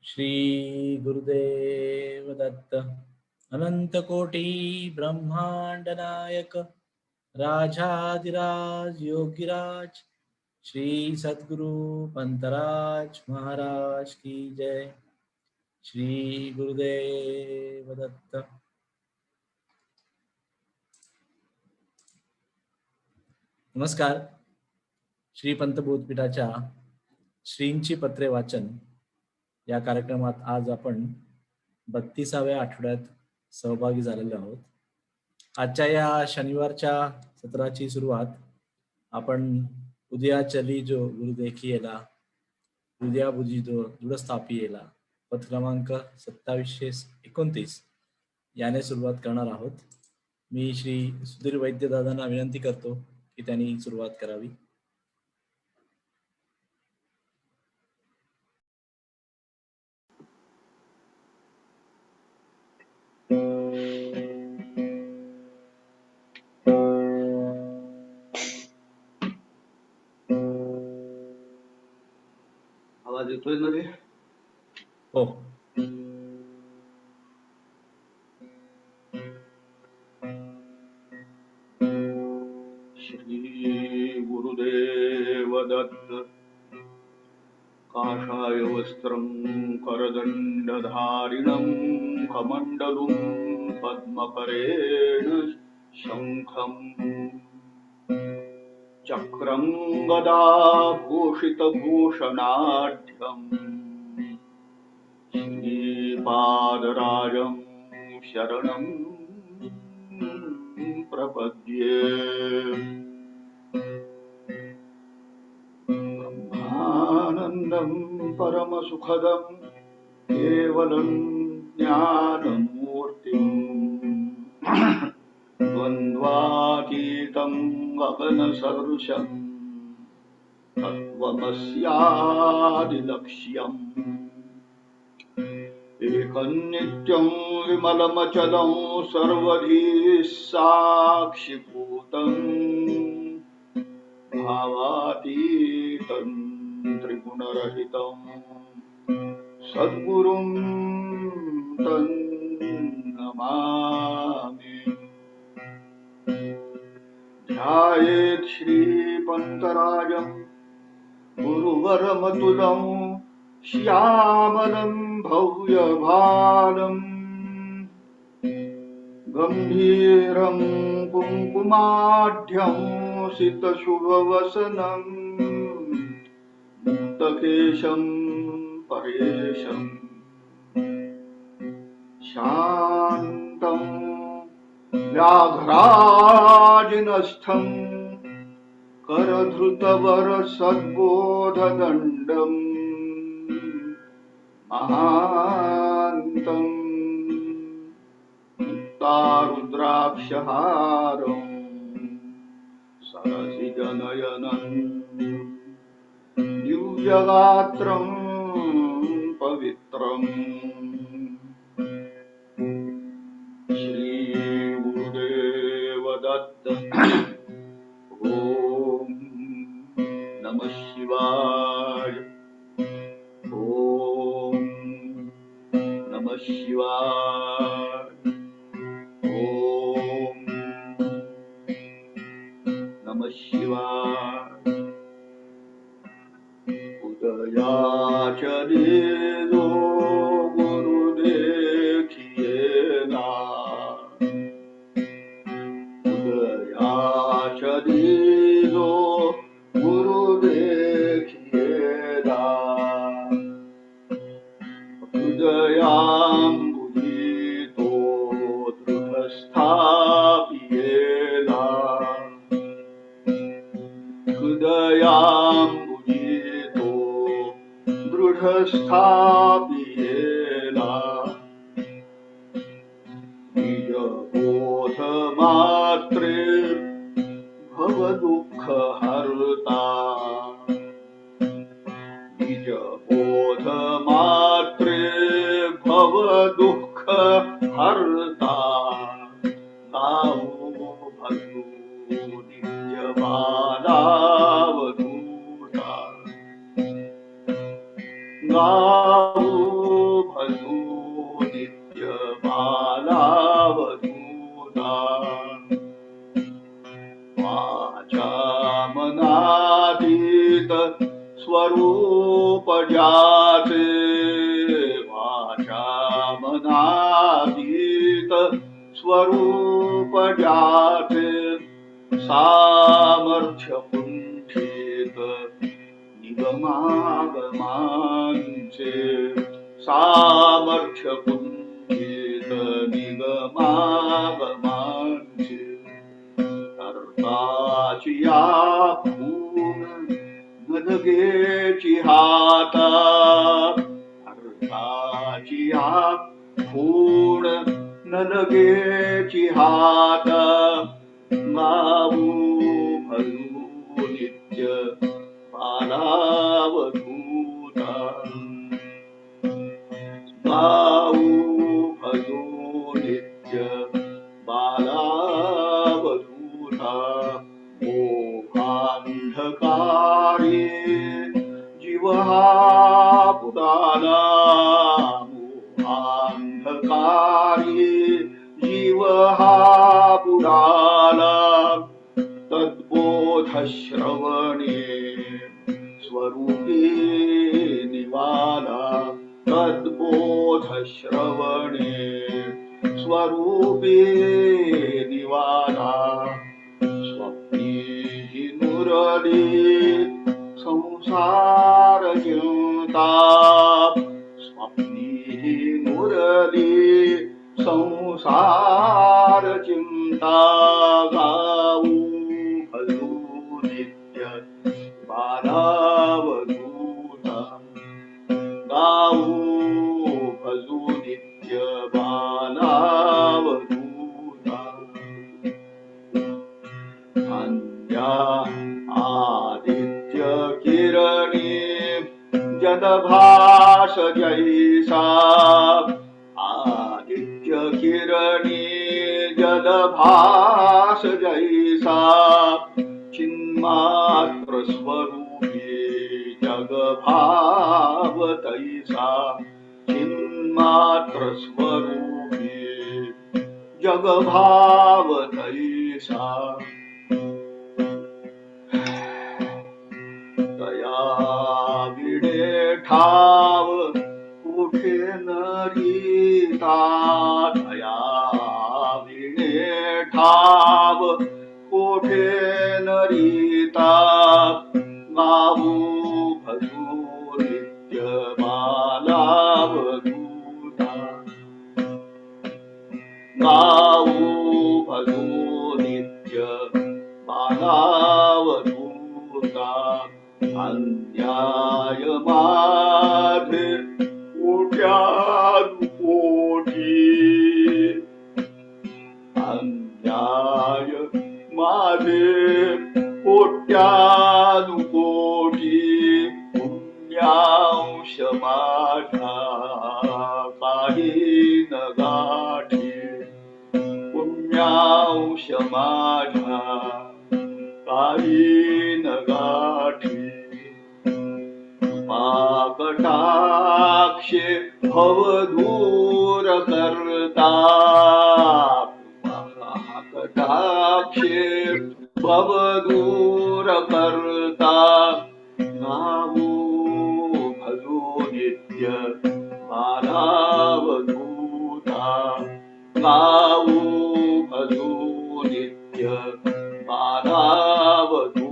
श्री गुरुदेव दत्त। अनंत कोटि ब्रह्मांड नायक राजाधिराज योगिराज श्री सद्गुरु पंतराज महाराज की जय। श्री गुरुदेव दत्त। नमस्कार। श्री पंत बोधपीठाच्या श्रींची पत्रे वाचन या कार्यक्रमात आज आपण 32व्या आठवड्यात सहभागी झालेलो आहोत। आजच्या या शनिवारच्या सत्राची सुरुवात आपण उदया चली जो गुरु देखिएला, उदया बुझी जो दृढ स्थापियेला, पद क्रमांक 2729 याने सुरुवात करणार आहोत। मी श्री सुधीर वैद्य दादांना विनंती करतो की त्यांनी सुरुवात करावी। आवाज येतोय ना रे? हो। श्री गुरुदेव दत्त। काषाय वस्त्रं करदण्डधारिणं कमण्डलुं पद्मकरेण शङ्खं चक्रं गदाभूषितभूषणाढ्यं श्रीपादराजं शरणं प्रपद्ये। ब्रह्मानन्दं परमसुखदं केवलं ज्ञानमूर्तिम् द्वन्द्वातीतं गगनसदृशं तत्त्वमस्यादिलक्ष्यम् एकं नित्यं विमलमचलं सर्वधी साक्षिभूतं भावातीतं त्रिगुणरहितं सद्गुरुं तं नमामि। ध्यायेत् श्रीपन्तराजं गुरुवरमतुलं श्यामलं भव्यभालं गम्भीरं कुङ्कुमाढ्यं सितशुभवसनं मुक्तकेशं परेशं शान्तं व्याघ्राजिनस्थं करधृतवरसद्बोधदण्डं महान्तं मुक्तारुद्राक्षहारं सरसिजनयनं दिव्यगात्रं पवित्रम्। श्री गुरुदेव दत्त। ओम नमः शिवाय। ओम नमः शिवाय। ओम नमः शिवाय। उदयाचले जो गुरु देखिएला, उदयाचले जो गुरु देखिएला, हृदयाम्बुधितो दृढस्थापियेला, हृदयाम्बुधितो दृढस्थापियेला, निजबोधमात्रे भवदुःखहर्ता, निजबोधमात्रे भवदुःखहर्ता, गावो भजो नित्यबालावधूता, गावो स्वरूप ज्याचे वाचा मनातीत स्वरूप ज्याचे सामर्थ्य कुंठित निगमागमांचे सामर्थ्य कुंठित निगमागमांचे कर्ताची आखून नदगेची हाता कर्ताची आखून नदगेची हाता गाऊ भजू नित्य बालावधूता गाऊ भजू नित्य बालावधूता मोहांधकारी जीव हा बुडाला मोहांधकारी जीव हा बुडाला तद्बोध श्रवणे स्वरूपी निवाला तद्बोध श्रवणे स्वरूपी निवाला स्वप्नी नुरली संसार चिंता स्वप्नी नुरली संसार चिंता गाऊ भजू नित्य बालावधूता गाऊ भजू नित्य बालावधूता अन्या आदित्य किरणी जदभास जैसा आदित्य किरणी जदभास जैसा चिन्मात्र स्वरूपी जगभाव तैसा चिन्मात्र स्वरूपी जगभाव तैसा तया विडे ठाव कुठे नरीता तया विडे ठाव कोठे नरीता गाऊ भजू नित्य बालावधूता गाऊ भजू नित्य बालावधूता अन्याय माझे कोट्यानुकोटी अन्याय माझे कोट्यानुकोटी पुण्यांश माझा काही न गाठी पुण्यांश माझा काही न गाठी कटाक्षे भवधूर करता कटाक्षे भवधूर करता गाऊ भजू नित्य बालावधूता गाऊ भजू नित्य बालावधूता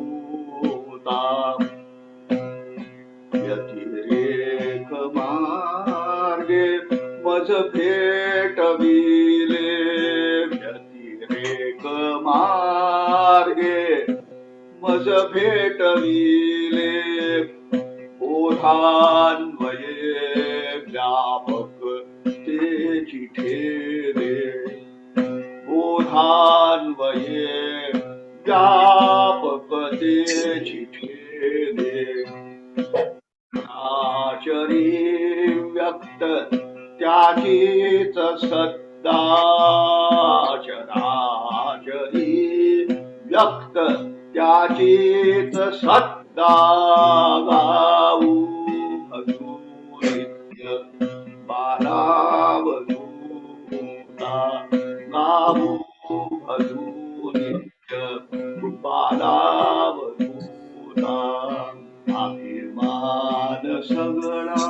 व्यतिरेक मार्गे मज भेटविले व्यतिरेक मार्गे मज भेटविले ओढान्वये व्यापक तेची ठेले ओढान्वये व्यापक तेची ठेले आचरी व्यक्त त्याचीच सत्ता चराचरी व्यक्त त्याचीच सत्ता गाऊ भजू नित्य बालावधूता गाऊ भजू नित्य बालावधूता अभिमान सगळा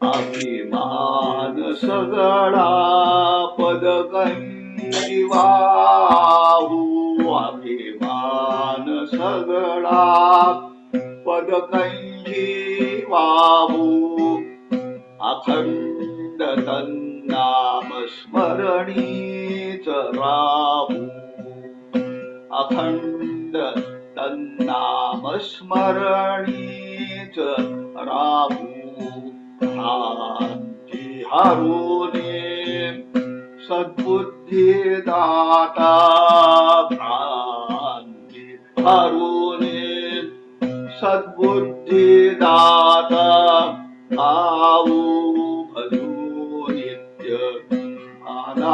अभिमान सगळा पदकंजी वाहू अभिमान सगळा पदकंजी वाहू अखंड तन्नाम स्मरणीच राहू अखंड तन्नाम स्मरणीच राहू भ्रांती हरुने सद्बुद्धी दाता भ्रांती हरुने सद्बुद्धी दाता गाऊ भजू नित्य मानावधूता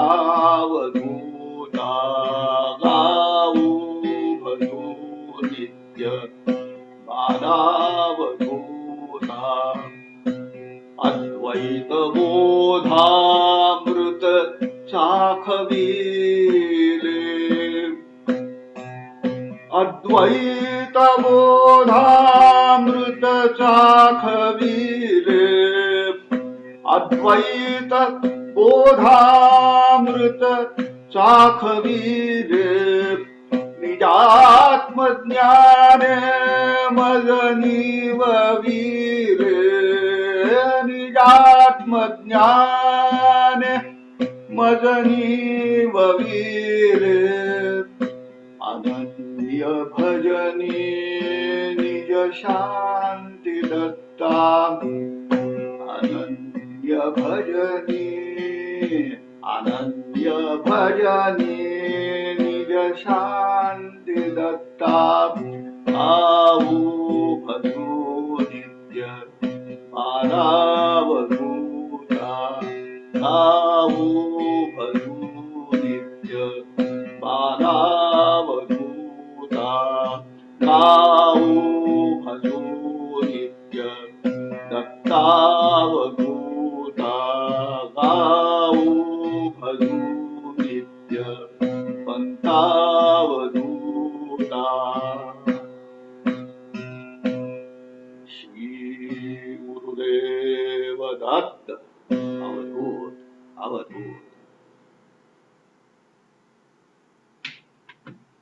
गाऊ भजू नित्य मानावधूता अद्वैत बोधामृत चाखविले अद्वैत बोधामृत चाखविले अद्वैत बोधामृत चाखविले निजात्मज्ञाने मजनीव वीरे निजात्मज्ञाने मजनीव वीरे अनन्य भजनी निज शांति दत्ता अनन्य भजनी निज शांति दत्ता आऊ भजू नित्य मानावधूता आऊ भजू नित्य मानावधूता आऊ भजू नित्य दत्तावधूता गाऊ भजू नित्य पंतावधूता श्री गुरुदेव दत्त अवधूत अवधूत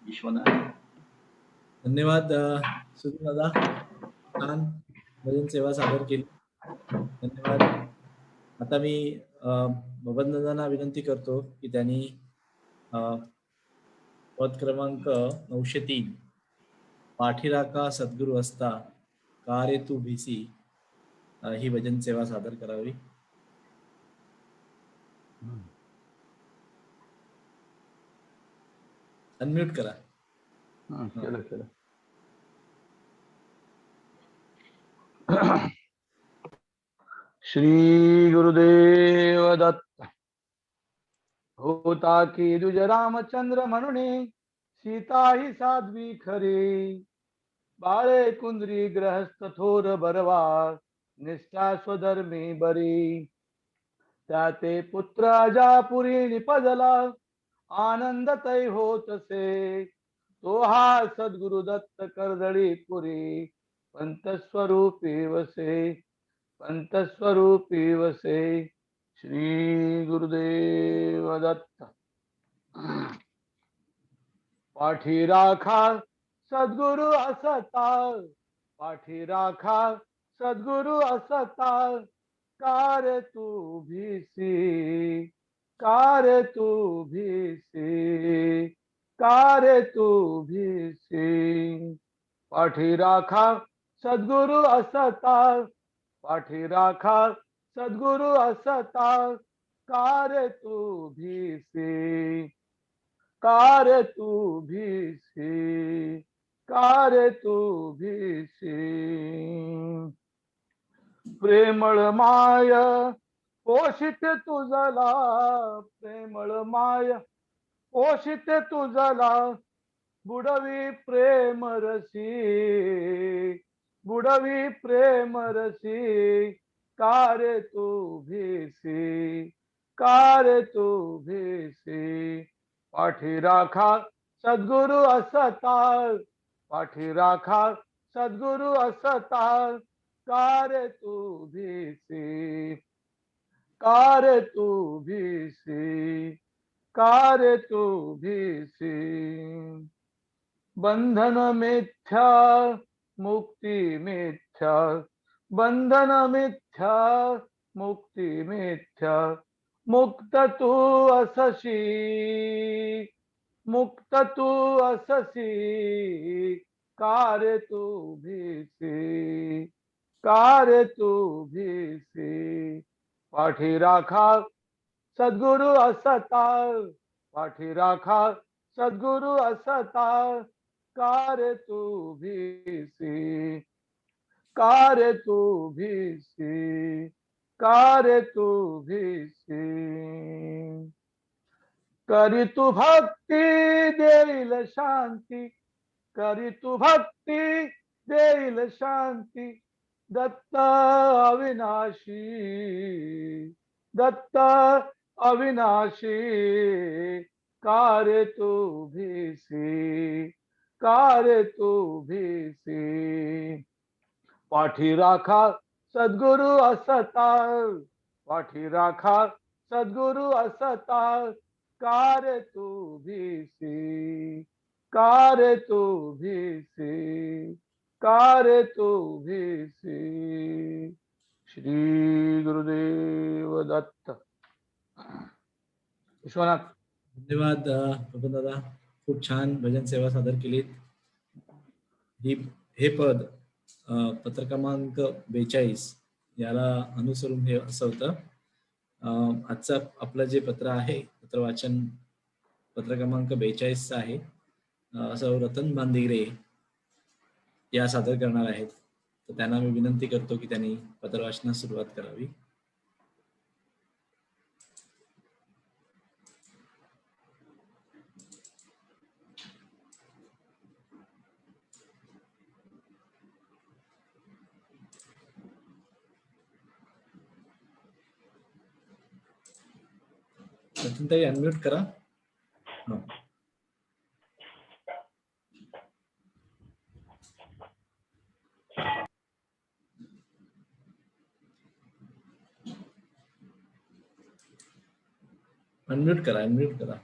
विश्वनाथ धन्यवाद सुधीर दादा, छान भजन सेवा सादर केली, धन्यवाद. आता मी बबन दादांना विनंती करतो की त्यांनी पद क्रमांक 903 पाठीराखा सद्गुरु असता का रे तू भिसी ही भजन सेवा सादर करावी. अनम्यूट करा. केलं. श्री गुरुदेव दत्त. होता की दुज रामचंद्र म्हणून सीता ही साध्वी खरी, बाळे कुंद्री ग्रहस्थ थोर बरवा, निष्ठा स्वधर्मी बरी. त्या ते पुत्र अजापुरी निपजला, आनंद तै होतसे. तो हा सद्गुरु दत्त कर्दळी पुरी, पंत स्वरूपी वसे, पंत स्वरूपी वसे. श्री गुरुदेव दत्त. पाठी राखा सद्गुरु असता, पाठी राखा सद्गुरु असता, कार तू भिसी, कार तू भिसी, कार तू भिसी. पाठी राखा सद्गुरु असता, पाठी राखा सद्गुरु असता, कार तू भिसी, कार तू भिसी, कार तू भिसी. प्रेमळ माय पोषित तुझला, प्रेमळ माय पोषित तुझला, बुडवी प्रेम रसी, बुडवी प्रेम रसी. कार तू भिसी, कार तू भिसी. पाठी राखा सद्गुरु असता, पाठी राखा सद्गुरु असता कार्य तू भीसी, कार्य तू भीसी, कार्य तू भीसी। बंधन मिथ्या मुक्ती मिथ्या, बंधन मिथ्या मुक्ती मिथ्या, मुक्त तू अससी, मुक्त तू अससी, कार्य तू भीसी, कार्य तू भीसी। पाठी राखा सद्गुरु असता, पाठी राखा सद्गुरु असता कार्य तू भीसी, कार्य तू भीसी, कार्य तू भीसी। करी तू भक्ती देईल शांती, करी तू भक्ती देईल शांती, दत्त अविनाशी, दत्त अविनाशी, कार्य तू भीसी, कार्य तू भीसी। पाठी राखा सद्गुरु असता, पाठी राखा सद्गुरु असता कार्य तू भीसी, कार्य तू भीसी, कार्य तू भीसी। श्री गुरुदेव दत्त। विश्वनाथ। धन्यवाद बबन दादा, खूप छान भजन सेवा सादर केलीत. हे पद पत्र क्रमांक 42 याला अनुसरून हे असं होतं. आजचं आपलं जे पत्र आहे, पत्र वाचन पत्र क्रमांक 42 आहे. असं रतन बांदिगरे या सादर करणार आहेत. तर त्यांना मी विनंती करतो की त्यांनी पत्र वाचनास सुरुवात करावी. रतनताई अनम्यूट करा. अनम्यूट करा, अनम्यूट करा.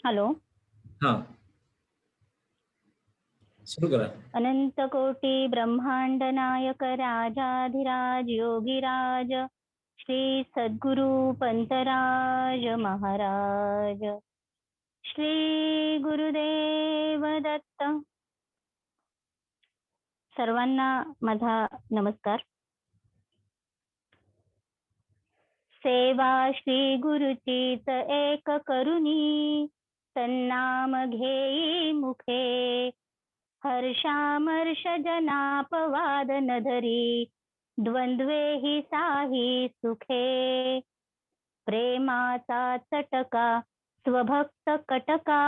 हॅलो. हा, सुरू करा. अनंत कोटी ब्रह्मांड नायक राजाधिराज योगीराज श्री सद्गुरु पंतराज महाराज, श्री गुरुदेव दत्त. सर्वांना माझा नमस्कार. सेवा श्री गुरुचीच एक करुणी, तन्नाम घेई मुखे, हर्षामर्ष जनापवाद न धरी, द्वंद्वे हि साही सुखे. प्रेमाचा चटका स्वभक्त कटका,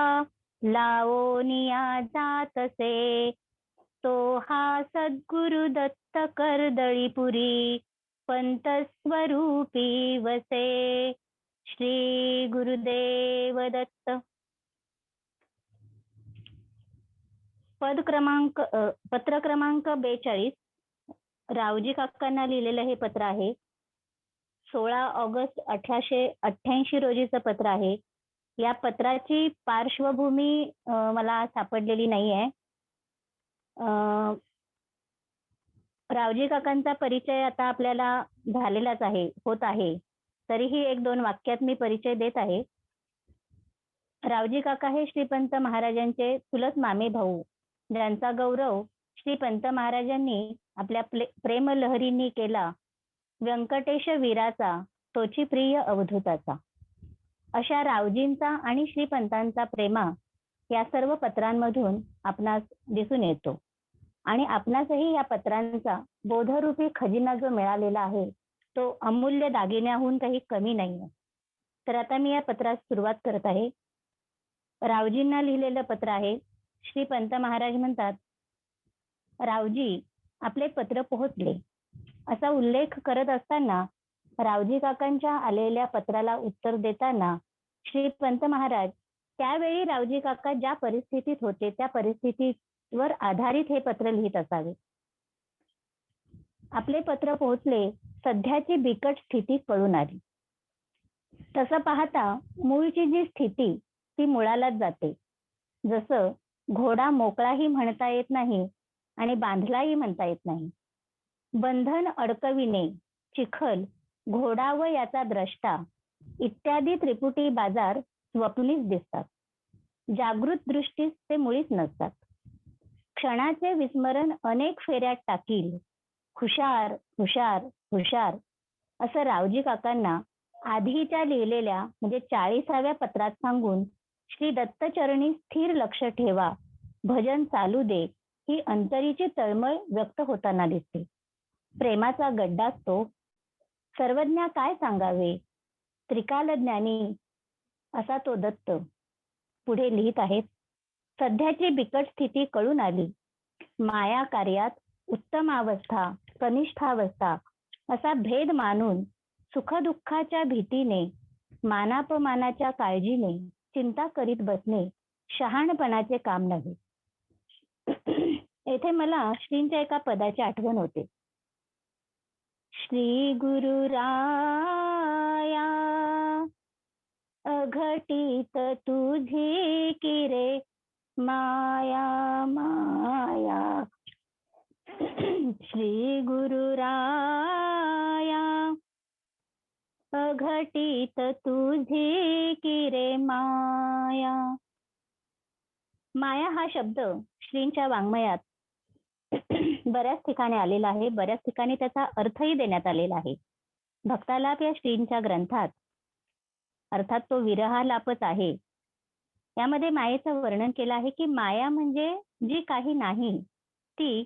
लावोनिया जातसे, तो हा सद्गुरु दत्त कर्दळीपुरी, पंत स्वरूपी वसे. श्री गुरुदेव दत्त. पत्र क्रमांक 42 रावजी काकांना लिहिलेलं हे पत्र आहे. 16 ऑगस्ट 1888 रोजीचं पत्र आहे. या पत्राची पार्श्वभूमी मला सापडलेली नाही आहे. रावजी काकांचा परिचय आता आपल्याला झालेलाच आहे, होत आहे. तरीही 1-2 वाक्यात मी परिचय देत आहे. रावजी काका हे श्रीपंत महाराजांचे चुलत मामे भाऊ, ज्यांचा गौरव श्रीपंत महाराजांनी आपल्या प्रेम लहरींनी केला. व्यंकटेश वीराचा तोची प्रिय अवधूताचा. अशा रावजींचा आणि श्रीपंतांचा प्रेमा या सर्व पत्रांमधून आपणास दिसून येतो. आणि आपणासही या पत्रांचा बोधरूपी खजिना जो मिळालेला आहे तो अमूल्य दागिन्याहून काही कमी नाही. तर आता मी या पत्रास सुरुवात करत आहे. रावजींना लिहिलेलं पत्र आहे. श्रीपंत महाराज म्हणतात, रावजी आपले पत्र पोहोचले असा उल्लेख करत असताना रावजी काकांच्या आलेल्या पत्राला उत्तर देताना श्रीपंत महाराज त्यावेळी रावजी काका ज्या परिस्थितीत होते त्या परिस्थितीवर आधारित हे पत्र लिहित असावे. आपले पत्र पोहोचले, सध्याची बिकट स्थिती कळून आली. तसं पाहता मूळची जी स्थिती ती मुळालाच जाते. जसं घोडा मोकळाही म्हणता येत नाही आणि बांधलाही म्हणता येत नाही. बंधन अडकविणे, चिखल, घोडा व याचा द्रष्टा इत्यादी त्रिपुटी बाजार स्वप्नीच दिसतात. जागृत दृष्टीस ते मुळीच नसतात. क्षणाचे विस्मरण अनेक फेऱ्यात टाकील. हुशार हुशार हुशार असं रावजी काकांना आधीच्या लिहिलेल्या म्हणजे 40व्या पत्रात सांगून श्री दत्तचरणी स्थिर लक्ष ठेवा, भजन चालू दे ही अंतरीची तळमळ व्यक्त होताना दिसते. प्रेमाचा गड्डाच तो. सर्वज्ञा काय सांगावे, त्रिकालज्ञानी असा तो दत्त पुढे लिहित आहेत. सध्याची बिकट स्थिती कळून आली. माया कार्यात उत्तमावस्था कनिष्ठावस्था असा भेद मानून सुखदुःखाच्या भीतीने मानापमानाच्या काळजीने चिंता करीत बसणे शहाणपणाचे काम नव्हे. येथे मला श्रींच्या एका पदाची आठवण होते. श्री गुरु राया अघटित तुझी किरे माया माया. श्री गुरु राया अघटित तुझी किरे माया. माया हा शब्द श्रींच्या वाङ्मयात बऱ्याच ठिकाणी आलेला आहे. बऱ्याच ठिकाणी त्याचा अर्थही देण्यात आलेला आहे. भक्तालाप या श्रींच्या ग्रंथात अर्थात तो विरहालापच आहे. यामध्ये मायेचं वर्णन केलं आहे की माया म्हणजे जी काही नाही ती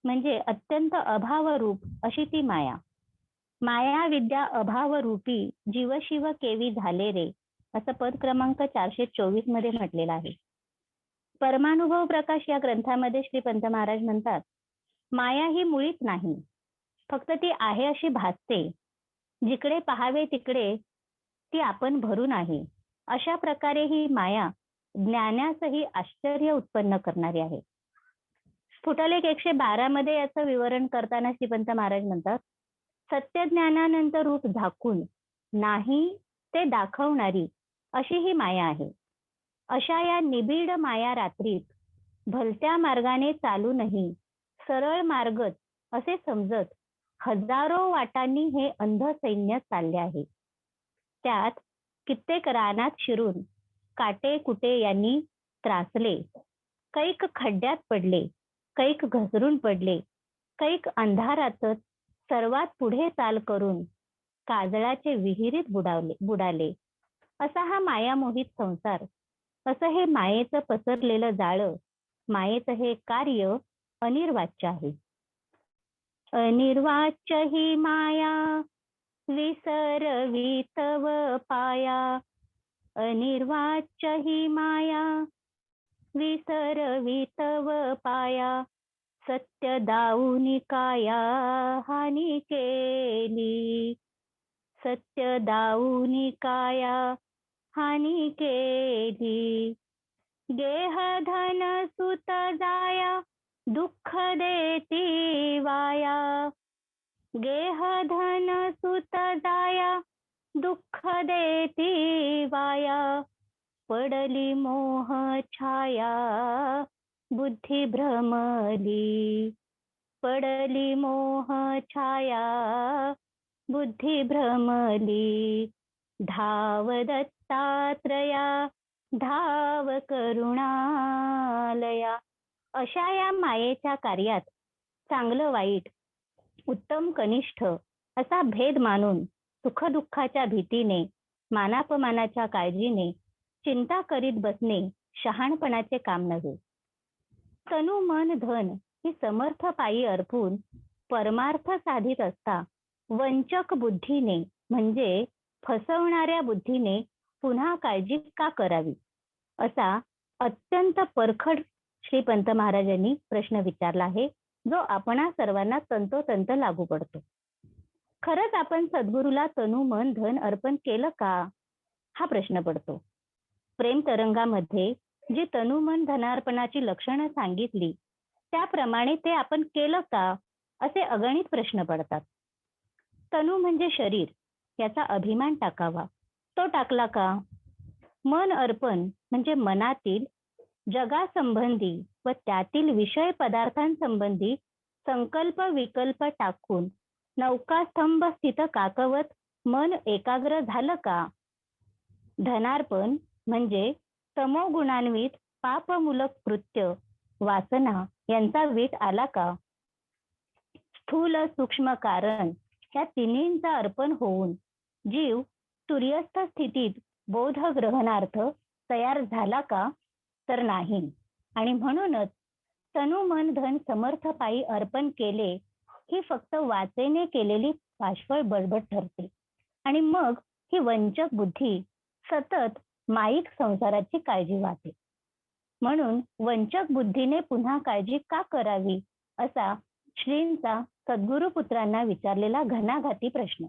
म्हणजे अत्यंत अभावरूप अशी ती माया. माया विद्या अभावरूपी जीवशिव केवी झाले रे असं पद क्रमांक 424 मध्ये म्हटलेलं आहे. परमानुभव प्रकाश या ग्रंथामध्ये श्रीपंत महाराज म्हणतात, माया ही मुळीच नाही, फक्त ती आहे अशी भासते. जिकडे पाहावे तिकडे ती आपण भरून आहे. अशा प्रकारे ही माया ज्ञानासही आश्चर्य उत्पन्न करणारी आहे. स्फुटलेख 112 मध्ये याचं विवरण करताना श्रीपंत महाराज म्हणतात, सत्य ज्ञानानंतर रूप झाकून नाही ते दाखवणारी अशी ही माया आहे. अशा या निबिड माया रात्रीत भलत्या मार्गाने चालूनही सरळ मार्गच असे समजत हजारो वाटांनी हे अंध सैन्य चालले आहे. त्यात कित्येक रानात शिरून काटे कुटे यांनी त्रासले, कैक खड्ड्यात पडले, कैक घसरून पडले, कैक अंधारातच सर्वात पुढे चाल करून काजळाचे विहिरीत बुडाले. असा हा मायामोहित संसार, असं हे मायेचं पसरलेलं जाळं, मायेचं हे कार्य अनिर्वाच्य आहे. अनिर्वाच्य ही माया विसरवी तव पाया. अनिर्वाच्य ही माया विसरवी तव पाया. सत्य दाऊनी काया हानी केली. सत्य दाऊनी काया हानी केली. गेह धन सुत जाया दुःख देती वाया. गेह धन सुत जाया दुःख देती वाया. पडली मोह छाया बुद्धी भ्रमली. पडली मोह छाया बुद्धी भ्रमली. धाव दत्तात्रया धाव करुणालया. अशा या मायेच्या कार्यात चांगलं वाईट उत्तम कनिष्ठ असा भेद मानून सुखदुःखाच्या भीतीने मानापमानाच्या काळजीने चिंता करीत बसणे शहाणपणाचे काम नव्हे. तनु मन धन ही समर्थ पायी अर्पून परमार्थ साधित असता वंचक बुद्धीने म्हणजे फसवणाऱ्या बुद्धीने पुन्हा काळजी का करावी, असा अत्यंत परखड श्रीपंत महाराजांनी प्रश्न विचारला आहे, जो आपणा सर्वांना तंतोतंत लागू पडतो. खरंच आपण सद्गुरूला तनु मन धन अर्पण केलं का, हा प्रश्न पडतो. प्रेम तरंगामध्ये जी तनु मन धनार्पणाची लक्षणं सांगितली त्याप्रमाणे ते आपण केलं का, असे अगणित प्रश्न पडतात. तनु म्हणजे शरीर, याचा अभिमान टाकावा, तो टाकला का? मन अर्पण म्हणजे मनातील जगासंबंधी व त्यातील विषय पदार्थांसंबंधी संकल्प विकल्प टाकून नौकास्तंभ स्थित काकवत मन एकाग्र झालं का? धनार्पण म्हणजे तमोगुणान्वित पापमूलक कृत्य वासना यांचा वीट आला का? स्थूल सूक्ष्म कारण या तिन्हींचा अर्पण होऊन जीव तुर्यस्थ स्थितीत बोध ग्रहणार्थ तयार झाला का? तर नाही. आणि म्हणूनच तनु मन धन समर्थ पायी अर्पण केले ही फक्त वाचेने केलेली पाशवळ बडबड ठरते. आणि मग ही वंचक बुद्धी सतत माईक संसाराची काळजी वाहते. म्हणून वंचक बुद्धीने पुन्हा काळजी का करावी, असा श्रींचा सद्गुरुपुत्रांना विचारलेला घणाघाती प्रश्न.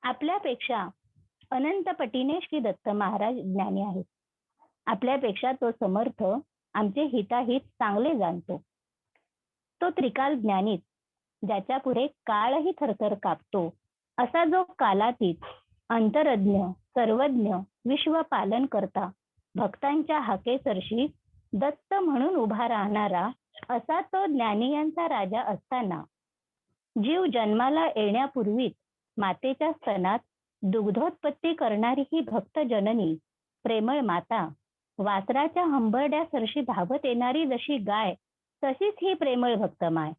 आपल्यापेक्षा अनंत पटीने श्री दत्त महाराज ज्ञानी आहेत. आपल्यापेक्षा तो समर्थ आमचे हिताहित चांगले जाणतो. तो त्रिकाल ज्ञानीच, ज्याच्या पुढे काळही थरथर कापतो, असा जो कालातीत अंतरज्ञ सर्वज्ञ विश्व पालन करता भक्तांच्या हाकेसरशी दत्त म्हणून उभा राहणारा असा तो ज्ञानियांचा राजा असताना जीव जन्माला येण्यापूर्वीच मातेच्या स्तनात दुग्धोत्पत्ती करणारी ही भक्त जननी प्रेमळ माता, वासराच्या हंबरड्यासरशी धावत येणारी जशी गाय, तशीच ही प्रेमळ भक्त माय.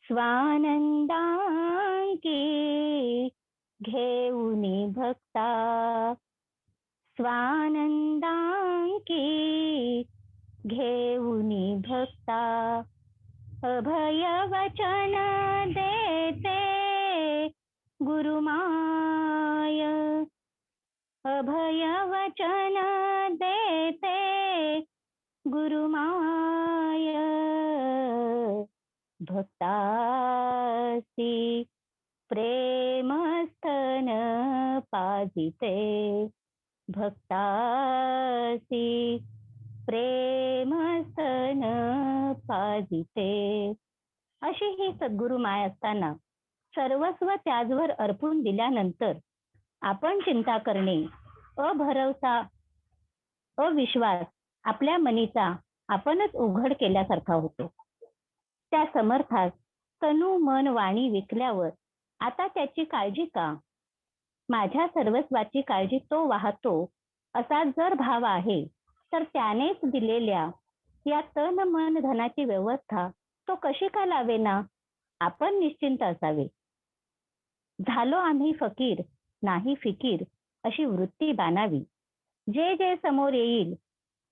स्वानंदांकी घेऊनी भक्ता, स्वानंदांकी घेऊनी भक्ता, अभय वचन देते गुरुमाय, अभय वचन देते गुरुमाय. भक्तासी प्रेमस्थन पाजिते, भक्तासी प्रेमस्थन पाजिते. अशी ही सद्गुरु माय असताना सर्वस्व त्याजवर अर्पून दिल्यानंतर आपण चिंता करणे, अभरवसा अविश्वास आपल्या मनीचा आपणच उघड केल्यासारखा होतो. त्या समर्थास तनु मन वाणी विकल्यावर आता त्याची काळजी का? माझ्या सर्वस्वाची काळजी तो वाहतो असा जर भाव आहे, तर त्यानेच दिलेल्या या तन मन धनाची व्यवस्था तो कशी का लावेना? आपण निश्चिंत असावे. झालो आम्ही फकीर नाही फिकीर, अशी वृत्ती बाणावी. जे जे समोर येईल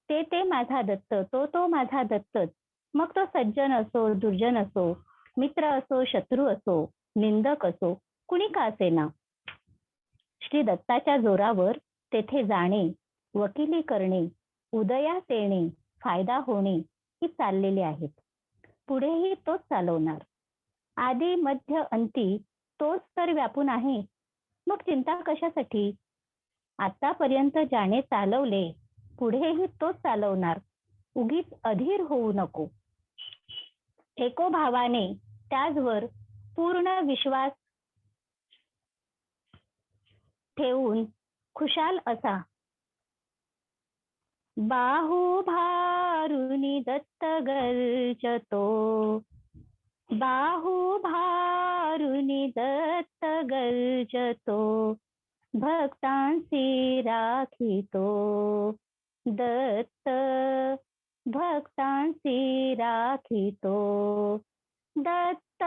ते ते माझा दत्त, तो तो माझा दत्तच. मग तो सज्जन असो दुर्जन असो, मित्र असो शत्रू असो, निंदक असो, कुणी का असेना. श्री दत्ताच्या जोरावर तेथे जाणे, वकिली करणे, उदयास येणे, फायदा होणे ही चाललेली आहेत. पुढेही तोच चालवणार. आदी मध्य अंती तोच तर व्यापून आहे. मग चिंता कशासाठी? आतापर्यंत ज्याने चालवले पुढेही तोच चालवणार. उगीच अधीर होऊ नको. एकोभावाने त्याचवर पूर्ण विश्वास ठेवून खुशाल असा. बाहू भारुनी दत्त गलचतो, बाहू भारुनी दत्त गलचतो, भक्तांसी राखितो दत्त, भक्तांसी राखितो दत्त,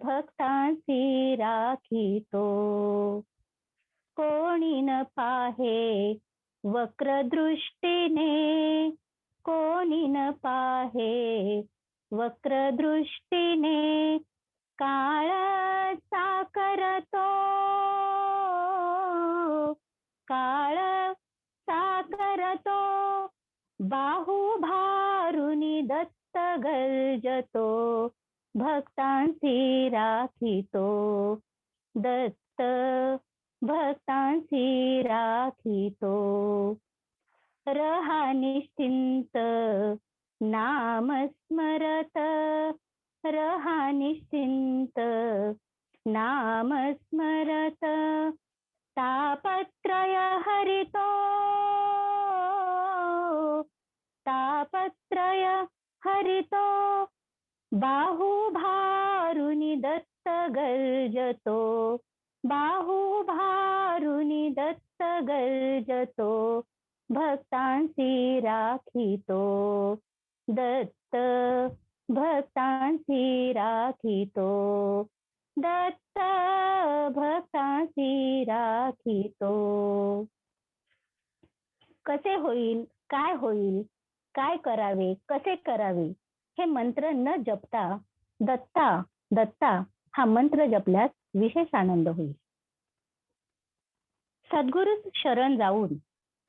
भक्तांसी राखितो. कोणी न पाहे वक्रदृष्टीने, कोणी न पाहे वक्रदृष्टीने, काळ साकरतो, काळ साकरतो. बाहू भारुनी दत्त गर्जतो भक्तांसी राखितो दत्त भक्तांसी राखितो रहा निश्चिंत नाम स्मरत रहा निश्चिंत नाम स्मरत तापत्रय हरितो तापत्रय हरितो बाहुभारुनि दत्त गर्जतो बाहुभारुनि दत्त गर्जतो भक्तांसी राखितो दत्त भक्तांसी राखितो दत्त भक्तांसी राखितो. कसे होईल, काय करावे, कसे करावे हे मंत्र न जपता दत्ता दत्ता हा मंत्र जपल्यास विशेष आनंद होईल. सद्गुरूच शरण जाऊन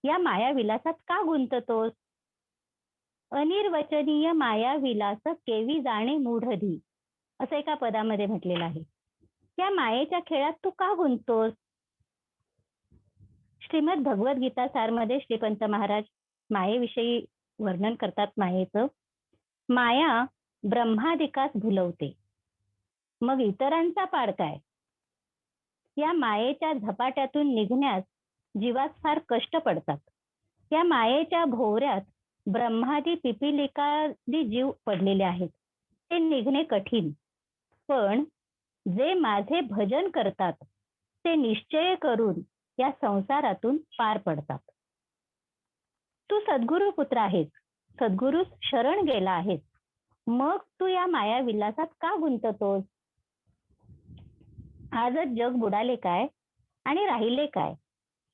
या माया विलासात का गुंततोस? अनिर्वचनीय माया विलास केवी जाणे मूढधी असं एका पदामध्ये म्हटलेलं आहे. या मायेच्या खेळात तू का गुंततोस? श्रीमद भगवद्गीता सारमध्ये श्रीपंत महाराज मायेविषयी वर्णन करतात मायेचं. माया ब्रह्मादिकास भुलवते, मग इतरांचा पाड काय? या मायेच्या झपाट्यातून निघण्यास जीवास फार कष्ट पडतात. या मायेच्या भोवऱ्यात ब्रह्मादी पिपिलिकादी जीव पडलेले आहेत. ते निघणे कठीण, पण जे माझे भजन करतात ते निश्चय करून या संसारातून पार पडतात. तू सद्गुरु पुत्र आहेस, सद्गुरूस शरण गेला आहेस, मग तू या माया विलासात का गुंततोस? आजच जग बुडाले काय आणि राहिले काय?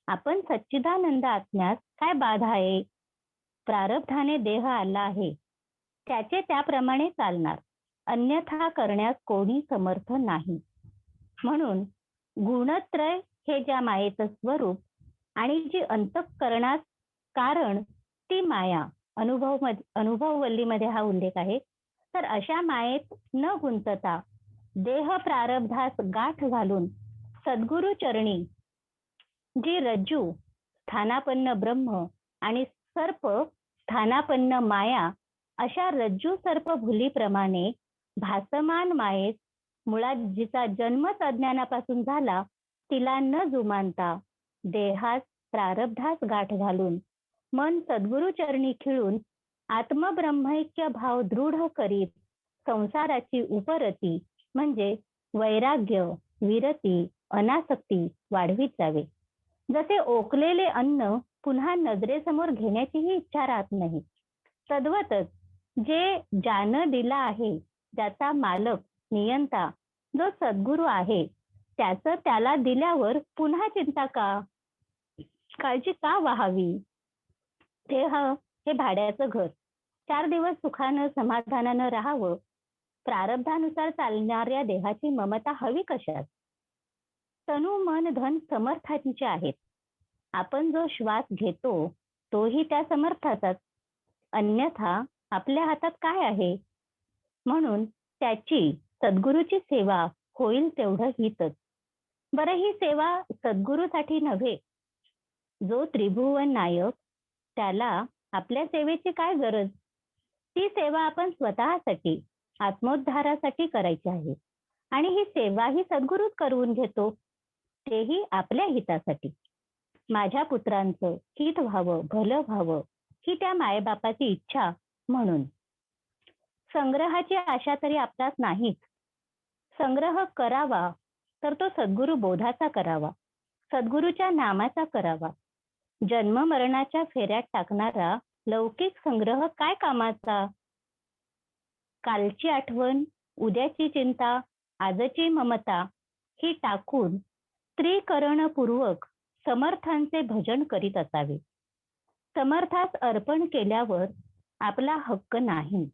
आपण सच्चिदानंद आत्म्यास काय बाधा आहे? प्रारब्धाने देह आला आहे, त्याचे त्याप्रमाणे चालणार, अन्यथा करण्यास कोणी समर्थ नाही. म्हणून गुणत्रय हे ज्या मायेचं स्वरूप आणि जी अंतःकरणास कारण ती माया, अनुभववल्लीमध्ये हा उल्लेख आहे. तर अशा मायेत न गुंतता देह प्रारब्धास गाठ घालून सद्गुरु चरणी जी रज्जू स्थानापन्न ब्रह्म आणि सर्प स्थानापन्न माया अशा रज्जू सर्प भुलीप्रमाणे भासमान मायेत मुळात जिचा जन्मच अज्ञानापासून झाला तिला न जुमानता देहास प्रारब्धास गाठ घालून मन सद्गुरु चरणी खिळून आत्मब्रह्मैक्य भाव दृढ करीत संसाराची उपरती म्हणजे वैराग्य, विरती, अनासक्ती वाढवीत जावे. जसे ओकलेले अन्न पुन्हा नजरेसमोर घेण्याचीही इच्छा राहत नाही, तद्वतच जे ज्यानं दिला आहे, ज्याचा मालक नियंता जो सद्गुरु आहे, त्याचं त्याला दिल्यावर पुन्हा चिंता का, काळजी का वाहावी? देह हे भाड्याचं घर, 4 दिवस सुखानं समाधानानं राहावं, प्रारब्धानुसार चालणाऱ्या देहाची ममता हवी कशात? तनु मन धन समर्थांचे आहेत. आपण जो श्वास घेतो तोही त्या समर्थाचाच, अन्यथा आपल्या हातात काय आहे? म्हणून त्याची सद्गुरूची सेवा होईल तेवढं हितच. बरं, ही सेवा सद्गुरूसाठी नव्हे, जो त्रिभुवन नायक त्याला आपल्या सेवेची काय गरज? ती सेवा आपण स्वतःसाठी, आत्मोद्धारासाठी करायची आहे. आणि ही सेवा ही सद्गुरूच करून घेतो, तेही आपल्या हितासाठी. माझ्या पुत्रांचं हित व्हावं, भलं व्हावं ही त्या मायबापाची इच्छा. म्हणून संग्रहाची आशा तरी आपल्यास नाहीच. संग्रह करावा तर तो सद्गुरु बोधाचा करावा, सद्गुरूच्या नामाचा करावा. जन्म मरणाच्या फेऱ्यात टाकणारा लौकिक संग्रह काय कामाचा? कालची आठवण, उद्याची चिंता, आजची ममता ही टाकून त्रिकरणपूर्वक समर्थांचे भजन करीत असावे. समर्थास अर्पण केल्यावर आपला हक्क नाही.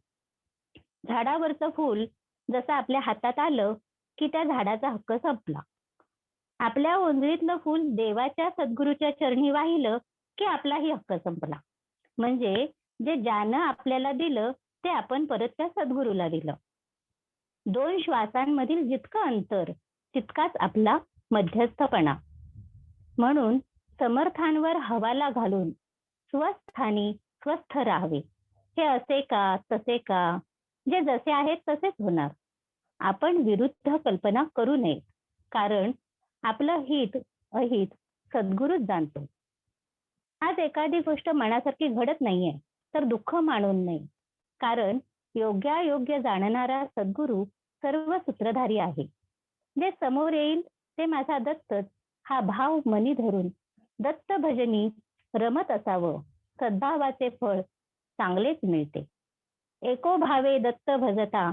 झाडावरचं फूल जसं आपल्या हातात आलं की त्या झाडाचा हक्क संपला. आपल्या ओंजळीतलं फूल देवाच्या सद्गुरूच्या चरणी वाहिलं की आपलाही हक्क संपला. म्हणजे जे ज्यानं आपल्याला दिलं ते आपण परत त्या सद्गुरूला दिलं. 2 श्वासांमधील जितकं अंतर तितकाच आपला मध्यस्थपणा. म्हणून समर्थांवर हवाला घालून स्वस्थानी स्वस्थ राहावे. हे असे का तसे का, जे जसे आहेत तसेच होणार. आपण विरुद्ध कल्पना करू नये, कारण आपलं हित अहित सद्गुरूच जाणतो. आज एखादी गोष्ट मनासारखी घडत नाहीये तर दुःख मानून नये, कारण योग्यायोग्य जाणणारा सद्गुरू सर्व सूत्रधारी आहे. जे समोर येईल ते माझा दत्तच हा भाव मनी धरून दत्त भजनी रमत असावं. सद्भावाचे फळ चांगलेच मिळते. एको भावे दत्त भजता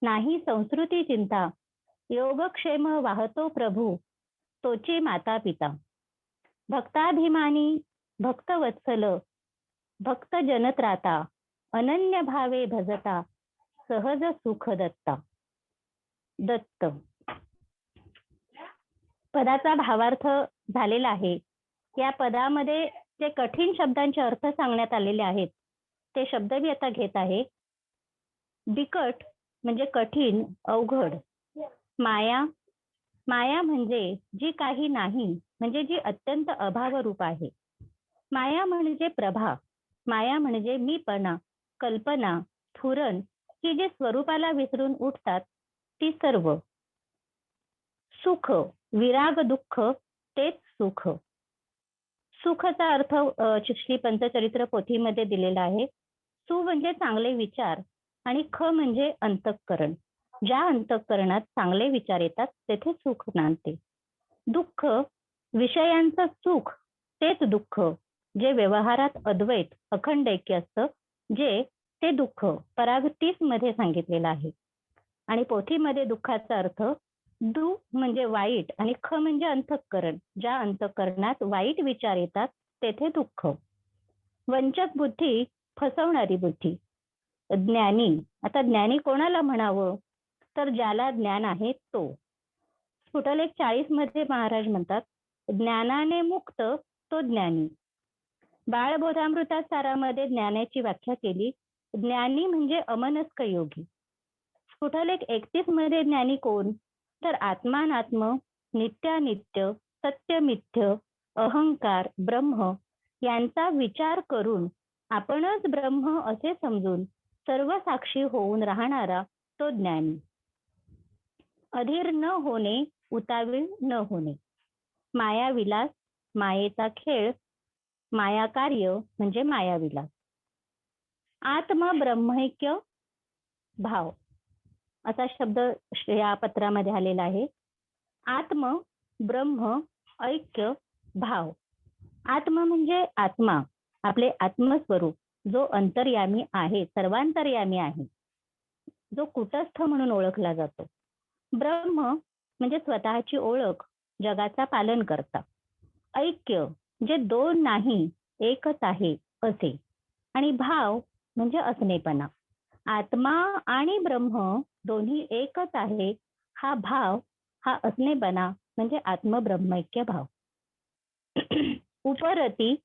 नाही संस्कृती चिंता. योगक्षेम वाहतो प्रभू तोची माता पिता. भक्ताभिमानी भक्तवत्सल भक्त जनत्राता. अनन्य भावे भजता सहज सुख दत्ता. दत्त पदाचा भावार्थ झालेला आहे. या पदामध्ये जे कठीण शब्दांचे अर्थ सांगण्यात आलेले आहेत ते शब्द मी आता घेत आहे. बिकट म्हणजे कठीण, अवघड. माया, माया म्हणजे जी काही नाही, म्हणजे जी अत्यंत अभावरूप आहे. माया म्हणजे प्रभा, माया म्हणजे मीपणा, कल्पना, स्फुरण, की जे स्वरूपाला विसरून उठतात ती सर्व. सुख, विराग, दुःख तेच सुख. सुखचा अर्थ श्री पंचचरित्र पोथीमध्ये दिलेला आहे. सु म्हणजे चांगले विचार आणि ख म्हणजे अंतःकरण. ज्या अंतःकरणात चांगले विचार येतात तेथे सुख नांदते. दुःख, विषयांचं सुख तेच दुःख, जे व्यवहारात अद्वैत अखंड ऐक्य असतं, जे ते दुःख पराग 30 मध्ये सांगितलेलं आहे. आणि पोथीमध्ये दुःखाचा अर्थ दु म्हणजे वाईट आणि ख म्हणजे अंतःकरण. ज्या अंतःकरणात वाईट विचार येतात तेथे दुःख. वंचक बुद्धी, फसवणारी बुद्धी. ज्ञानी, आता ज्ञानी कोणाला म्हणावं तर ज्याला ज्ञान आहे तो. स्फुटलेख 40 मध्ये महाराज म्हणतात, ज्ञानाने मुक्त तो ज्ञानी. बाळबोधामृता सारामध्ये ज्ञानाची व्याख्या केली, ज्ञानी म्हणजे अमनस्क योगी. स्फुटलेख 31 मध्ये ज्ञानी कोण तर आत्मानात्म, नित्यानित्य, सत्यमिथ्य, अहंकार, ब्रह्म यांचा विचार करून आपणच ब्रह्म असे समजून सर्व साक्षी होऊन राहणारा तो ज्ञानी. अधीर न होणे, उतावीळ न होणे. मायाविलास, मायेचा खेळ, माया कार्य म्हणजे मायाविलास. आत्म ब्रह्मैक्य भाव असा शब्द या पत्रामध्ये आलेला आहे. आत्म, ब्रह्म, ऐक्य, भाव. आत्म म्हणजे आत्मा, आपले आत्मस्वरूप, जो अंतर्यामी आहे, सर्वांतर्यामी आहे, जो कुटस्थ म्हणून ओळखला जातो. ब्रह्म म्हणजे स्वतःची ओळख, जगाचा पालन करता. ऐक्य जे दोन नाही एकच आहे असे. आणि भाव म्हणजे असणेपणा. आत्मा आणि ब्रह्म दोन्ही एकच आहे हा भाव, हा असणेपणा म्हणजे आत्मब्रह्मैक्य भाव. उपरती,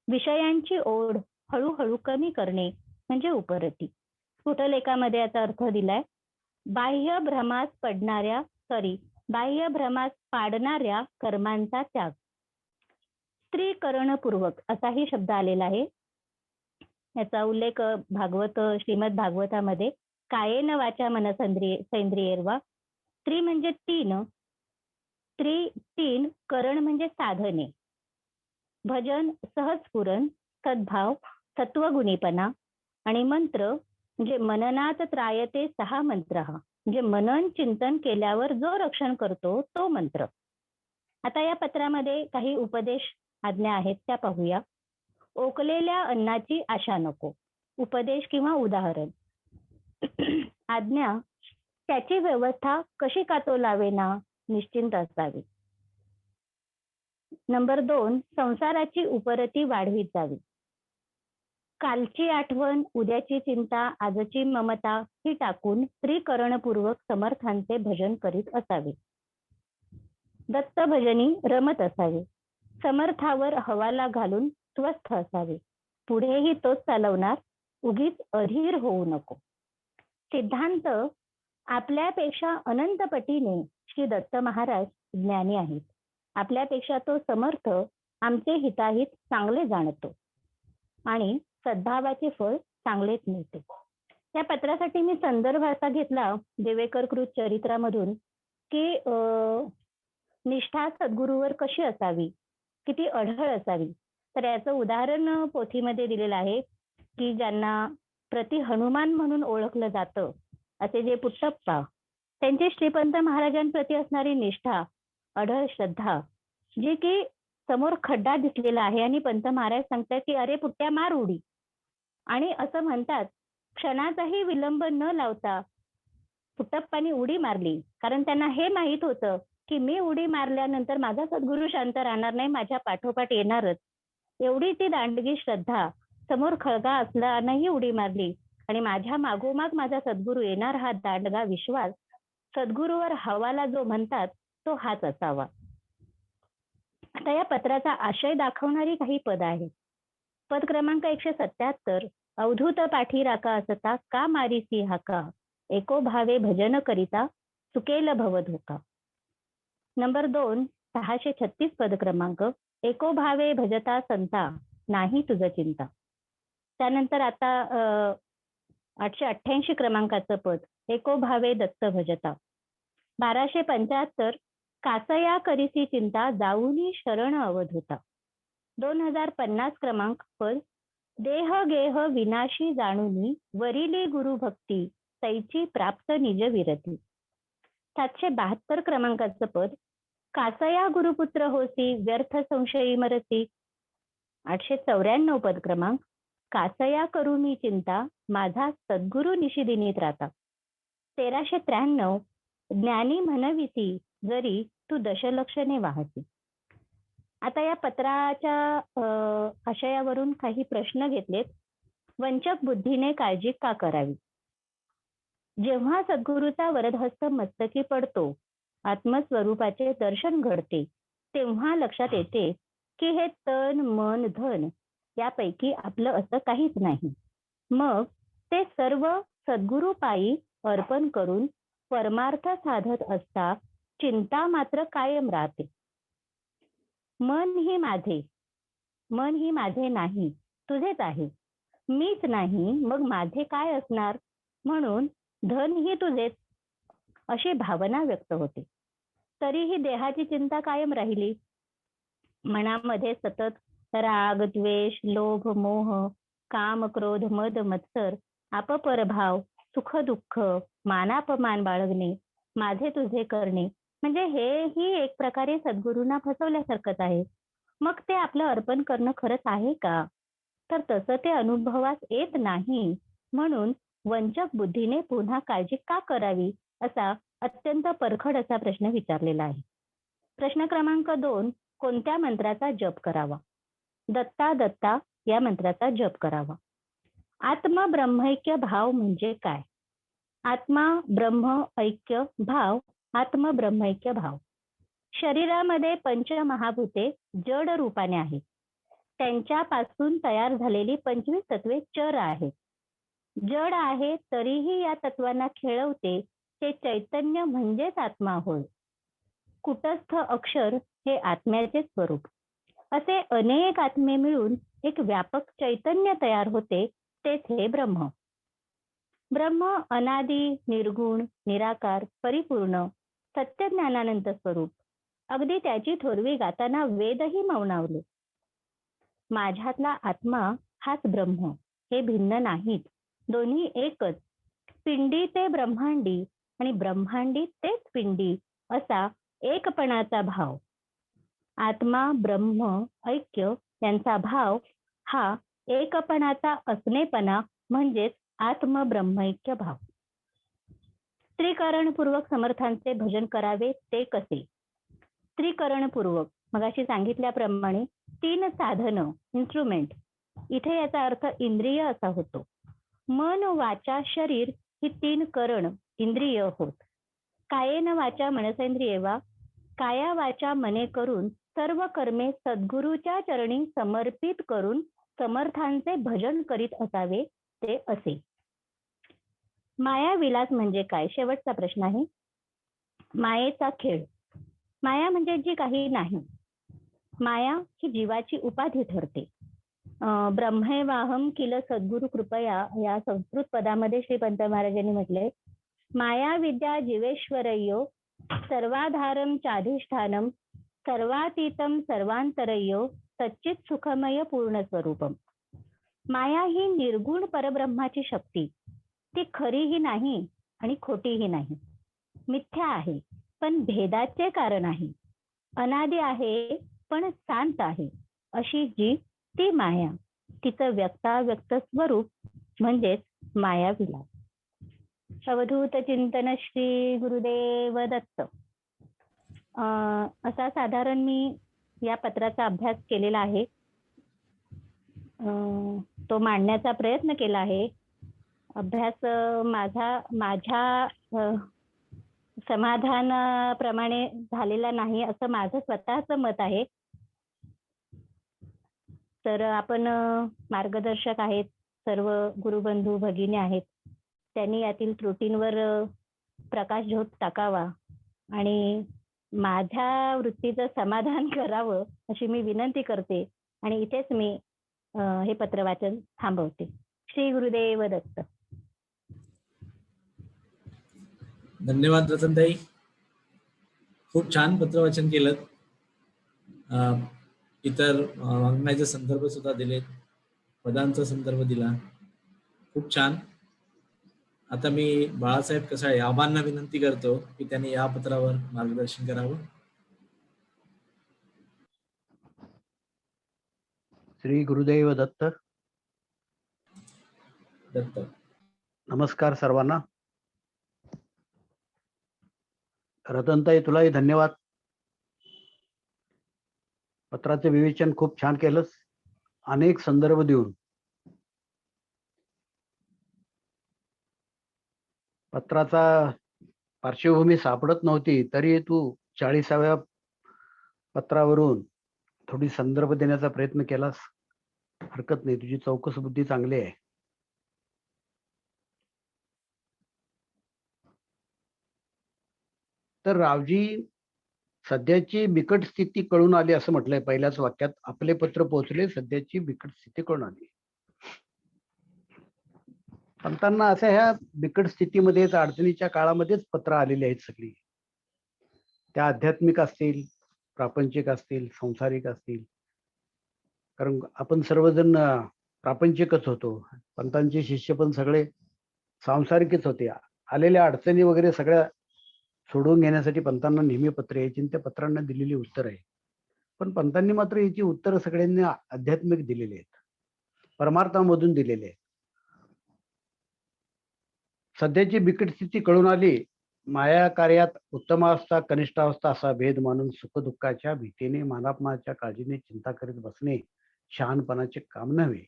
विषयांची ओढ हळूहळू कमी करणे म्हणजे उपरती. स्फुटलेखामध्ये याचा अर्थ दिलाय, बाह्य भ्रमास पाडणाऱ्या कर्मांचा त्याग. स्त्रीकरणपूर्वक असाही शब्द आलेला आहे. याचा उल्लेख श्रीमद भागवतामध्ये कायेन वाचा मनसेंद्रियैर्वा. स्त्री म्हणजे तीन, करण म्हणजे साधने. भजन, सहस्फुरण, सद्भाव, सत्वगुणीपणा. आणि मंत्र म्हणजे मननात त्रायते 6 मंत्र. म्हणजे मनन चिंतन केल्यावर जो रक्षण करतो तो मंत्र. आता या पत्रामध्ये काही उपदेश आज्ञा आहेत त्या पाहूया. ओकलेल्या अन्नाची आशा नको. उपदेश किंवा उदाहरण. आज्ञा, त्याची व्यवस्था कशी का तो लावेना, निश्चिंत असावी. नंबर 2, संसाराची उपरती वाढवीत जावी. कालची आठवण, उद्याची चिंता, आजची ममता ही टाकून स्त्रीकरणपूर्वक समर्थांचे भजन करीत असावे. दत्त भजनी रमत असावे. समर्थावर हवाला घालून स्वस्थ असावे. पुढेही तोच चालवणार, उगीच अधीर होऊ नको. सिद्धांत आपल्यापेक्षा अनंत पटीने श्री दत्त महाराज ज्ञानी आहेत. आपल्यापेक्षा तो समर्थ आमचे हिताहित चांगले जाणतो आणि सद्भावाचे फळ चांगलेच मिळते. या पत्रासाठी मी संदर्भ असा घेतला देवेकर कृत चरित्रामधून की निष्ठा सद्गुरूवर कशी असावी, किती अढळ असावी. तर याचं उदाहरण पोथीमध्ये दिलेलं आहे की ज्यांना प्रति हनुमान म्हणून ओळखलं जातं असे जे पुट्टप्पा, त्यांची श्रीपंत महाराजांप्रती असणारी निष्ठा, अढळ श्रद्धा, जी की समोर खड्डा दिसलेला आहे आणि पंत महाराज सांगतात की अरे पुट्ट्या मार उडी, आणि असं म्हणतात क्षणाचाही विलंब न लावता पुट्टप्पानी उडी मारली. कारण त्यांना हे माहित होतं की मी उडी मारल्यानंतर माझा सद्गुरू शांत राहणार नाही, माझ्या पाठोपाठ येणारच. एवढी ती दांडगी श्रद्धा, समोर खळगा असल्यानंही उडी मारली आणि माझ्या मागोमाग माझा सद्गुरू येणार हा दांडगा विश्वास, सद्गुरूवर हवाला जो म्हणतात तो हाच असावा. आता या पत्राचा आशय दाखवणारी काही पद आहेत. पद क्रमांक 177, अवधूत पाठी राका असता का मारीसी हाका, एको भावे भजन करिता चुकेल भव धोका. नंबर 2, 636 पद क्रमांक, एको भावे भजता संता नाही तुझ चिंता. त्यानंतर आता 888 क्रमांकाचं पद, एको भावे दत्त भजता. 1275, कासया करिसी चिंता जाऊनी शरण अवधूता. 2050 क्रमांक पद, देह गेह विनाशी जाणूनी वरिली गुरु भक्ती तैची प्राप्त निज विरती. 772 क्रमांकाचं पद, कासया गुरुपुत्र होसी व्यर्थ संशयी मरती. 894 पद क्रमांक, कासया करू मी चिंता माझा सद्गुरु निशिदिनीत राहता. 1393, ज्ञानी म्हणविसी जरी तू दशलक्षणे वाहती. आता या पत्राच्या आशयावरून काही प्रश्न घेतलेत. वंचक बुद्धीने काळजी का करावी? जेव्हा सद्गुरूचा वरदहस्त मस्तकी पडतो, आत्मस्वरूपाचे दर्शन घडते, तेव्हा लक्षात येते की हे तन मन धन यापैकी आपलं असं काहीच नाही. मग ते सर्व सद्गुरू पायी अर्पण करून परमार्थ साधत असता चिंता मात्र कायम राहते. मन ही माझे नाही, तुझेच आहे. मीच नाही, मग माझे काय असणार? म्हणून धन ही तुझेच, अशी भावना व्यक्त होते. तरीही देहाची चिंता कायम राहिली. मनामध्ये सतत राग, द्वेष, लोभ, मोह, काम, क्रोध, मद, मत्सर, आपपरभाव, सुख दुःख, मानापमान बाळगणे, माझे तुझे करणे, म्हणजे हेही एक प्रकारे सद्गुरूंना फसवल्यासारखंच आहे. मग ते आपलं अर्पण करणं खरंच आहे का? तर तसं ते अनुभवास येत नाही. म्हणून वंचक बुद्धीने पुन्हा काळजी का करावी, असा अत्यंत परखड असा प्रश्न विचारलेला आहे. प्रश्न क्रमांक 2, कोणत्या मंत्राचा जप करावा? दत्ता दत्ता या मंत्राचा जप करावा. आत्म ब्रह्मैक्य भाव म्हणजे काय? आत्मा ब्रह्म ऐक्य भाव, आत्म ब्रह्मैक्य भाव. शरीरामध्ये पंचमहाभूते जड रूपाने आहेत. त्यांच्यापासून तयार झालेली 25 तत्वे चर आहेत. जड आहे तरीही या तत्वांना खेळवते ते चैतन्य म्हणजेच आत्मा होय. कुटस्थ अक्षर हे आत्म्याचे स्वरूप. असे अनेक आत्मे मिळून एक व्यापक चैतन्य तयार होते, तेच हे ब्रह्म. ब्रह्म अनादी, निर्गुण, निराकार, परिपूर्ण, सत्यज्ञानानंत स्वरूप. अगदी त्याची थोरवी गाताना वेदही मौनावले. माझ्यातला आत्मा हाच ब्रह्म, हे भिन्न नाहीत, दोन्ही एकच. पिंडी ते ब्रह्मांडी आणि ब्रह्मांडी तेच पिंडी, असा एकपणाचा भाव. आत्मा ब्रह्म ऐक्य यांचा भाव हा एकपणाचा असणेपणा म्हणजेच आत्मब्रह्मैक्य भाव. त्रिकरणपूर्वक समर्थांचे भजन करावे ते कसे? त्रिकरणपूर्वक मगाशी सांगितल्याप्रमाणे 3 साधनं, इन्स्ट्रुमेंट. इथे याचा अर्थ इंद्रिय असा होतो. मन, वाचा, शरीर ही 3 करण इंद्रिय होत. कायेन वाचा मनसेंद्रिये वा, काया वाचा मने करून सर्व कर्मे सद्गुरूच्या चरणी समर्पित करून समर्थांचे भजन करीत असावे ते असे. माया विलास म्हणजे काय? शेवटचा प्रश्न आहे. मायेचा खेळ. माया म्हणजे जी काही नाही. माया ही जीवाची उपाधी ठरते. ब्रह्मेवाहम किल सद्गुरु कृपया या संस्कृत पदामध्ये श्रीपंत महाराजांनी म्हटले, माया विद्या जीवेश्वरय्यो सर्वाधारम चाधिष्ठानम सर्वातीतम सर्वांतरय्यो सच्चित सुखमय पूर्ण स्वरूपम. माया ही निर्गुण परब्रह्माची शक्ती. ती खरीही नाही आणि खोटीही नाही. मिथ्या आहे पण भेदाचे कारण आहे. अनादी आहे पण शांत आहे. अशी जी ती माया, तिचं व्यक्ताव्यक्त स्वरूप म्हणजेच माया विलास. अवधूत चिंतन श्री गुरुदेव दत्त. असा साधारण मी या पत्राचा अभ्यास केलेला आहे. तो मांडण्याचा प्रयत्न केला आहे. अभ्यास माझ्या समाधानाप्रमाणे झालेला नाही असं माझं स्वतःचं मत आहे. तर आपण मार्गदर्शक आहेत, सर्व गुरुबंधू भगिनी आहेत, त्यांनी यातील त्रुटींवर प्रकाशझोत टाकावा आणि माझ्या वृत्तीचं समाधान करावं अशी मी विनंती करते आणि इथेच मी हे पत्रवाचन थांबवते. श्री गुरुदेव दत्त. धन्यवाद रतनताई, खूप छान पत्रवाचन केलं. इतर वाङ्मयाचे संदर्भ सुद्धा दिलेत, पदांचा संदर्भ दिला, खूप छान. आता मी बाळासाहेब कसाळे आबांना विनंती करतो की त्यांनी या पत्रावर मार्गदर्शन करावं. श्री गुरुदेव दत्त. दत्त. नमस्कार सर्वांना. रतनताई, तुलाही धन्यवाद. पत्राचे विवेचन खूप छान केलंस, अनेक संदर्भ देऊन. पत्राचा पार्श्वभूमी सापडत नव्हती तरी तू 40व्या पत्रावरून थोडी संदर्भ देण्याचा प्रयत्न केलास. हरकत नाही, तुझी चौकस बुद्धी चांगली आहे. तर रावजी, सध्याची बिकट स्थिती कळून आली असं म्हटलंय पहिल्याच वाक्यात. आपले पत्र पोहोचले, सध्याची बिकट स्थिती कळून आली. पंतांना अशा ह्या बिकट स्थितीमध्येच, अडचणीच्या काळामध्येच पत्र आलेली आहेत सगळी. त्या आध्यात्मिक असतील, प्रापंचिक असतील, संसारिक असतील. कारण आपण सर्वजण प्रापंचिकच होतो. पंतांचे शिष्य पण सगळे सांसारिकच होते. आलेल्या अडचणी वगैरे सगळ्या सोडवून घेण्यासाठी पंतांना नेहमी पत्र यायची, त्या पत्रांना दिलेली उत्तर आहे. पण पंतांनी मात्र याची उत्तर सगळ्यांनी आध्यात्मिक दिलेली आहेत, परमार्थामधून दिलेले आहेत. सध्याची बिकट स्थिती कळून आली. माया कार्यात उत्तमावस्था कनिष्ठावस्था असा भेद मानून सुखदुःखाच्या भीतीने, मानापमानाच्या काळजीने चिंता करीत बसणे शहाणपणाचे काम नव्हे.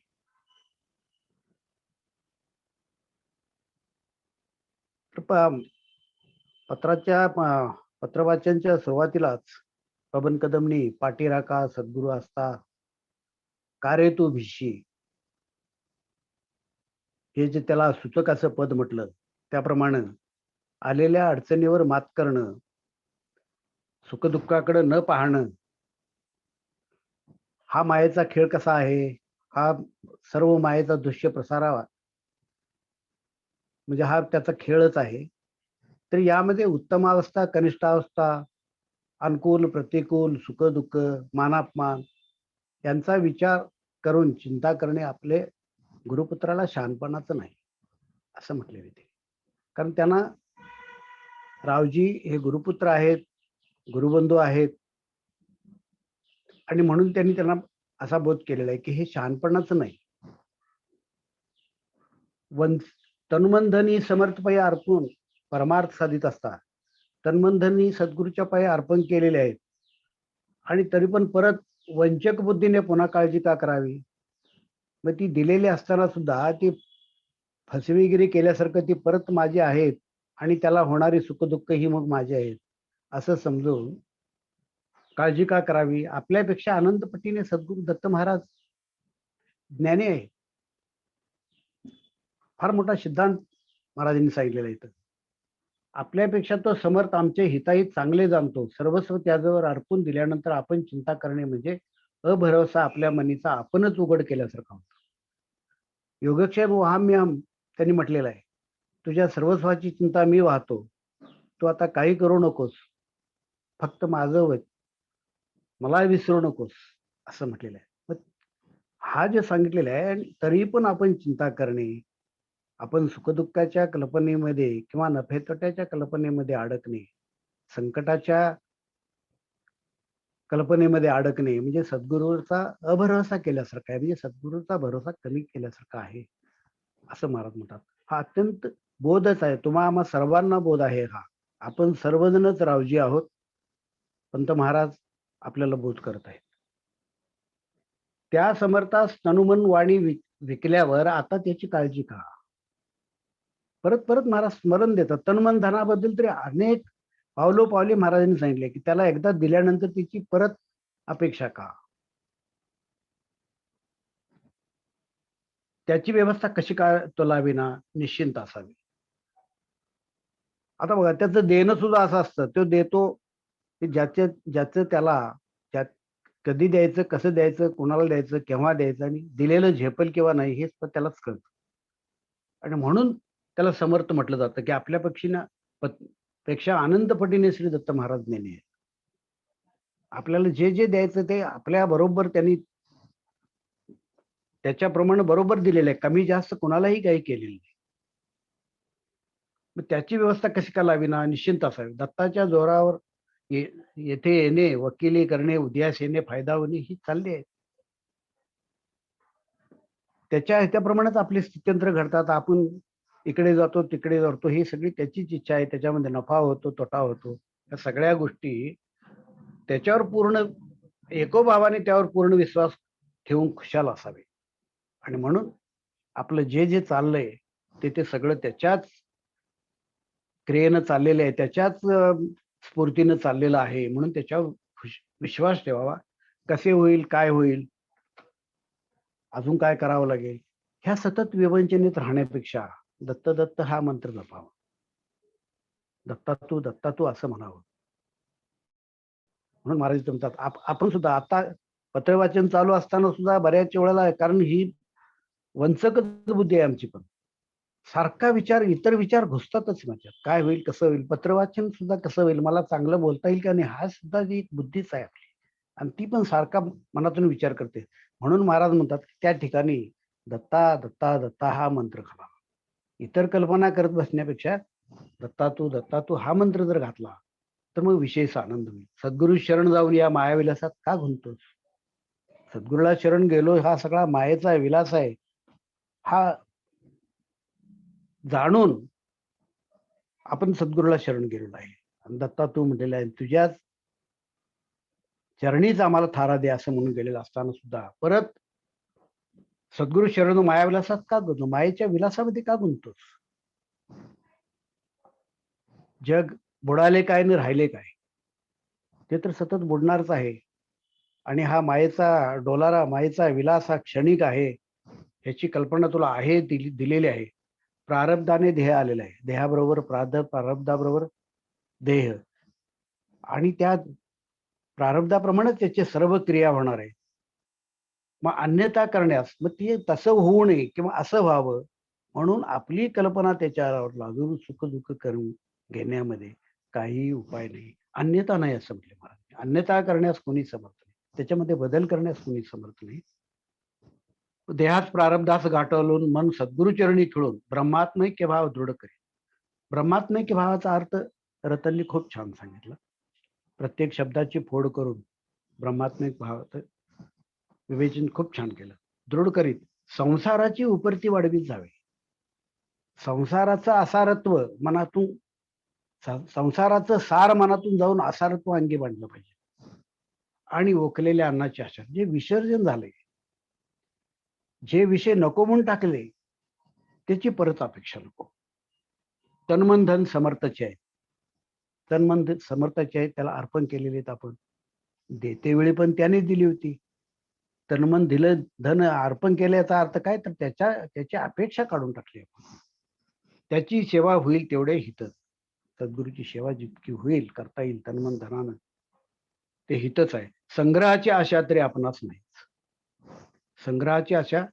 पत्राच्या पत्रवाचनच्या सुरुवातीलाच पवन कदमनी पाठी राखा सद्गुरू असता कार्य तू भिशी, हे जे त्याला सूचक असं पद म्हटलं, त्याप्रमाणे आलेल्या अडचणीवर मात करणं, सुखदुःखाकडे न पाहणं, हा मायेचा खेळ कसा आहे, हा सर्व मायेचा दृश्य प्रसारावा म्हणजे हा त्याचा खेळच आहे. तर यामध्ये उत्तमावस्था कनिष्ठावस्था, अनुकूल प्रतिकूल, सुख दुःख, मानापमान यांचा विचार करून चिंता करणे आपले गुरुपुत्राला शहाणपणाचं नाही असं म्हटले होते. कारण त्यांना रावजी हे गुरुपुत्र आहेत, गुरुबंधू आहेत आणि म्हणून त्यांनी त्यांना असा बोध केलेला आहे की हे शहाणपणाचं नाही. तन्मनधनी समर्थपायी अर्पण परमार्थ साधित असता. तन्मनधनी सद्गुरूच्या पायी अर्पण केलेले आहेत आणि तरी पण परत वंचक बुद्धीने पुन्हा काळजी का करावी. मग ती दिलेली असताना सुद्धा ती फसवेगिरी केल्यासारखं ती परत माझी आहेत आणि त्याला होणारी सुखदुःख ही मग माझी आहेत असं समजून काळजी का करावी. आपल्यापेक्षा अनंत पटीने सद्गुरू दत्त महाराज ज्ञानी आहे, फार मोठा सिद्धांत महाराजांनी सांगितलेलं आहे इथं. आपल्यापेक्षा तो समर्थ आमचे हिताहित चांगले जाणतो. सर्वस्व त्याजवळ अर्पून दिल्यानंतर आपण चिंता करणे म्हणजे अभरवसा आपल्या मनीचा आपणच उघड केल्यासारखा होतो. योगक्षेम वहाम्यहम त्यांनी म्हटलेलं आहे. तुझ्या सर्वस्वाची चिंता मी वाहतो. तू आता काही करू नकोस. फक्त माझं वच मला विसरू नकोस असं म्हटलेलं आहे. मग हा जे सांगितलेलं आहे आणि तरी पण आपण चिंता करणे, आपण सुखदुःखाच्या कल्पनेमध्ये किंवा नफेतोट्याच्या कल्पनेमध्ये अडकणे, संकटाच्या कल्पनेमध्ये अडकणे म्हणजे सद्गुरूचा अभरोसा केल्यासारखा आहे, म्हणजे सद्गुरूचा भरोसा कमी केल्यासारखा आहे असं महाराज म्हणतात. हा अत्यंत बोधच आहे. तुम्हा आम्हा सर्वांना बोध आहे हा. आपण सर्वजणच रावजी आहोत. पंत महाराज आपल्याला बोध करत आहेत. त्या समर्थास तनुमन वाणी विकल्यावर आता त्याची काळजी का? परत परत महाराज स्मरण देतात. तनुमन धनाबद्दल तरी अनेक पावलोपावली महाराजांनी सांगितले की त्याला एकदा दिल्यानंतर तिची परत अपेक्षा का? त्याची व्यवस्था कशी काय तोलाविना निश्चिंत असावी. आता बघा त्याचं देणं सुद्धा असं असतं, तो देतो की ज्याचं त्याला कधी द्यायचं, कसं द्यायचं, कोणाला द्यायचं, केव्हा द्यायचं आणि दिलेलं झेपेल किंवा नाही हेच त्यालाच कळतं. आणि म्हणून त्याला समर्थ म्हटलं जातं की आपल्या पेक्षा आनंदपटीने श्री दत्त महाराज ज्ञानी आहेत. आपल्याला जे जे द्यायचं ते आपल्या बरोबर त्यांनी त्याच्याप्रमाणे बरोबर दिलेलं आहे. कमी जास्त कोणालाही काही केलेलं नाही. मग त्याची व्यवस्था कशी का लावीना निश्चिंत असावी. दत्ताच्या जोरावर येथे येणे, वकिली करणे, उद्यास येणे, फायदा होणे ही चालली आहे. त्याच्या ह्याच्याप्रमाणेच आपले स्थित्यंतर घडतात. आपण इकडे जातो, तिकडे जातो, ही सगळी त्याचीच इच्छा आहे. त्याच्यामध्ये नफा होतो, तोटा होतो. या सगळ्या गोष्टी त्याच्यावर पूर्ण एकोभावाने त्यावर पूर्ण विश्वास ठेवून खुशाल असावे. आणि म्हणून आपलं जे जे चाललंय ते सगळं त्याच्याच क्रियेनं चाललेलं आहे, त्याच्याच स्फूर्तीनं चाललेलं आहे. म्हणून त्याच्यावर विश्वास ठेवावा. कसे होईल, काय होईल, अजून काय करावं लागेल, ह्या सतत विवंचनेत राहण्यापेक्षा दत्त दत्त हा मंत्र जपावा. दत्ता तू असं म्हणावं. म्हणून महाराज म्हणतात आपण सुद्धा आता पत्रवाचन चालू असताना सुद्धा बऱ्याच वेळेला, कारण ही वंचकच बुद्धी आहे आमची, पण सारखा इतर विचार घुसतातच माझ्यात. काय होईल, कसं होईल, पत्रवाचन सुद्धा कसं होईल, मला चांगलं बोलता येईल का नाही, हा सुद्धा जी एक बुद्धीच आहे आपली, आणि ती पण सारखा मनातून विचार करते. म्हणून महाराज म्हणतात त्या ठिकाणी दत्ता दत्ता दत्ता हा मंत्र घालावा. इतर कल्पना करत बसण्यापेक्षा दत्ता तू हा मंत्र जर घातला तर मग विशेष आनंद होईल. सद्गुरु शरण जाऊन या मायाविलासात का गुंततोस? सद्गुरूला शरण गेलो हा सगळा मायेचा विलास आहे, हा जाणून आपण सद्गुरूला शरण गेलेलो आहे. आणि दत्ता तू म्हटलेला आहे तुझ्याच चरणीच आम्हाला थारा दे असं म्हणून गेलेलं असताना सुद्धा परत सद्गुरु शरण मायाविलासात का गुंतो? मायेच्या विलासामध्ये का गुंतोस? जग बुडाले काय न राहिले काय, ते तर सतत बुडणारच आहे. आणि हा मायेचा डोलारा, मायेचा विलास हा क्षणिक आहे, ह्याची कल्पना तुला आहे, दिलेली आहे. प्रारब्धाने देह आलेला आहे, देहाबरोबर प्रारब्धाबरोबर देह, आणि त्या प्रारब्धाप्रमाणेच त्याचे सर्व क्रिया होणार आहे. मग अन्यथा करण्यास, मग ती तसं होऊ नये किंवा असं व्हावं म्हणून आपली कल्पना त्याच्यावर लादून सुख दुःख करून घेण्यामध्ये काही उपाय नाही, अन्यथा नाही असं म्हटले महाराज. अन्यथा करण्यास कोणी समर्थ नाही, त्याच्यामध्ये बदल करण्यास कोणी समर्थ नाही. देहात प्रारब्धास गाठवून मन सद्गुरुचरणी खिळून ब्रह्मात्मैक्य भाव दृढ करी. ब्रह्मात्मैक्य भावाचा अर्थ रतननी खूप छान सांगितला. प्रत्येक शब्दाची फोड करून ब्रह्मात्मिक भावाचं विवेचन खूप छान केलं. दृढ करीत संसाराची उपरती वाढवीत जावे. संसाराचं असारत्व मनातून, संसाराचं सार मनातून जाऊन असारत्व अंगी बांधलं पाहिजे. आणि ओकलेल्या अन्नाची आशा, जे विसर्जन झाले, जे विषय नको म्हणून टाकले, त्याची परत अपेक्षा नको. तन्मन धन समर्थाचे आहे, तन्मन समर्थाचे आहे, त्याला अर्पण केलेले आहेत आपण. देते वेळी पण त्याने दिली होती. तन्मन दिलं, धन अर्पण केल्याचा अर्थ काय, तर त्याची अपेक्षा काढून टाकली आपण. त्याची सेवा होईल तेवढे हित. सद्गुरूची सेवा जितकी होईल करता येईल तन्मन धनानं ते हितच आहे. संग्रहाची आशा तरी आपणास नाही. संग्रहाची आशा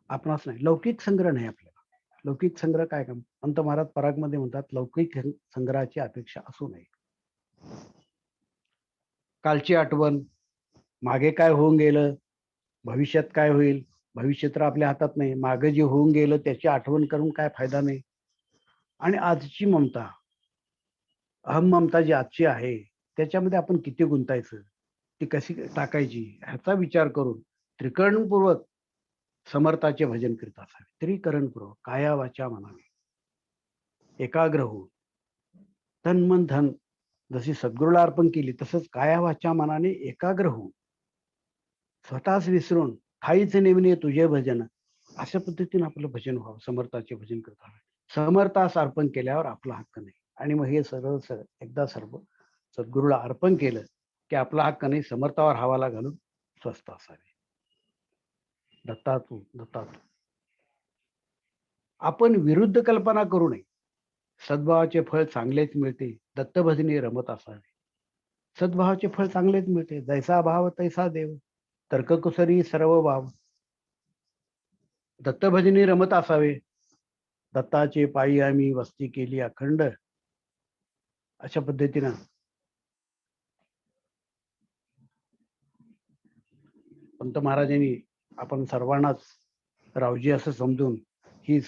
आपणास नाही. लौकिक संग्रह नाही आपल्याला. लौकिक संग्रह काय काम? पंत महाराज परागमध्ये म्हणतात लौकिक संग्रहाची अपेक्षा असू नये. कालची आठवण, मागे काय होऊन गेलं, भविष्यात काय होईल, भविष्य तर आपल्या हातात नाही. मागे जे होऊन गेलं त्याची आठवण करून काय फायदा नाही. आणि आजची ममता, अहम ममता जी आजची आहे त्याच्यामध्ये आपण किती गुंतायचं, ती कशी टाकायची ह्याचा विचार करून त्रिकरणपूर्वक समर्थाचे भजन करीत असावे. त्रिकरणपूर्वक काया वाचा मनाने एकाग्र होऊन तन मन धन जशी सद्गुरूला अर्पण केली तसंच काया वाचा मनाने एकाग्र होऊन स्वतःच विसरून ठाईच नेमणे तुझे भजन अशा पद्धतीने आपलं भजन व्हावं. समर्थाचे भजन करत हवं. समर्थास अर्पण केल्यावर आपला हक्क नाही. आणि मग हे सरळ एकदा सर्व सद्गुरूला अर्पण केलं की आपला हक्क नाही समर्थावर हवाला घालून स्वस्थ असावे. दत्तातू दत्तातू आपण विरुद्ध कल्पना करू नये. सद्भावाचे फळ चांगलेच मिळते. दत्तभजनी रमत असावे. सद्भावाचे फळ चांगलेच मिळते. जैसा भाव तैसा देव, तर्ककुसरी सर्व भाव. दत्तभजनी रमत असावे. दत्ताचे पायी आम्ही वस्ती केली अखंड. अशा पद्धतीनं पंत महाराजांनी आपण सर्वांनाच रावजी असं समजून ही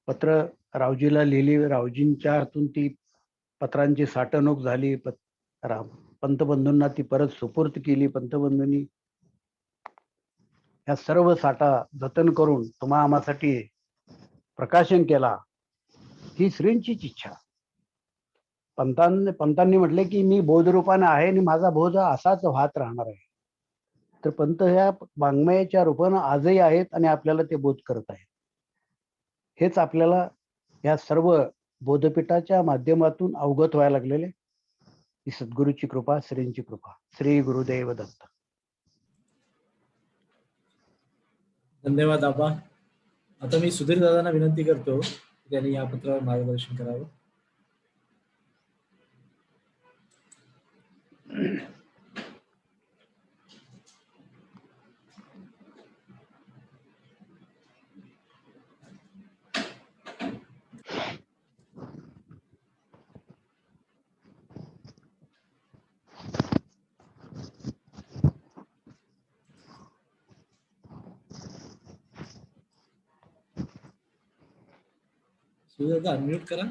पत्र रावजीला लिहिली. रावजींच्या हातून ती पत्रांची साठवणूक झाली. पंतबंधूंना ती परत सुपूर्द केली. पंतबंधूंनी या सर्व साठा जतन करून तुम्हा आम्हासाठी प्रकाशन केला. ही श्रींचीच इच्छा. पंतांनी म्हटले की मी बोध रूपाने आहे आणि माझा बोध असाच वाहत राहणार आहे. तर पंत ह्या वाङ्मयाच्या रूपानं आजही आहेत आणि आपल्याला ते बोध करत आहेत. हेच आपल्याला या सर्व बोधपीठाच्या माध्यमातून अवगत व्हायला लागलेले ही सद्गुरूची कृपा, श्रींची कृपा. श्री गुरुदेव दत्त. धन्यवाद आबा. आता मी सुधीर दादांना विनंती करतो की त्यांनी या पत्रावर मार्गदर्शन करावं. सुधीर दादा अनम्यूट करा.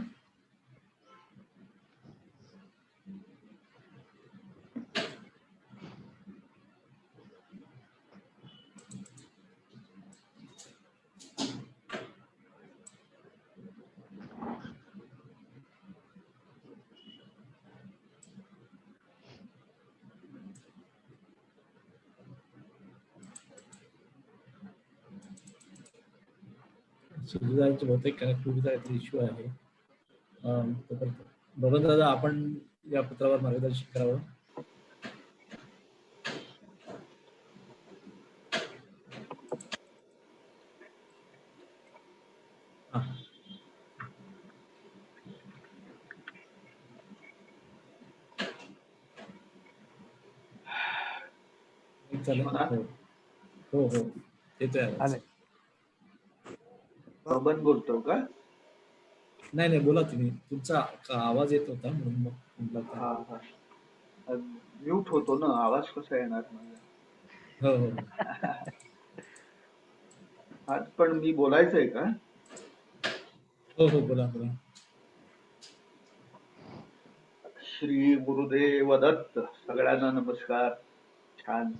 सुधीरदादांचे बहुतेक कनेक्टिव्हिटीचा काहीतरी इश्यू आहे. बबन दादा आपण या पत्रावर मार्गदर्शन करावं. चालेल. हो हो येतोय आवाज. बबन बोलतो का? नाही नाही बोला तुम्ही. तुमचा आवाज येत होता म्हणून मग म्हटलं. हा हा म्यूट होतो ना, आवाज कसा येणार माझा? हो हो आज पण मी बोलायचंय का? हो हो बोला बोला. श्री गुरुदेव दत्त. सगळ्यांना नमस्कार. छान.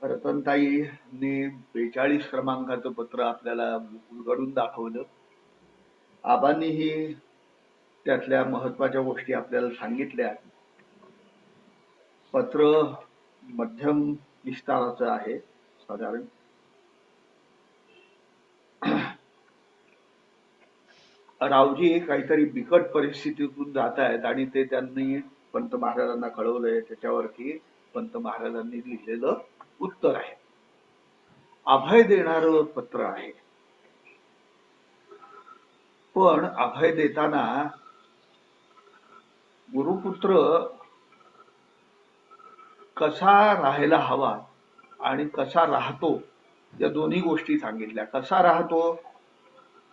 रतनताईंनी 42 क्रमांकाचं पत्र आपल्याला उलगडून दाखवलं. आबांनीही त्यातल्या महत्वाच्या गोष्टी आपल्याला सांगितल्या. पत्र मध्यम विस्ताराचं आहे साधारण. रावजी काहीतरी बिकट परिस्थितीतून जात आहेत आणि ते त्यांनी पंत महाराजांना कळवलंय. त्याच्यावरती पंत महाराजांनी लिहिलेलं उत्तर आहे. अभय देणारं पत्र आहे. पण अभय देताना गुरुपुत्र कसा राहायला हवा आणि कसा राहतो या दोन्ही गोष्टी सांगितल्या. कसा राहतो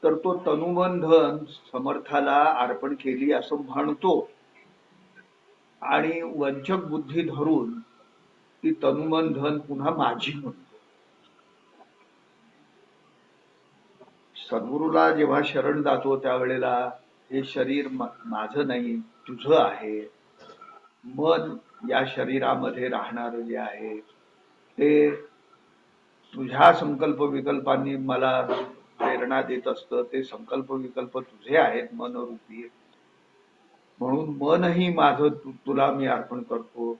तर तो तनुमन धन समर्थाला अर्पण केली असं म्हणतो आणि वंचक बुद्धी धरून ती तनुमन धन पुन्हा माझी म्हणतो. सद्गुरूला जेव्हा शरण जातो त्यावेळेला हे शरीर माझं नाही तुझं आहे. मन या शरीरामध्ये राहणार जे आहे ते तुझ्या संकल्प विकल्पांनी मला प्रेरणा देत असतं. ते संकल्प विकल्प तुझे आहेत मनरूपी, म्हणून मनही माझं तुला मी अर्पण करतो.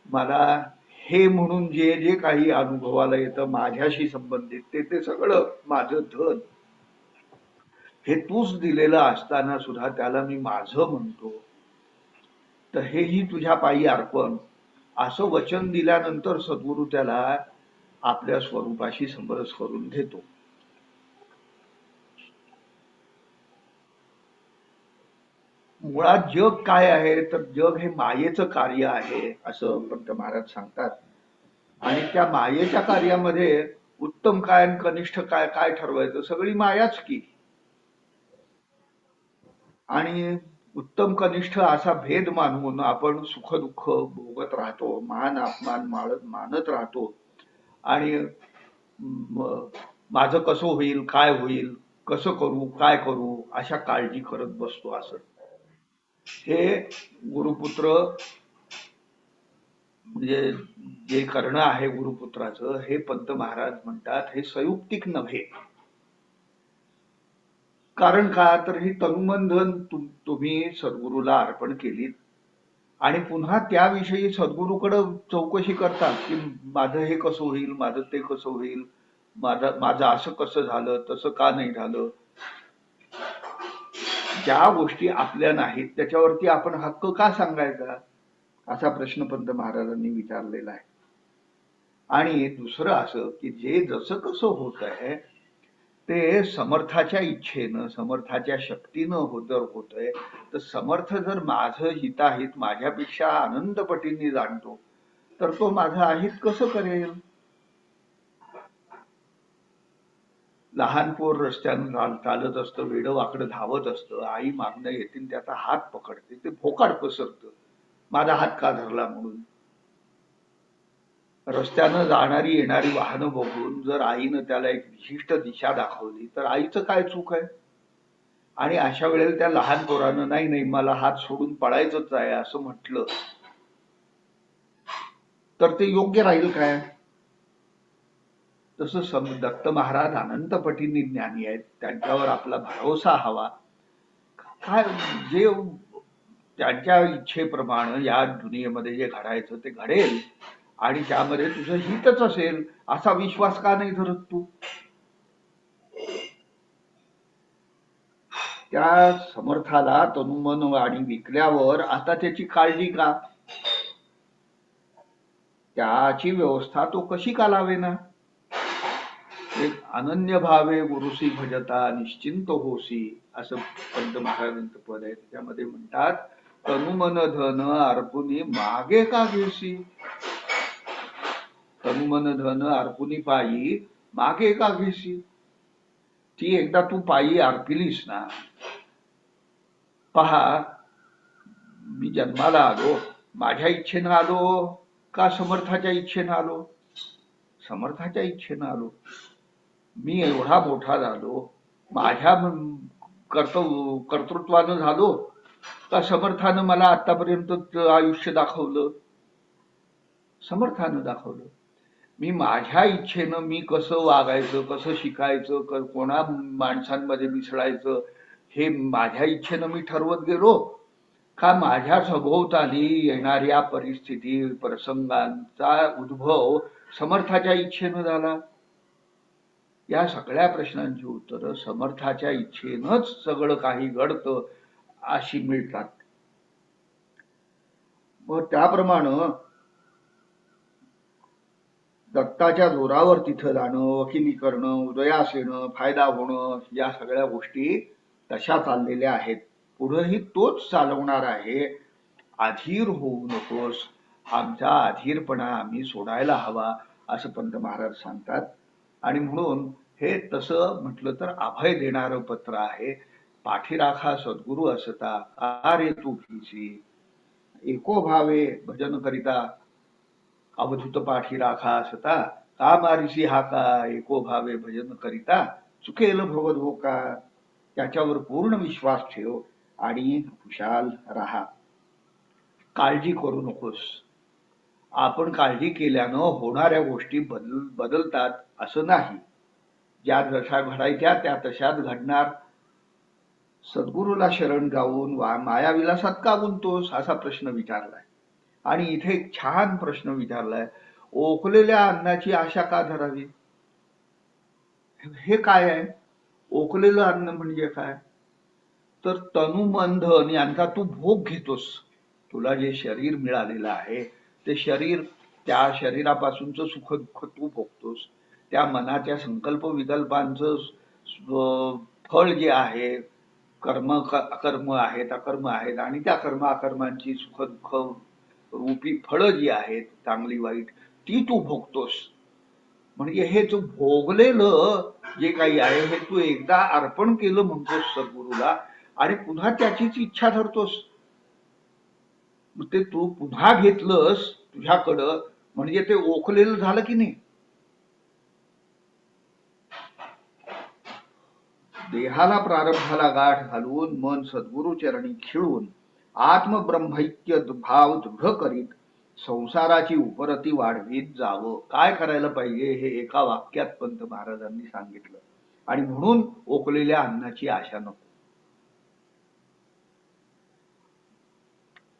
मला हे म्हणून जे जे काही अनुभवाला येतं माझ्याशी संबंधित ते सगळं माझं धन हे तूच दिलेलं असताना सुद्धा त्याला मी माझं म्हणतो. तर हेही तुझ्या पायी अर्पण असं वचन दिल्यानंतर सद्गुरू त्याला आपल्या स्वरूपाशी समरस करून घेतो. मुळात जग काय आहे तर जग हे मायेचं कार्य आहे असं पंत महाराज सांगतात. आणि त्या मायेच्या कार्यामध्ये उत्तम काय आणि कनिष्ठ काय काय ठरवायचं, सगळी मायाच की. आणि उत्तम कनिष्ठ असा भेद मानून आपण सुख दुःख भोगत राहतो, मान अपमान मानत राहतो आणि माझं कसं होईल, काय होईल, कसं करू, काय करू अशा काळजी करत बसतो. असं हे गुरुपुत्र म्हणजे जे करणं आहे गुरुपुत्राचं हे पंत महाराज म्हणतात हे संयुक्तिक नव्हे. कारण का तर ही तनुमन धन तुम्ही सद्गुरूला अर्पण केलीत आणि पुन्हा त्याविषयी सद्गुरूकडे चौकशी करतात की माझं हे कसं होईल, माझं ते कसं होईल, माझं असं कसं झालं, तसं का नाही झालं. ज्या गोष्टी आपल्या नाहीत त्याच्यावरती आपण हक्क का सांगायचा असा प्रश्न पंत महाराजांनी विचारलेला आहे. आणि दुसरं असं की जे जसं कसं होत आहे ते समर्थाच्या इच्छेनं समर्थाच्या शक्तीनं होतंय. तर समर्थ जर माझं हिताहित माझ्यापेक्षा आनंद पटींनी जाणतो तर तो माझं अहित कसं करेल. लहान पोर रस्त्यानं चालत असतं, वेडं वाकडं धावत असतं, आई मागणं येतील त्याचा हात पकडते, ते भोकाड पसरतं माझा हात का धरला म्हणून. रस्त्यानं जाणारी येणारी वाहनं बघून जर आईनं त्याला एक विशिष्ट दिशा दाखवली तर आईचं काय चूक आहे. आणि अशा वेळेला त्या लहान पोरानं नाही नाही मला हात सोडून पळायचंच आहे असं म्हटलं तर ते योग्य राहील काय. तसं दत्त महाराज अनंत पटींनी ज्ञानी आहेत, त्यांच्यावर आपला भरोसा हवा. काय जे त्यांच्या इच्छेप्रमाणे या दुनियेमध्ये जे घडायचं ते घडेल आणि त्यामध्ये तुझं हितच असेल असा विश्वास का नाही धरत तू. त्या समर्थाला तनुमन वाणी विकल्यावर आता त्याची काळजी का, त्याची व्यवस्था तो कशी का लावेना. एक अनन्य भावे गुरुसी भजता निश्चिंत होसी असं पंत महाराजांचं पद आहे. त्याच्यामध्ये म्हणतात तनुमन धन अर्पुनी मागे का घेसी. तनुमन धन अर्पुनी पायी मागे का घेसी. ती एकदा तू पायी अर्पिलीस ना. पहा मी जन्माला आलो माझ्या इच्छेनं आलो का समर्थाच्या इच्छेनं आलो. समर्थाच्या इच्छेनं आलो. मी एवढा मोठा झालो माझ्या कर्तृत्वानं झालो का समर्थानं मला आतापर्यंत आयुष्य दाखवलं. समर्थानं दाखवलं. मी माझ्या इच्छेनं मी कसं वागायचं, कसं शिकायचं, कोणा माणसांमध्ये मिसळायचं हे माझ्या इच्छेनं मी ठरवत गेलो का माझ्या सभोवताली येणाऱ्या परिस्थिती प्रसंगांचा उद्भव समर्थाच्या इच्छेनं झाला. या सगळ्या प्रश्नांची उत्तरं समर्थाच्या इच्छेनंच सगळं काही घडतं अशी मिळतात. मग त्याप्रमाणे दत्ताच्या जोरावर तिथं जाणं, वकिली करणं, उदयास येणं, फायदा होणं, या सगळ्या गोष्टी तशा चाललेल्या आहेत. पुढेही तोच चालवणार आहे. अधीर होऊ नकोस, आमचा अधीरपणा आम्ही सोडायला हवा, असं पंत महाराज सांगतात. आणि म्हणून हे तसं म्हटलं तर अभय देणारं पत्र आहे. पाठीराखा सद्गुरु असता, का रे तू भीसी, एको भावे भजन करिता, अवधूत पाठीराखा असता, का मारिसी हाका, एको भावे भजन करिता, चुकेल भवधोका. त्याच्यावर पूर्ण विश्वास ठेव आणि खुशाल राहा. काळजी करू नकोस. आपण काळजी केल्यानं होणाऱ्या गोष्टी बदलतात असं नाही. ज्या जशा घडायच्या त्या तशाच घडणार. सद्गुरूला शरण जाऊन मायाविलासात का गुंतोस, असा प्रश्न विचारलाय. आणि इथे एक छान प्रश्न विचारलाय, ओकलेल्या अन्नाची आशा का धरावी. हे काय आहे? ओकलेलं अन्न म्हणजे काय? तर तनु मन धन यांचा तू भोग घेतोस. तुला जे शरीर मिळालेलं आहे ते शरीर, त्या शरीरापासूनच सुख दुःख तू भोगतोस. त्या मनाच्या संकल्प विकल्पांचं फळ जे आहे, कर्म आहेत, अकर्म आहेत, आणि त्या कर्म अकर्मांची सुख दुःख रूपी फळं जी आहेत, चांगली वाईट, ती तू भोगतोस. म्हणजे हे तू भोगलेलं जे काही आहे हे तू एकदा अर्पण केलं म्हणतोस सद्गुरूला, आणि पुन्हा त्याचीच इच्छा धरतोस. ते तू पुन्हा घेतलंस तुझ्याकडं, म्हणजे ते ओकलेलं झालं की नाही. देहाला प्रारंभाला गाठ घालून मन सद्गुरु चरणी खिळून आत्मब्रह्मैक्य भाव दृढ करीत संसाराची उपरती वाढवीत जावं. काय करायला पाहिजे हे एका वाक्यात पंत महाराजांनी सांगितलं. आणि म्हणून ओकलेल्या अन्नाची आशा नको.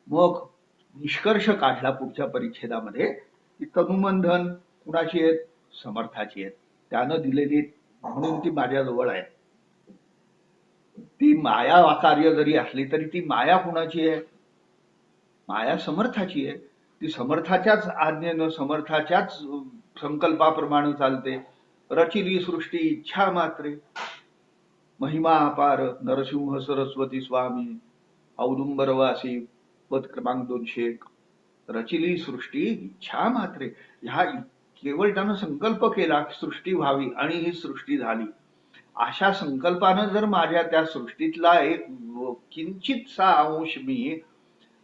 मग निष्कर्ष काढला पुढच्या परिच्छेदामध्ये की तनुमंधन कुणाची आहेत? समर्थाची आहेत. त्यानं दिलेली म्हणून ती माझ्याजवळ आहे. ती माया कार्य जरी असली तरी ती माया कुणाची आहे? माया समर्थाची आहे. ती समर्थाच्याच आज्ञेनं, समर्थाच्याच संकल्पाप्रमाणे चालते. रचिली सृष्टी इच्छा मात्रे, महिमा अपार नरसिंह सरस्वती स्वामी औदुंबरवासी, पद क्रमांक 201. रचिली सृष्टी इच्छा मात्रे. ह्या केवळ त्यानं संकल्प केला सृष्टी व्हावी आणि ही सृष्टी झाली. अशा संकल्पानं जर माझ्या त्या सृष्टीतला एक किंचितसा अंश मी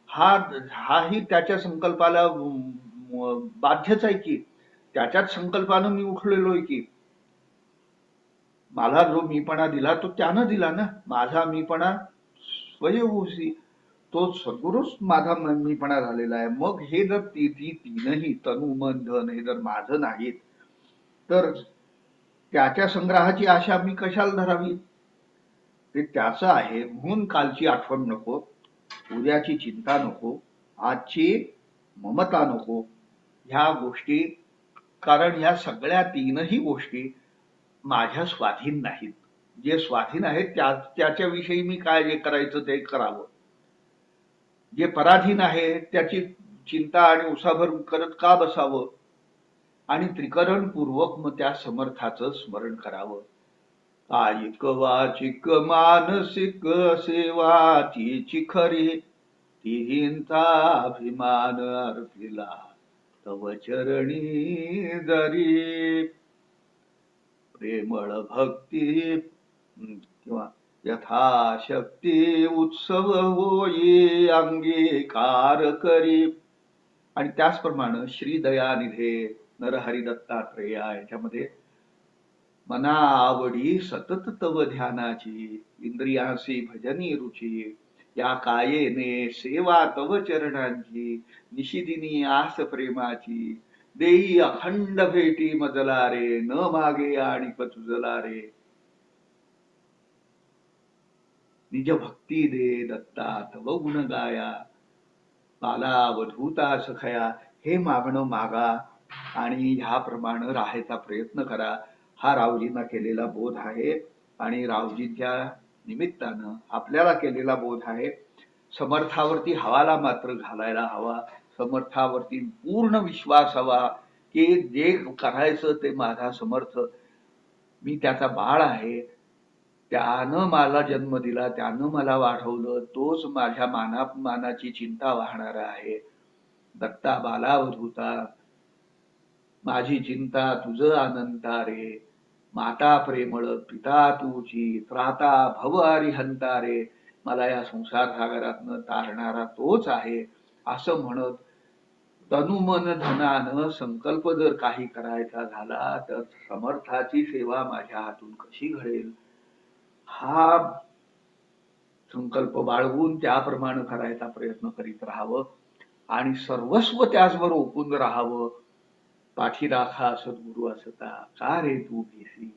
हाही त्याच्या संकल्पाला बाध्यच आहे की, त्याच्याच संकल्पानं मी उठलेलो आहे की. मला जो मीपणा दिला तो त्यानं दिला ना. माझा मीपणा स्वयंभूसी, तो सद्गुरूच माझा मीपणा झालेला आहे. मग हे जर तीनही तनु मन धन हे जर माझं नाहीत तर त्याच्या संग्रहाची आशा मी कशाला धरावी. ते त्याचं आहे. म्हणून कालची आठवण नको, उद्याची चिंता नको, आजची ममता नको, ह्या गोष्टी. कारण ह्या सगळ्या तीनही गोष्टी माझ्या स्वाधीन नाहीत. जे स्वाधीन आहेत त्याच्याविषयी मी काय जे करायचं ते करावं. जे पराधीन आहे त्याची चिंता आणि उसाभर करत का बसावं. आणि त्रिकरण पूर्वक मग त्या समर्थाचं स्मरण करावं. कायिक वाचिक मानसिक सेवा तीची खरी, तिहींचा अभिमान अर्पिला तव चरणी जरी. प्रेमळ भक्ती किंवा यथाशक्ती उत्सव होई अंगीकार करी. आणि त्याचप्रमाणे श्री दयानिधे नरहरी दत्तात्रेया याच्यामध्ये मना आवडी सतत तव ध्यानाची, इंद्रियांसी भजनी रुची, या कायेने सेवा तव चरणांची, निशिदिनी आस प्रेमाची, देई अखंड भेटी मजला रे, न मागे आणि तुझला रे. निज भक्ती दे दत्ता तव गुण गाया, बालावधूता सखया. हे मागणं मागा आणि ह्याप्रमाणे राहायचा प्रयत्न करा. हा रावजींना केलेला बोध आहे आणि रावजींच्या निमित्तानं आपल्याला केलेला बोध आहे. समर्थावरती हवाला मात्र घालायला हवा. समर्थावरती पूर्ण विश्वास हवा की जे करायचं ते माझा समर्थ, मी त्याचा बाळ आहे, त्यानं मला जन्म दिला, त्यानं मला वाढवलं, तोच माझ्या मानाची चिंता वाहणारा आहे. दत्ता बालावधूता माझी चिंता तुझ अनंता रे, माता प्रेमळ पिता तुझी त्राता भव हरिहंता रे, मला या संसार सागरातनं तारणारा तोच आहे असं म्हणत तनुमन धनानं संकल्प जर काही करायचा झाला तर समर्थाची सेवा माझ्या हातून कशी घडेल हा संकल्प बाळगून त्याप्रमाणे करायचा प्रयत्न करीत राहावं आणि सर्वस्व त्याचवर ओपून राहावं. पाठी राखा सद्गुरू असता का रे तू भीसी,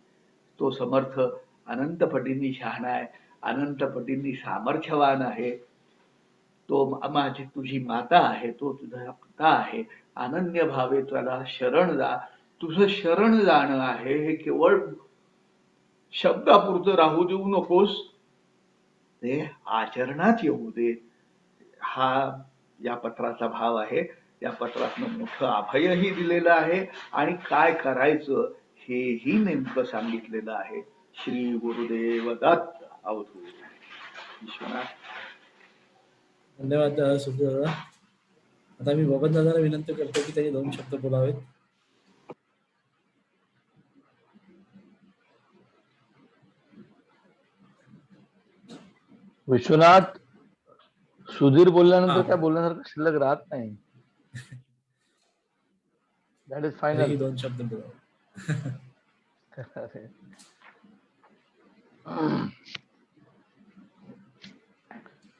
तो समर्थ अनंत पटींनी शहाणा आहे, अनंत पटींनी सामर्थ्यवान आहे, तो माझी तुझी माता आहे, तो तुझा पिता आहे, अनन्य भावे त्याला शरण जा. तुझं शरण जाणं आहे हे केवळ शब्दापुरतं राहू देऊ नकोस, ते आचरणात येऊ दे. हा या पत्राचा भाव आहे. या पत्रातनं मोठं अभयही दिलेलं आहे आणि काय करायचं हेही नेमकं सांगितलेलं आहे. श्री गुरुदेव दत्त. अवधूत विश्वनाथ. धन्यवाद सुखदेव दादा. आता मी बबन दादाला विनंती करतो की त्यांनी 2 शब्द बोलावेत. विश्वनाथ, सुधीर बोलल्यानंतर हा. काय बोलण्यासारखं शिल्लक राहत नाही. That is final. तरीही 2 शब्द बोलावे.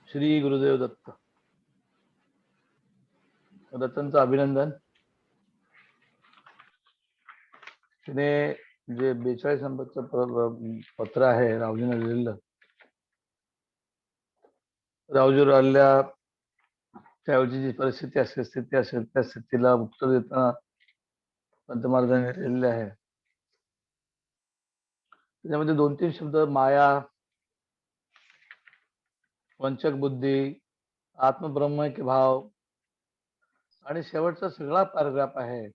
श्री गुरुदेव दत्त. रतनचं अभिनंदन. तिने जे 42 नंबरचं पत्र आहे रावजीने लिहिलेलं, रावजीवर आलेल्या त्यावेळची जी परिस्थिती असेल, स्थिती असेल, त्या स्थितीला उत्तर देताना पंत महाराजांनी लिहिलेले आहे. त्याच्यामध्ये 2-3 शब्द माया, वंचक बुद्धी, आत्मब्रह्मैक्य भाव आणि शेवटचा सगळा पॅराग्राफ आहे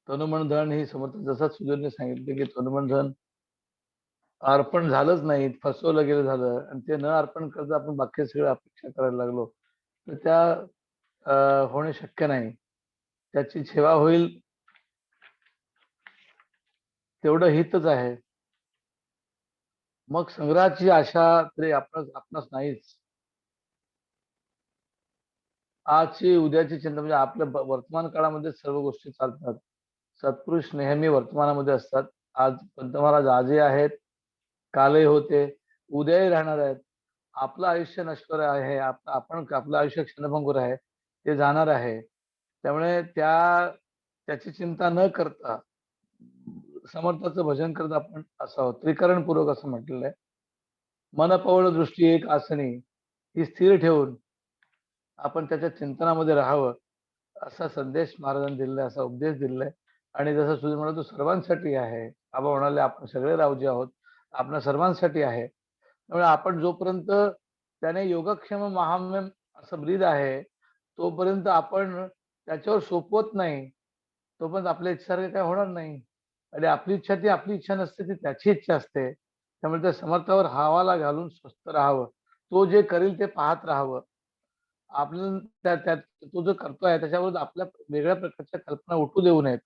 तनुमन धन ही समर्थ. जसं सुधीरने सांगितले की तनुमन धन अर्पण झालंच नाही, फसवलं गेलं झालं आणि ते न अर्पण करता आपण बाकी सगळं अपेक्षा करायला लागलो तर त्या होणे शक्य नाही. त्याची सेवा होईल तेवढं हितच आहे. मग संग्रहाची आशा तरी आपणास नाहीच. आजची उद्याची चिंता म्हणजे आपल्या वर्तमान काळामध्ये सर्व गोष्टी चालतात. सत्पुरुष नेहमी वर्तमानामध्ये असतात. आज पंत महाराज आजही आहेत, कालही होते, उद्याही राहणार आहेत. आपलं आयुष्य नश्वर आहे, आपलं आयुष्य क्षणभंगुर आहे, ते जाणार आहे. त्यामुळे त्याची चिंता न करता समर्थाचं भजन करत आपण असावं. त्रिकरणपूर्वक असं म्हटलेलं आहे. मन पवळ दृष्टी एक आसनी ही स्थिर ठेवून आपण त्याच्या चिंतनामध्ये राहावं असा संदेश महाराजांनी दिलेला आहे, असा उपदेश दिलेला आहे. आणि जसं सुधीर म्हणाला तो सर्वांसाठी आहे. आबा म्हणाले आपण सगळे रावजी आहोत, आपल्या सर्वांसाठी आहे. त्यामुळे आपण जोपर्यंत त्याने योगक्षेम महाम्यम असं ब्रीद आहे तोपर्यंत आपण त्याच्यावर सोपवत नाही, तोपर्यंत आपल्या इच्छासारखं काय होणार नाही. आणि आपली इच्छा ती आपली इच्छा नसते, ती त्याची इच्छा असते. त्यामुळे त्या समर्थावर हावाला घालून स्वस्थ राहावं. तो जे करील ते पाहत राहावं. आपल्याला तो जो करतोय त्याच्यावर आपल्या वेगळ्या प्रकारच्या कल्पना उठू देऊ नयेत.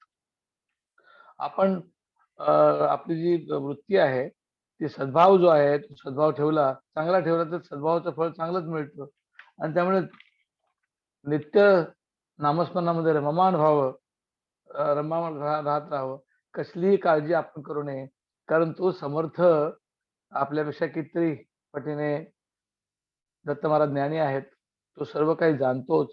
आपण आपली जी वृत्ती आहे ती सद्भाव जो आहे तो सद्भाव ठेवला, चांगला ठेवला तर सद्भावाचं फळ चांगलंच मिळतं. आणि त्यामुळे नित्य नामस्मरणामध्ये रममाण व्हावं, रममाण राहत राहावं. कसलीही काळजी आपण करू नये, कारण तो समर्थ आपल्यापेक्षा कितीतरी पटीने दत्त महाराज ज्ञानी आहेत. तो सर्व काही जाणतोच,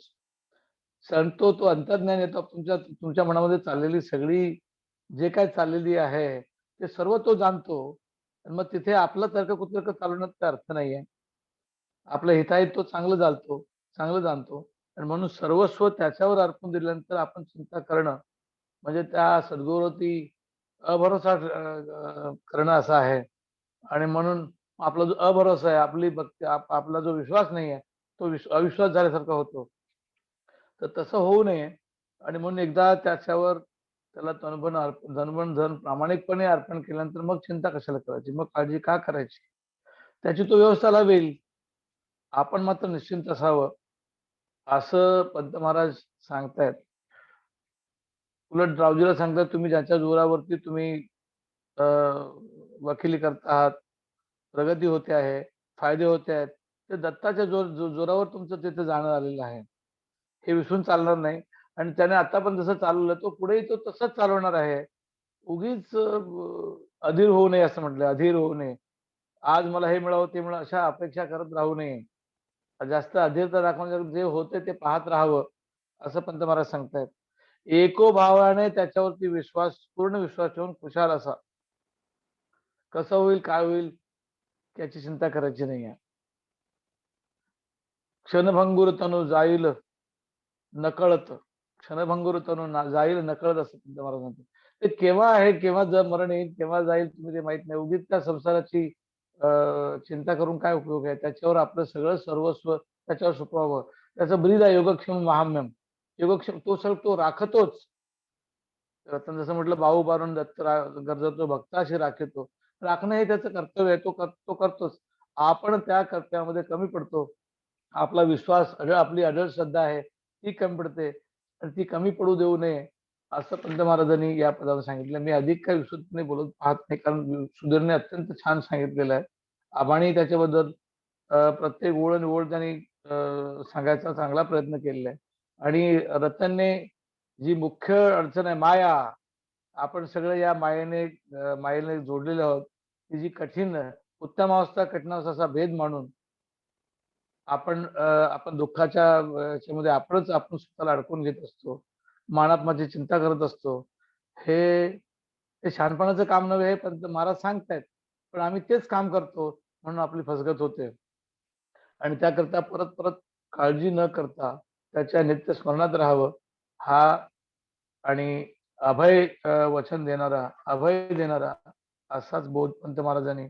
सांगतो, तो अंतर्ज्ञान येतो. तुमच्या मनामध्ये चाललेली सगळी जे काय चाललेली आहे ते सर्व तो जाणतो. मग तिथे आपलं तर्क चालवण्यात अर्थ नाहीये. आपलं हिताहित तो चांगलं जाणतो आणि म्हणून सर्वस्व त्याच्यावर अर्पण दिल्यानंतर आपण चिंता करणं म्हणजे त्या सद्गुरूवरती अभरोसा करणं असं आहे. आणि म्हणून आपला जो अभरोसा आहे, आपली भक्ती, आपला जो विश्वास नाही आहे तो अविश्वास झाल्यासारखा होतो. तर तसं होऊ नये आणि म्हणून एकदा त्याच्यावर त्याला तनमन धन प्रामाणिकपणे अर्पण केल्यानंतर मग चिंता कशाला करायची, मग काळजी का करायची, त्याची तो व्यवस्था लावेल. आपण मात्र निश्चिंत असावं असं पंत महाराज सांगतायत. उलट रावजीला सांगतात, तुम्ही ज्याच्या जोरावरती तुम्ही वकिली करत आहात, प्रगती होते आहे, फायदे होते आहेत, ते दत्ताच्या जोरावर तुमचं तिथे जाणं आलेलं आहे. हे विसरून चालणार नाही. आणि त्याने आता पण जसं चालवलं, तो पुढेही तो तसंच चालवणार आहे. उगीच अधीर होऊ नये असं म्हटलं, अधीर होऊ नये. आज मला हे मिळावं, ते मिळावं अशा अपेक्षा करत राहू नये. जास्त अधीरता दाखवून जे होते ते पाहत राहावं, असं पंत महाराज सांगतायत. एकोभावाने त्याच्यावरती पूर्ण विश्वास ठेवून खुशाल असा. कसं होईल, काय होईल याची चिंता करायची नाहीये. क्षणभंगुर तनु जाईल नकळत, क्षणभंगुर तनु जाईल नकळत असं पंत महाराज म्हणतात. ते केव्हा आहे, केव्हा मरण येईल, केव्हा जाईल तुम्ही ते माहित नाही. उगीच त्या संसाराची चिंता करून काय उपयोग आहे. त्याच्यावर आपलं सगळं सर्वस्व त्याच्यावर सोपवावं. त्याचं ब्रीद आहे योगक्षेम महाम्यम. योगक्षेम तो राखतोच. रतन जसं म्हटलं, बाहू बारून दत्त गरजतो भक्ताशी राखतो. राखणं हे त्याचं कर्तव्य आहे, तो करतोच. आपण त्या कर्तव्यामध्ये कमी पडतो. आपला विश्वास आपली अढळ श्रद्धा आहे ती कमी पडते, आणि ती कमी पडू देऊ नये असं पंत महाराजांनी या पदावर सांगितलं. मी अधिक काही विस्तृतपणे बोलत पाहत नाही, कारण सुधीरने अत्यंत छान सांगितलेलं आहे. आबांनी त्याच्याबद्दल प्रत्येक ओळ आणि ओळ त्यांनी सांगायचा चांगला प्रयत्न केलेला आहे. आणि रतनने जी मुख्य अडचण आहे माया, आपण सगळे या मायेने जोडलेले आहोत. ती जी कठीण उत्तम अवस्था कठीणावस्थाचा भेद मानून आपण दुःखाच्या याच्यामध्ये आपण स्वतःला अडकून घेत असतो, मानापमाची चिंता करत असतो. हे शहाणपणाचं काम नव्हे, पण महाराज सांगतायत. पण आम्ही तेच काम करतो, म्हणून आपली फसगत होते. आणि त्याकरता परत परत काळजी न करता त्याच्या नित्य स्मरणात राहावं. हा आणि अभय वचन देणारा, अभय देणारा असाच बोध पंत महाराजांनी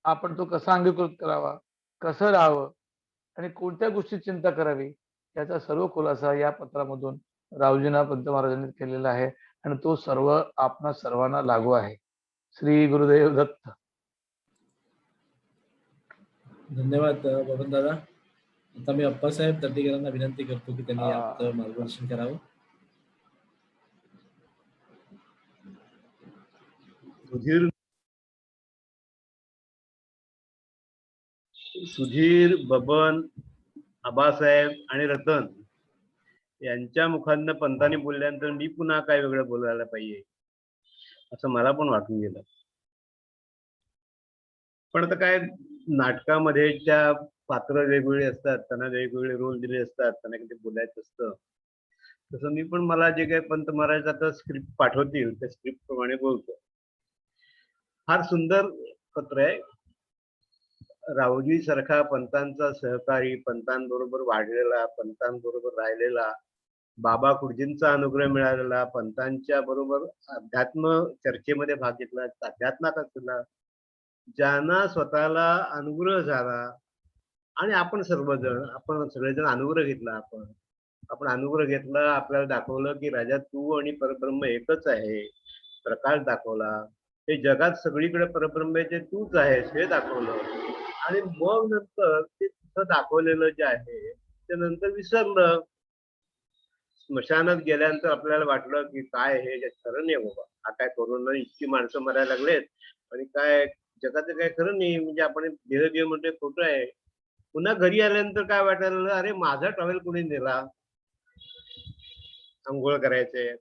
आपण तो कसा अंगीकृत करावा, कसं राहावं आणि कोणत्या गोष्टी चिंता करावी, याचा सर्व खुलासा या पत्रामधून रावजींना पंत महाराजांनी केलेला आहे. आणि तो सर्व आपणा सर्वांना लागू आहे. श्री गुरुदेव दत्त. धन्यवाद बबन दादा. आता मी अप्पासाहेब तर्टीकरांना विनंती करतो की त्यांनी यात मार्गदर्शन करावं. सुधीर, बबन, आबासाहेब आणि रतन यांच्या मुखांना पंतांनी बोलल्यानंतर मी पुन्हा काय वेगळं बोलायला पाहिजे असं मला पण वाटून गेलं. पण आता काय, नाटकामध्ये त्या पात्र वेगवेगळे असतात, त्यांना वेगवेगळे रोल दिले असतात, त्यांना किती बोलायचं असतं. तसं मी पण मला जे काही पंत महाराज आता स्क्रिप्ट पाठवतील त्या स्क्रिप्ट प्रमाणे बोलतो. फार सुंदर पत्र आहे. रावजी सारखा पंतांचा सहकारी, पंतांबरोबर वाढलेला, पंतांबरोबर राहिलेला, बाबा खुर्जींचा अनुग्रह मिळालेला, पंतांच्या बरोबर अध्यात्म चर्चेमध्ये भाग घेतला, अध्यात्मात असलेला, ज्यांना स्वतःला अनुग्रह झाला. आणि आपण सगळेजण अनुग्रह घेतला. आपण अनुग्रह घेतला, आपल्याला दाखवलं की राजा तू आणि परब्रह्म एकच आहे, प्रकाश दाखवला. हे जगात सगळीकडे परब्रह्माचे तूच आहेस हे दाखवलं. आणि मग नंतर ते तिथं दाखवलेलं जे आहे ते नंतर विसरलं. स्मशानात गेल्यानंतर आपल्याला वाटलं की काय हे खरं नाही बाबा, हा काय कोरोना इतकी माणसं मरायला लागलेत आणि काय जगाचं काय खरं नाही. म्हणजे आपण देह म्हणतोय खोटं आहे. पुन्हा घरी आल्यानंतर काय वाटायला, अरे माझा टॉवेल कोणी नेला आंघोळ करायचे.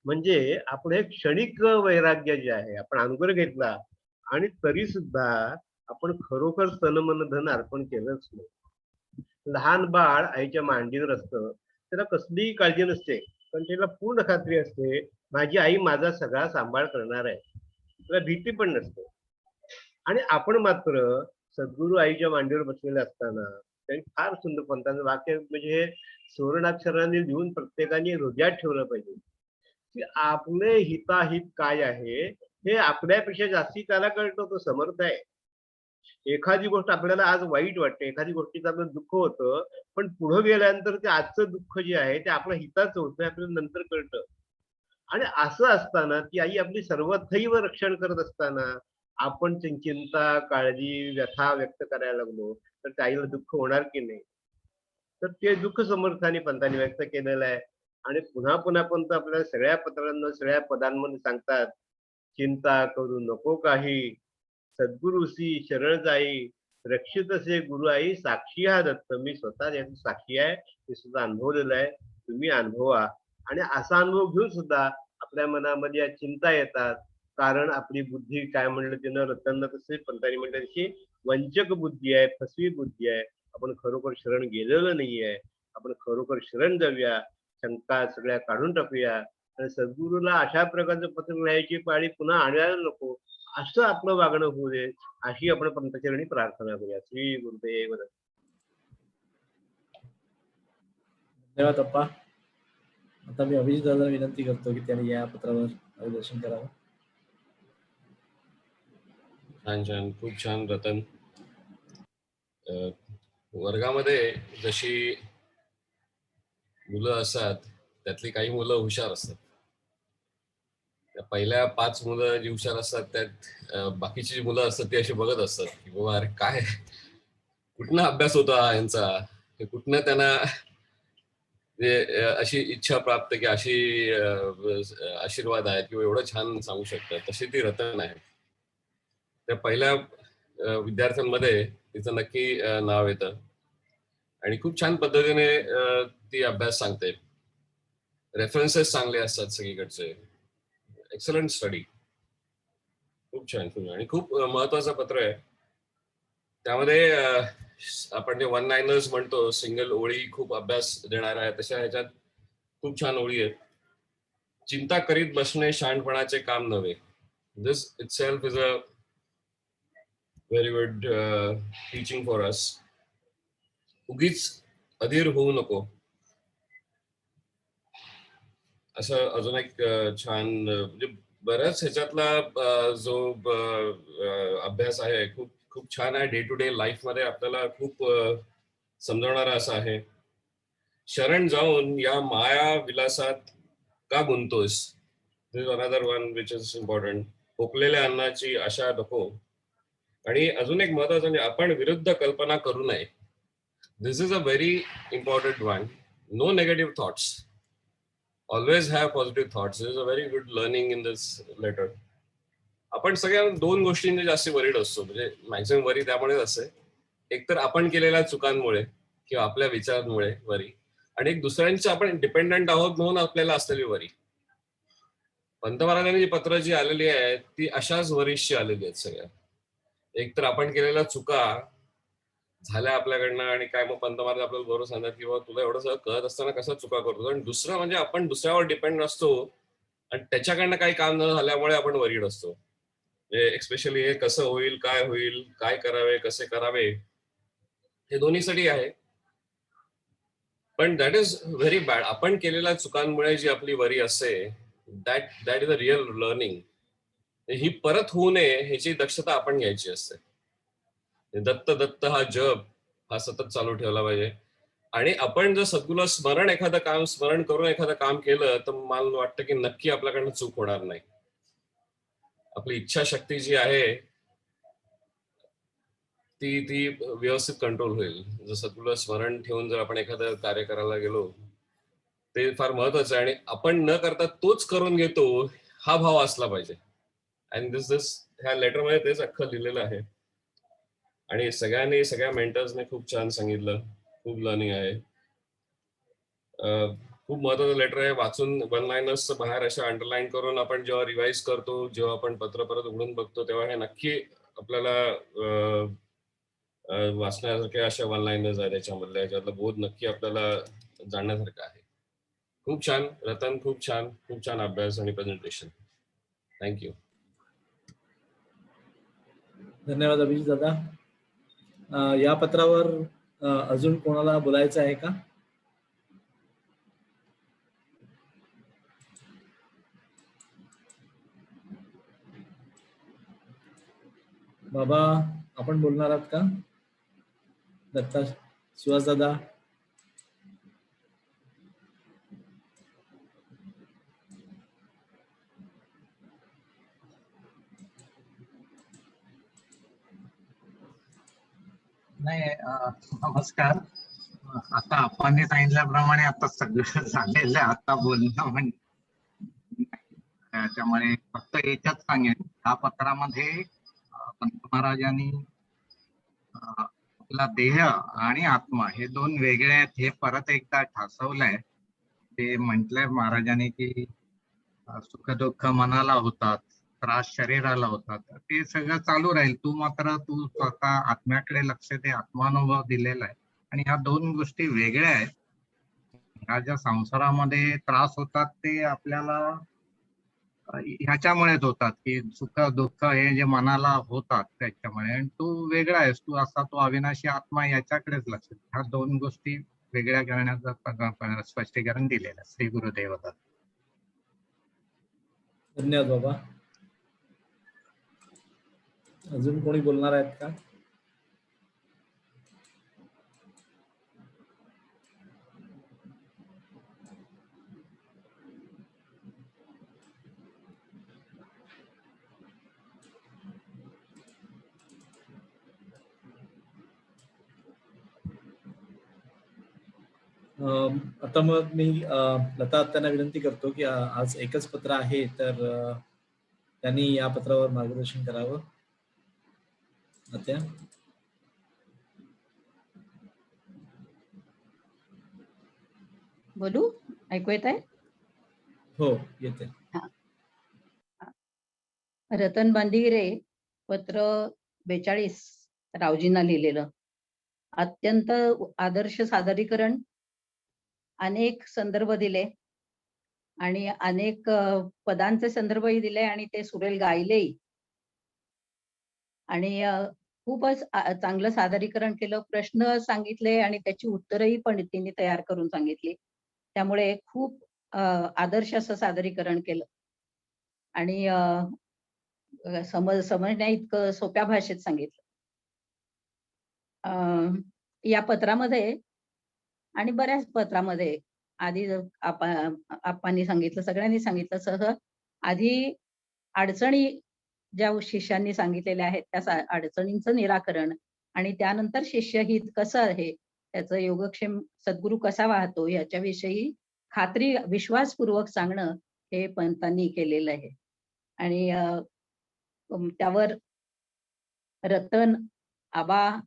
म्हणजे आपण हे क्षणिक वैराग्य जे आहे, आपण अनुग्रह घेतला आणि तरी सुद्धा आपण खरोखर तन मन धन अर्पण केलंच नाही. लहान बाळ आईच्या मांडीवर असतं, त्याला कसलीही काळजी नसते, पण त्याला पूर्ण खात्री असते माझी आई माझा सगळा सांभाळ करणार आहे, त्याला भीती पण नसते. आणि आपण मात्र सद्गुरू आईच्या मांडीवर बसलेले असताना त्यांनी फार सुंदर पंतांचं वाक्य, म्हणजे हे सुवर्णाक्षरांनी लिहून प्रत्येकाने हृदयात ठेवलं पाहिजे की आपले हिताहित काय आहे हे आपल्यापेक्षा जास्ती त्याला कळतं, तो समर्थ आहे. एखादी गोष्ट आपल्याला आज वाईट वाटते, एखादी गोष्टीचं आपलं दुःख होतं, पण पुढे गेल्यानंतर ते आजचं दुःख जे आहे ते आपल्या हिताचं होतं, आपल्याला नंतर कळतं. आणि असं असताना ती आई आपली सर्वथैव रक्षण करत असताना आपण चिंता, काळजी, व्यथा व्यक्त करायला लागलो, तर त्या आईला दुःख होणार की नाही? तर ते दुःख समर्थाने पंथाने व्यक्त केलेलं आहे. आणि पुन्हा पुन्हा पंत आपल्याला सगळ्या पत्रांना, सगळ्या पदांमध्ये सांगतात, चिंता करू नको काही, सद्गुरुसी शरण जाई, रक्षित असे गुरु आई, साक्षी हा दत्त. मी स्वतः याची साक्षी आहे, मी सुद्धा अनुभवलेलं आहे, तुम्ही अनुभवा. आणि असा अनुभव घेऊन सुद्धा आपल्या मनामध्ये या चिंता येतात, कारण आपली बुद्धी काय म्हणलं तिनं रतन तसे पंतांनी म्हणलं तशी वंचक बुद्धी आहे, फसवी बुद्धी आहे. आपण खरोखर शरण गेलेलो नाहीये. आपण खरोखर शरण जाऊया, शंका सगळ्या काढून टाकूया आणि सद्गुरूला अशा प्रकारचं पत्र लिहायची पाळी पुन्हा आणायला नको, असं आपलं वागणं होऊ दे, अशी आपण पंतचरणी प्रार्थना करूया. श्री गुरुदेव दत्त. धन्यवाद अप्पा. आता मी अभिजित दादांना विनंती करतो की त्यांनी या पत्रावर मार्गदर्शन करावं. छान छान, खूप छान रतन. वर्गामध्ये जशी मुलं असतात त्यातली काही मुलं हुशार असतात. त्या पहिल्या 5 मुलं जी हुशार असतात त्यात बाकीची जी मुलं असतात ती अशी बघत असतात की बाबा अरे काय कुठनं अभ्यास होता यांचा, कुठनं त्यांना अशी इच्छा प्राप्त की अशी आशीर्वाद आहेत किंवा एवढं छान सांगू शकतात. तशी ती रतन आहे. त्या पहिल्या विद्यार्थ्यांमध्ये तिचं नक्की नाव येतं आणि खूप छान पद्धतीने ती अभ्यास सांगते. रेफरन्सेस चांगले असतात सगळीकडचे. Excellent study. खूप छान आणि खूप महत्वाचं पत्र आहे. त्यामध्ये आपण जे वन लाइनर्स म्हणतो, सिंगल ओळी खूप अभ्यास देणार आहे, तशा ह्याच्यात खूप छान ओळी आहेत. चिंता करीत बसणे शहाणपणाचे काम नव्हे. This itself is a very good teaching for us. उगीच अधीर होऊ नको, असं अजून एक छान म्हणजे बऱ्याच ह्याच्यातला जो अभ्यास आहे खूप खूप छान आहे. डे टू डे लाईफ मध्ये आपल्याला खूप समजवणारा असा आहे. शरण जाऊन या माया विलासात का गुंतोस. This is another one which is important. पोकलेल्या अन्नाची आशा नको. आणि अजून एक महत्वाचं म्हणजे आपण विरुद्ध कल्पना करू नये. This is a very important one. No negative thoughts. Always have positive thoughts. This is a very good learning in this letter. आपण सगळ्या 2 गोष्टींचे जास्त वरीड असतो, म्हणजे मॅक्झिमम वरी त्यामुळेच असते. एक तर आपण केलेल्या चुकांमुळे किंवा आपल्या विचारांमुळे वरी, आणि एक दुसऱ्यांचे आपण डिपेंडंट आहोत म्हणून आपल्याला असलेली वरी. पंत महाराजांनी जी पत्र जी आलेली आहेत ती अशाच वरीशी आलेली आहेत सगळ्या. एक तर आपण केलेल्या चुका झाल्या आपल्याकडनं, आणि काय मग पंत महाराज आपल्याला बरोबर सांगतात की बाबा तुला एवढं सगळं कळत असताना कसं चुका करतो. आणि दुसरं म्हणजे आपण दुसऱ्यावर डिपेंड असतो आणि त्याच्याकडनं काही काम न झाल्यामुळे आपण वरीड असतो. एक्स्पेशली हे कसं होईल, काय होईल, काय करावे, कसे करावे, हे दोन्हीसाठी आहे. पण दॅट इज व्हेरी बॅड. आपण केलेल्या चुकांमुळे जी आपली वरी असते, that is a real learning. ही परत होऊ नये ह्याची दक्षता आपण घ्यायची असते. दत्त दत्त हा जप हा सतत चालू ठेवला पाहिजे. आणि आपण जर सद्गुरूला स्मरण करून एखादं काम केलं तर मला वाटतं की नक्की आपल्याकडनं चूक होणार नाही. आपली इच्छाशक्ती जी आहे ती व्यवस्थित कंट्रोल होईल. जर सद्गुरूला स्मरण ठेवून जर आपण एखादं कार्य करायला गेलो ते फार महत्वाचं आहे. आणि आपण न करता तोच करून घेतो हा भाव असला पाहिजे. अँड दिस ह्या लेटरमध्ये तेच अख्खं लिहिलेलं आहे. आणि सगळ्या मेंटर्सने खूप छान सांगितलं. खूप लर्निंग आहे. खूप महत्वाचं लेटर आहे. वाचून वन लाइनर्स बाहेर अशा अंडरलाईन करून आपण जेव्हा रिवाइज करतो, जेव्हा आपण पत्र परत उघडून बघतो, तेव्हा हे नक्की आपल्याला वाचण्यासारखे अशा वन लाइनर्स आहे. त्याच्यामधल्या याच्यातला बोध नक्की आपल्याला जाणण्यासारखं आहे. खूप छान रतन, खूप छान अभ्यास आणि प्रेझेंटेशन. थँक्यू. धन्यवाद अभिजित दादा. या पत्रावर अजून कोणाला बोलायचं आहे का? बाबा आपण बोलणार आहात का दत्ता सुहास दादा? नाही नमस्कार. आता आपण सांगितल्याप्रमाणे आता सगळं झालेलं आहे. आता बोलणं म्हणजे त्याच्यामुळे फक्त एकच सांगेन, या पत्रामध्ये पंत महाराजांनी आपला देह आणि आत्मा हे दोन वेगळे आहेत हे परत एकदा ठासवलंय. ते म्हटलंय महाराजांनी की सुख दुःख मनाला होतात, त्रास शरीराला होतात, ते सगळं चालू राहील. तू स्वतः आत्म्याकडे लक्ष दे, आत्मानुभव दिलेला आहे. आणि ह्या दोन गोष्टी वेगळ्या आहेत. ह्या ज्या संसारामध्ये त्रास होतात ते आपल्याला ह्याच्यामुळेच होतात की सुख दुःख हे जे मनाला होतात त्याच्यामुळे. आणि तू वेगळा आहेस, तू असा तो अविनाशी आत्मा, याच्याकडेच लक्ष दे. ह्या दोन गोष्टी वेगळ्या करण्याचं स्पष्टीकरण दिलेलं आहे. श्री गुरुदेव दत्त. धन्यवाद बाबा. अजून कोणी बोलणार आहेत का? आता मग मी लता आत्यांना विनंती करतो की आज एकच पत्र आहे, तर त्यांनी या पत्रावर मार्गदर्शन करावं. आत्या. बोलू? ऐकू येत आहे? हो, येते. रतन बांदिगरे, पत्र 42, रावजींना लिहिलेलं. अत्यंत आदर्श सादरीकरण, अनेक संदर्भ दिले आणि अनेक पदांचे संदर्भही दिले आणि ते सुरेल गायलेही. आणि खूपच चांगलं सादरीकरण केलं. प्रश्न सांगितले आणि त्याची उत्तरही पण तिने तयार करून सांगितली. त्यामुळे खूप आदर्श असं सादरीकरण केलं आणि समजण्या इतकं सोप्या भाषेत सांगितलं. या पत्रामध्ये आणि बऱ्याच पत्रामध्ये आधी आपांनी सांगितलं, सगळ्यांनी सांगितलं सह, आधी अडचणी ज्या शिष्यांनी सांगितलेल्या आहेत त्या अडचणींचं निराकरण आणि त्यानंतर शिष्यहित कसं आहे, त्याचं योगक्षेम सद्गुरू कसा वाहतो याच्याविषयी खात्री विश्वासपूर्वक सांगणं हे पंतांनी केलेलं आहे. आणि त्यावर रतन, आबा,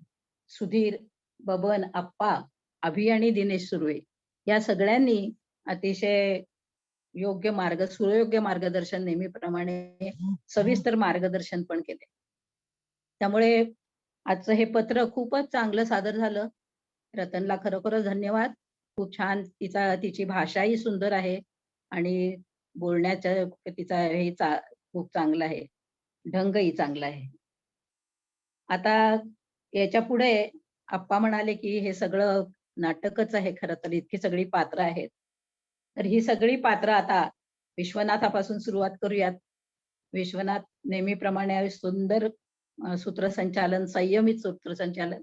सुधीर, बबन, आप्पा, अभि आणि दिनेश सुर्वे या सगळ्यांनी अतिशय सुयोग्य मार्गदर्शन, नेहमीप्रमाणे सविस्तर मार्गदर्शन पण केले. त्यामुळे आजचं हे पत्र खूपच चांगलं सादर झालं. रतनला खरोखरच धन्यवाद. खूप छान, तिची भाषाही सुंदर आहे आणि बोलण्याचं तिचा हे खूप चांगला आहे, ढंगही चांगला आहे. आता याच्या पुढे आप्पा म्हणाले की हे सगळं नाटकच आहे, खरं तर इतकी सगळी पात्र आहेत. तर ही सगळी पात्र आता विश्वनाथापासून सुरुवात करूयात. विश्वनाथ नेहमीप्रमाणे सुंदर सूत्रसंचालन, संयमित सूत्रसंचालन.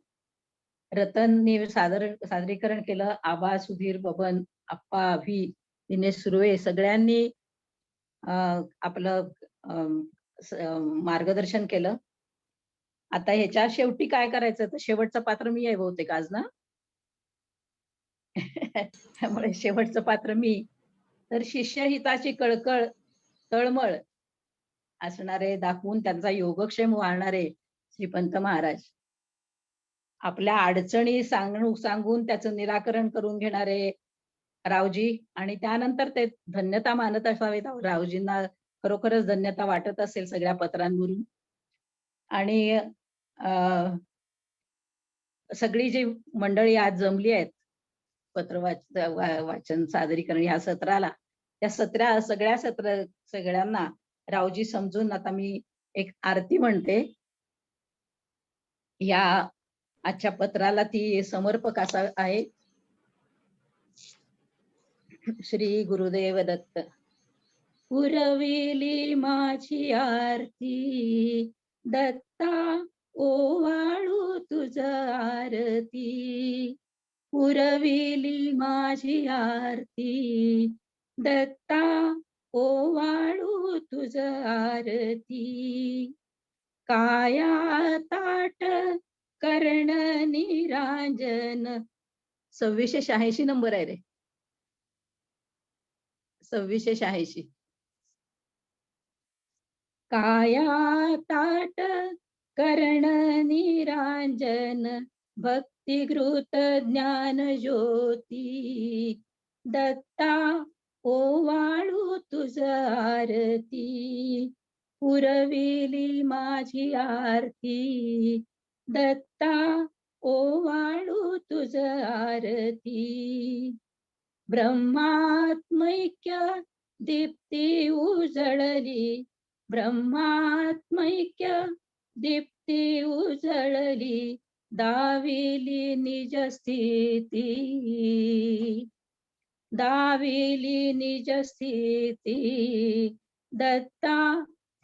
रतनने सादरीकरण केलं. आबा, सुधीर, बबन, आप्पा, अभि, दिनेश सुर्वे सगळ्यांनी आपलं मार्गदर्शन केलं. आता ह्याच्या शेवटी काय करायचं, तर शेवटचं पात्र मी आहे बहुतेक आज ना. त्यामुळे शेवटचं पात्र मी. तर शिष्यहिताची कळकळ, तळमळ असणारे, दाखवून त्यांचा योगक्षेम वाढणारे श्रीपंत महाराज, आपल्या अडचणी सांगून त्याचं निराकरण करून घेणारे रावजी, आणि त्यानंतर ते धन्यता मानत असावेत. रावजींना खरोखरच धन्यता वाटत असेल सगळ्या पत्रांवरून. आणि सगळी जी मंडळी आज जमली आहेत पत्र वाचन सादरीकरण या सत्राला, त्या सगळ्यांना रावजी समजून आता मी एक आरती म्हणते. या आजच्या पत्राला ती समर्पक असा आहे. श्री गुरुदेव दत्त. पुरविली माझी आरती दत्ता ओवाळू तुझ आरती, पुरविली माझी आरती, दत्ता ओवाळू तुझ आरती. काया ताट कर्ण निरांजन, 2686 नंबर आहे रे, 2686. काया ताट कर्ण निरांजन, भक्तिघृत ज्ञान ज्योती, दत्ता ओवाळू तुझ आरती, पुरविली माझी आरती, दत्ता ओवाळू तुझ आरती. ब्रह्मात्मैक्य दीप्ती उजळली, ब्रह्मात्मैक्य दीप्ती उजळली, दाविली निज स्थिती, दाविली निज स्थिती, दत्ता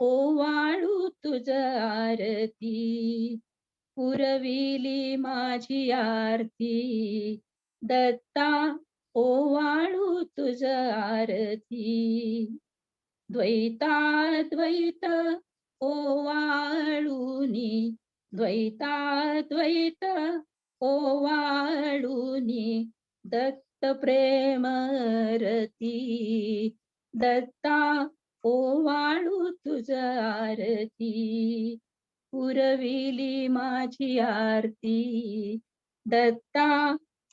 ओवाळू तुझ आरती, पुरविली माझी आरती, दत्ता ओवाळू तुझ आरती. द्वैताद्वैत ओवाळूनी, द्वैताद्वैत ओवाळूनी, दत्त प्रेम रती, दत्ता ओवाळू तुझ आरती, पुरविली माझी आरती, दत्ता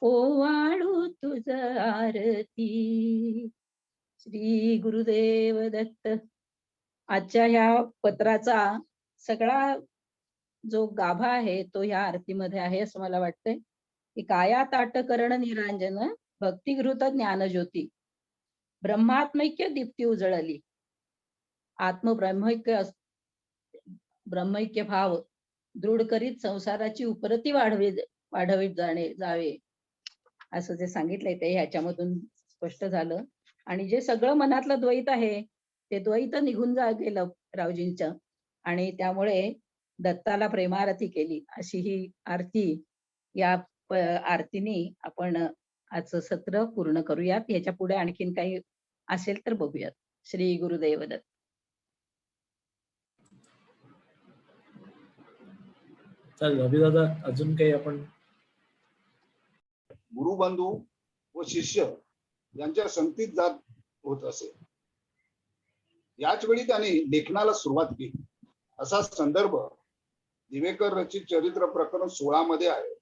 ओवाळू तुझ आरती. श्री गुरुदेव दत्त. आजच्या ह्या पत्राचा सगळा जो गाभा आहे तो ह्या आरतीमध्ये आहे असं मला वाटतंय. की काया ताट कर्ण निरांजन, भक्तिघृत ज्ञानज्योती, ब्रह्मात्मैक्य दीप्ती उजळली. आत्मब्रह्मैक्य ब्रह्मैक्य भाव दृढ करीत संसाराची उपरती वाढवीत जावे असं जे सांगितलंय ते ह्याच्यामधून स्पष्ट झालं. आणि जे सगळं मनातलं द्वैत आहे ते द्वैत निघून गेलं रावजींच्या, आणि त्यामुळे दत्ताला प्रेमारती केली. अशी ही आरती, या आरतीने आपण आजचं सत्र पूर्ण करूयात. याच्या पुढे आणखीन काही असेल तर बघूयात. श्री गुरुदेव दत्त. चालेल अभिदादा, अजून काही आपण? गुरुबंधू व शिष्य यांच्या संगतीत जात होत असे. याच वेळी त्यांनी लेखनाला सुरुवात केली. असा संदर्भ दिवेकर रचित चरित्र प्रकरण 16 मध्ये आहे.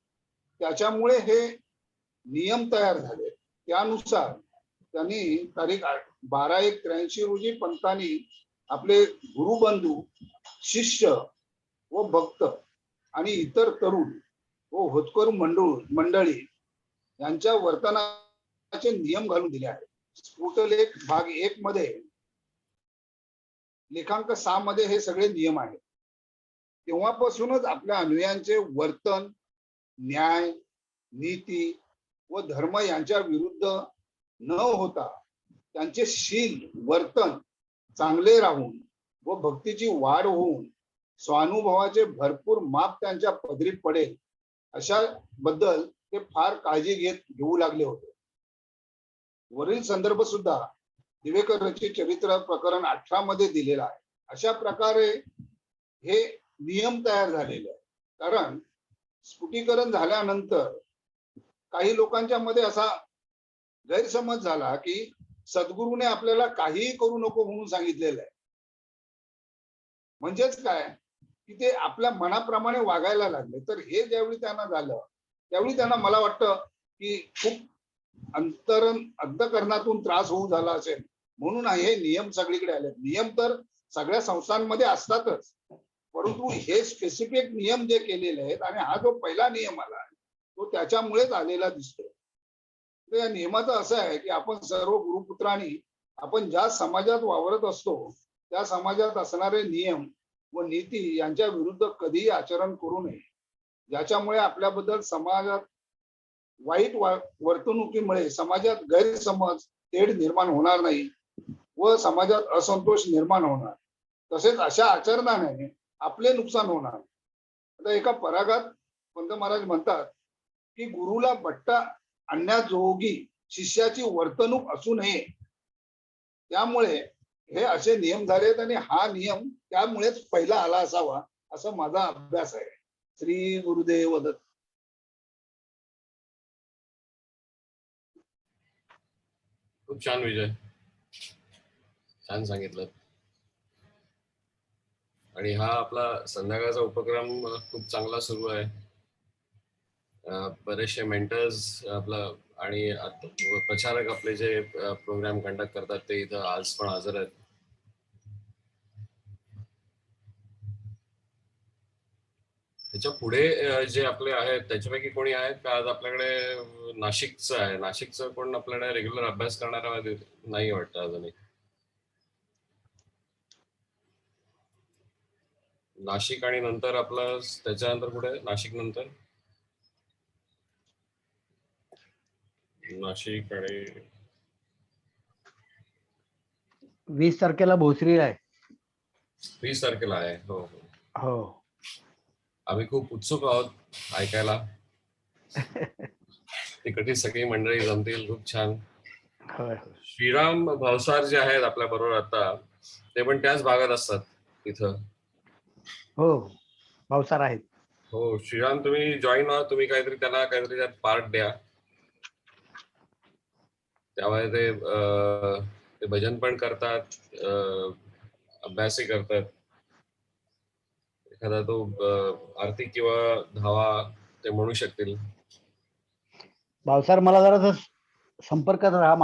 त्याच्यामुळे हे नियम तयार झाले. त्यानुसार त्यांनी तारीख 12/1/83 रोजी पंतांनी आपले गुरुबंधू, शिष्य व भक्त आणि इतर तरुण व होतकरू मंडळी यांच्या वर्तनाचे नियम घालून दिले आहेत. स्फुटलेख भाग 1 मध्ये लेखांक 6 मध्ये हे सगळे नियम आहेत. तेव्हापासूनच आपल्या अनुयायांचे वर्तन न्याय, नीती व धर्म यांच्या विरुद्ध न होता त्यांचे शील वर्तन चांगले राहून व भक्तीची वाढ होऊन स्वानुभवाचे भरपूर माप त्यांच्या पदरी पडेल अशा बद्दल ते फार काळजी घेऊ लागले होते. वरील संदर्भ सुद्धा दिवेकर रचित चरित्र प्रकरण 18 मध्ये दिलेला आहे. अशा प्रकारे हे नियम तयार झालेले आहे. कारण स्फुटीकरण झाल्यानंतर काही लोकांच्या मध्ये असा गैरसमज झाला की सद्गुरूने आपल्याला काहीही करू नको म्हणून सांगितलेलं आहे. म्हणजेच काय की ते आपल्या मनाप्रमाणे वागायला लागले. तर हे ज्यावेळी त्यांना झालं त्यावेळी त्यांना मला वाटतं की खूप अंतकरणातून त्रास होऊ झाला असेल, म्हणून हे नियम सगळीकडे आले. नियम तर सगळ्या संस्थांमध्ये असतातच, परंतु हे स्पेसिफिक नियम जे केलेले आहेत आणि हा जो पहिला नियम आला तो त्याच्यामुळेच आलेला दिसतो. तर या नियमाचं असं आहे की आपण सर्व गुरुपुत्रांनी आपण ज्या समाजात वावरत असतो त्या समाजात असणारे नियम व नीती यांच्या विरुद्ध कधीही आचरण करू नये. ज्याच्यामुळे आपल्याबद्दल समाजात वाईट वर्तणुकीमुळे समाजात गैरसमज तेढ निर्माण होणार नाही व समाजात असंतोष निर्माण होणार. तसेच अशा आचरणाने आपले नुकसान होणार. आता एका परागात पंत महाराज म्हणतात की गुरुला बट्टा आणण्याजोगी शिष्याची वर्तणूक असू नये. त्यामुळे हे असे नियम झालेत आणि हा नियम त्यामुळेच पहिला आला असावा असा माझा अभ्यास आहे. श्री गुरुदेव दत्त. खूप छान विजय, छान सांगितलं. आणि हा आपला संध्याकाळचा उपक्रम खूप चांगला सुरू आहे. बरेचसे मेंटर्स आपला आणि प्रचारक आपले जे प्रोग्राम कंडक्ट करतात ते इथं आज पण हजर आहेत. त्याच्या पुढे जे आपले आहेत त्याच्यापैकी कोणी आहेत का आज आपल्याकडे? नाशिकचं आहे, नाशिकचं कोण आपल्याकडे रेग्युलर अभ्यास करणारा नाही वाटतं अजूनही. नाशिक आणि नंतर आपलं त्याच्यानंतर पुढे नाशिक नंतर नाशिक आणि 20 तारखेला भोसरीला आहे. 20 तारखेला आहे. हो हो, हो. आम्ही खूप उत्सुक आहोत ऐकायला. तिकडची सगळी मंडळी जमतील, खूप छान. श्रीराम भावसार जे आहेत आपल्या बरोबर आता, ते पण त्याच भागात असतात तिथं. हो, भावसार आहेत. हो, श्रीराम तुम्ही जॉईन व्हा, तुम्ही काहीतरी त्यांना काहीतरी त्यात पार्ट द्या. त्यामुळे ते भजन पण करतात, अभ्यासही करतात. एखादा तो आरती किंवा धावा ते म्हणू शकतील. भावसार मला जरा संपर्कात राहा,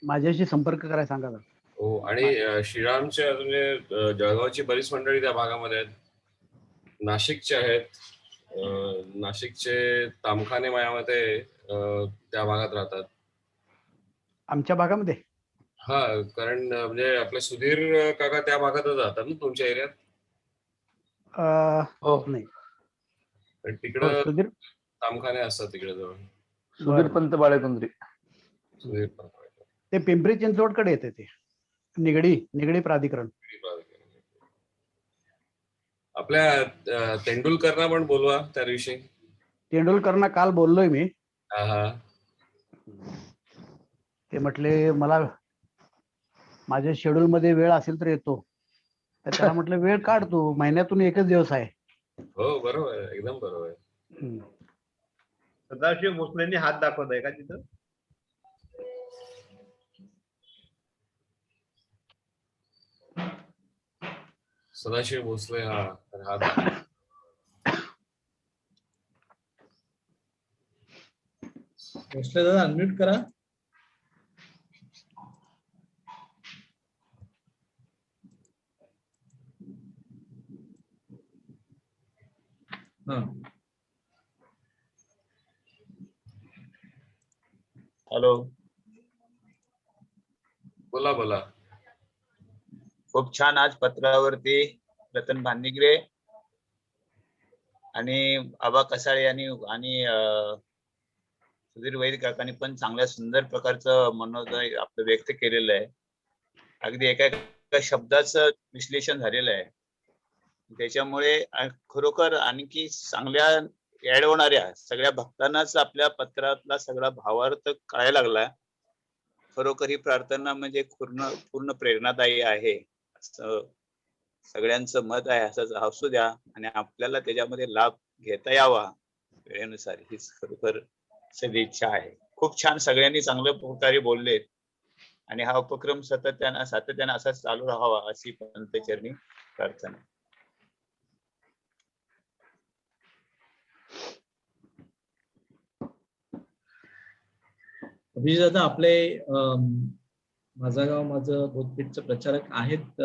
माझ्याशी संपर्क करायला सांगा. हो, आणि श्रीरामचे अजून जळगावची बरीच मंडळी त्या भागामध्ये आहेत, नाशिकचे आहेत. नाशिकचे तामखाने मायामध्ये त्या भागात राहतात. आमच्या भागामध्ये? हा, कारण म्हणजे आपले सुधीर काका त्या भागातच राहतात ना तुमच्या एरियात? हो, नाही तिकडं सुधीर तामखाने असतात तिकडे जवळ. सुधीर पंत बाळेकुंद्री. सुधीर पंत ते पिंपरी चिंचवडकडे येते, ते निगडी प्राधिकरण. आपल्या तेंडुलकरना पण बोलवा त्याविषयी. तेंडुलकरना काल बोललोय मी. ते म्हटले मला माझ्या शेड्यूल मध्ये वेळ असेल तर येतो. तर त्याला म्हटलं वेळ काढ तू, महिन्यातून एकच दिवस आहे. हो बरोबर आहे, एकदम बरोबर आहे. सदाशिव भोसलेंनी हात दाखवत आहे का तिथं? सदाशिव भोसले, हा भोसले दादा अनम्यूट करा. हॅलो, बोला बोला. खूप छान. आज पत्रावरती रतन भांदिगरे आणि आबा कसाळे आणि सुधीर वैद काकांनी पण चांगल्या सुंदर प्रकारचं मनोदय आपलं व्यक्त केलेलं आहे. अगदी एका शब्दाचं विश्लेषण झालेलं आहे. त्याच्यामुळे खरोखर आणखी चांगल्या ऍड होणाऱ्या सगळ्या भक्तांनाच आपल्या पत्रातला सगळा भावार्थ कळायला लागला. खरोखर ही प्रार्थना म्हणजे पूर्ण प्रेरणादायी आहे असं सगळ्यांचं मत आहे. असंच असू द्या आणि आपल्याला त्याच्यामध्ये लाभ घेता यावा वेळेनुसार, हीच खरोखर सदिच्छा आहे. खूप छान, सगळ्यांनी चांगल्या प्रकारे बोललेत आणि हा उपक्रम सातत्याने असाच चालू राहावा अशी पंतचरणी प्रार्थना. अभिजित दादा, आपले माझा गाव माझं बोधपीठचे प्रचारक आहेत.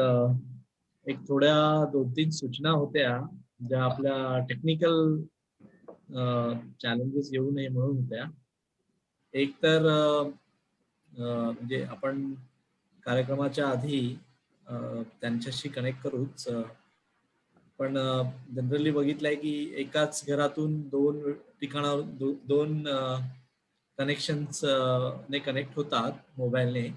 एक थोड्या 2-3 सूचना होत्या ज्या आपल्या टेक्निकल चॅलेंजेस येऊ नये म्हणून होत्या. एक तर म्हणजे आपण कार्यक्रमाच्या आधी त्यांच्याशी कनेक्ट करूच, पण जनरली बघितलंय की एकाच घरातून 2 ठिकाणावर 2 कनेक्शन्स ने कनेक्ट होतात मोबाईलने,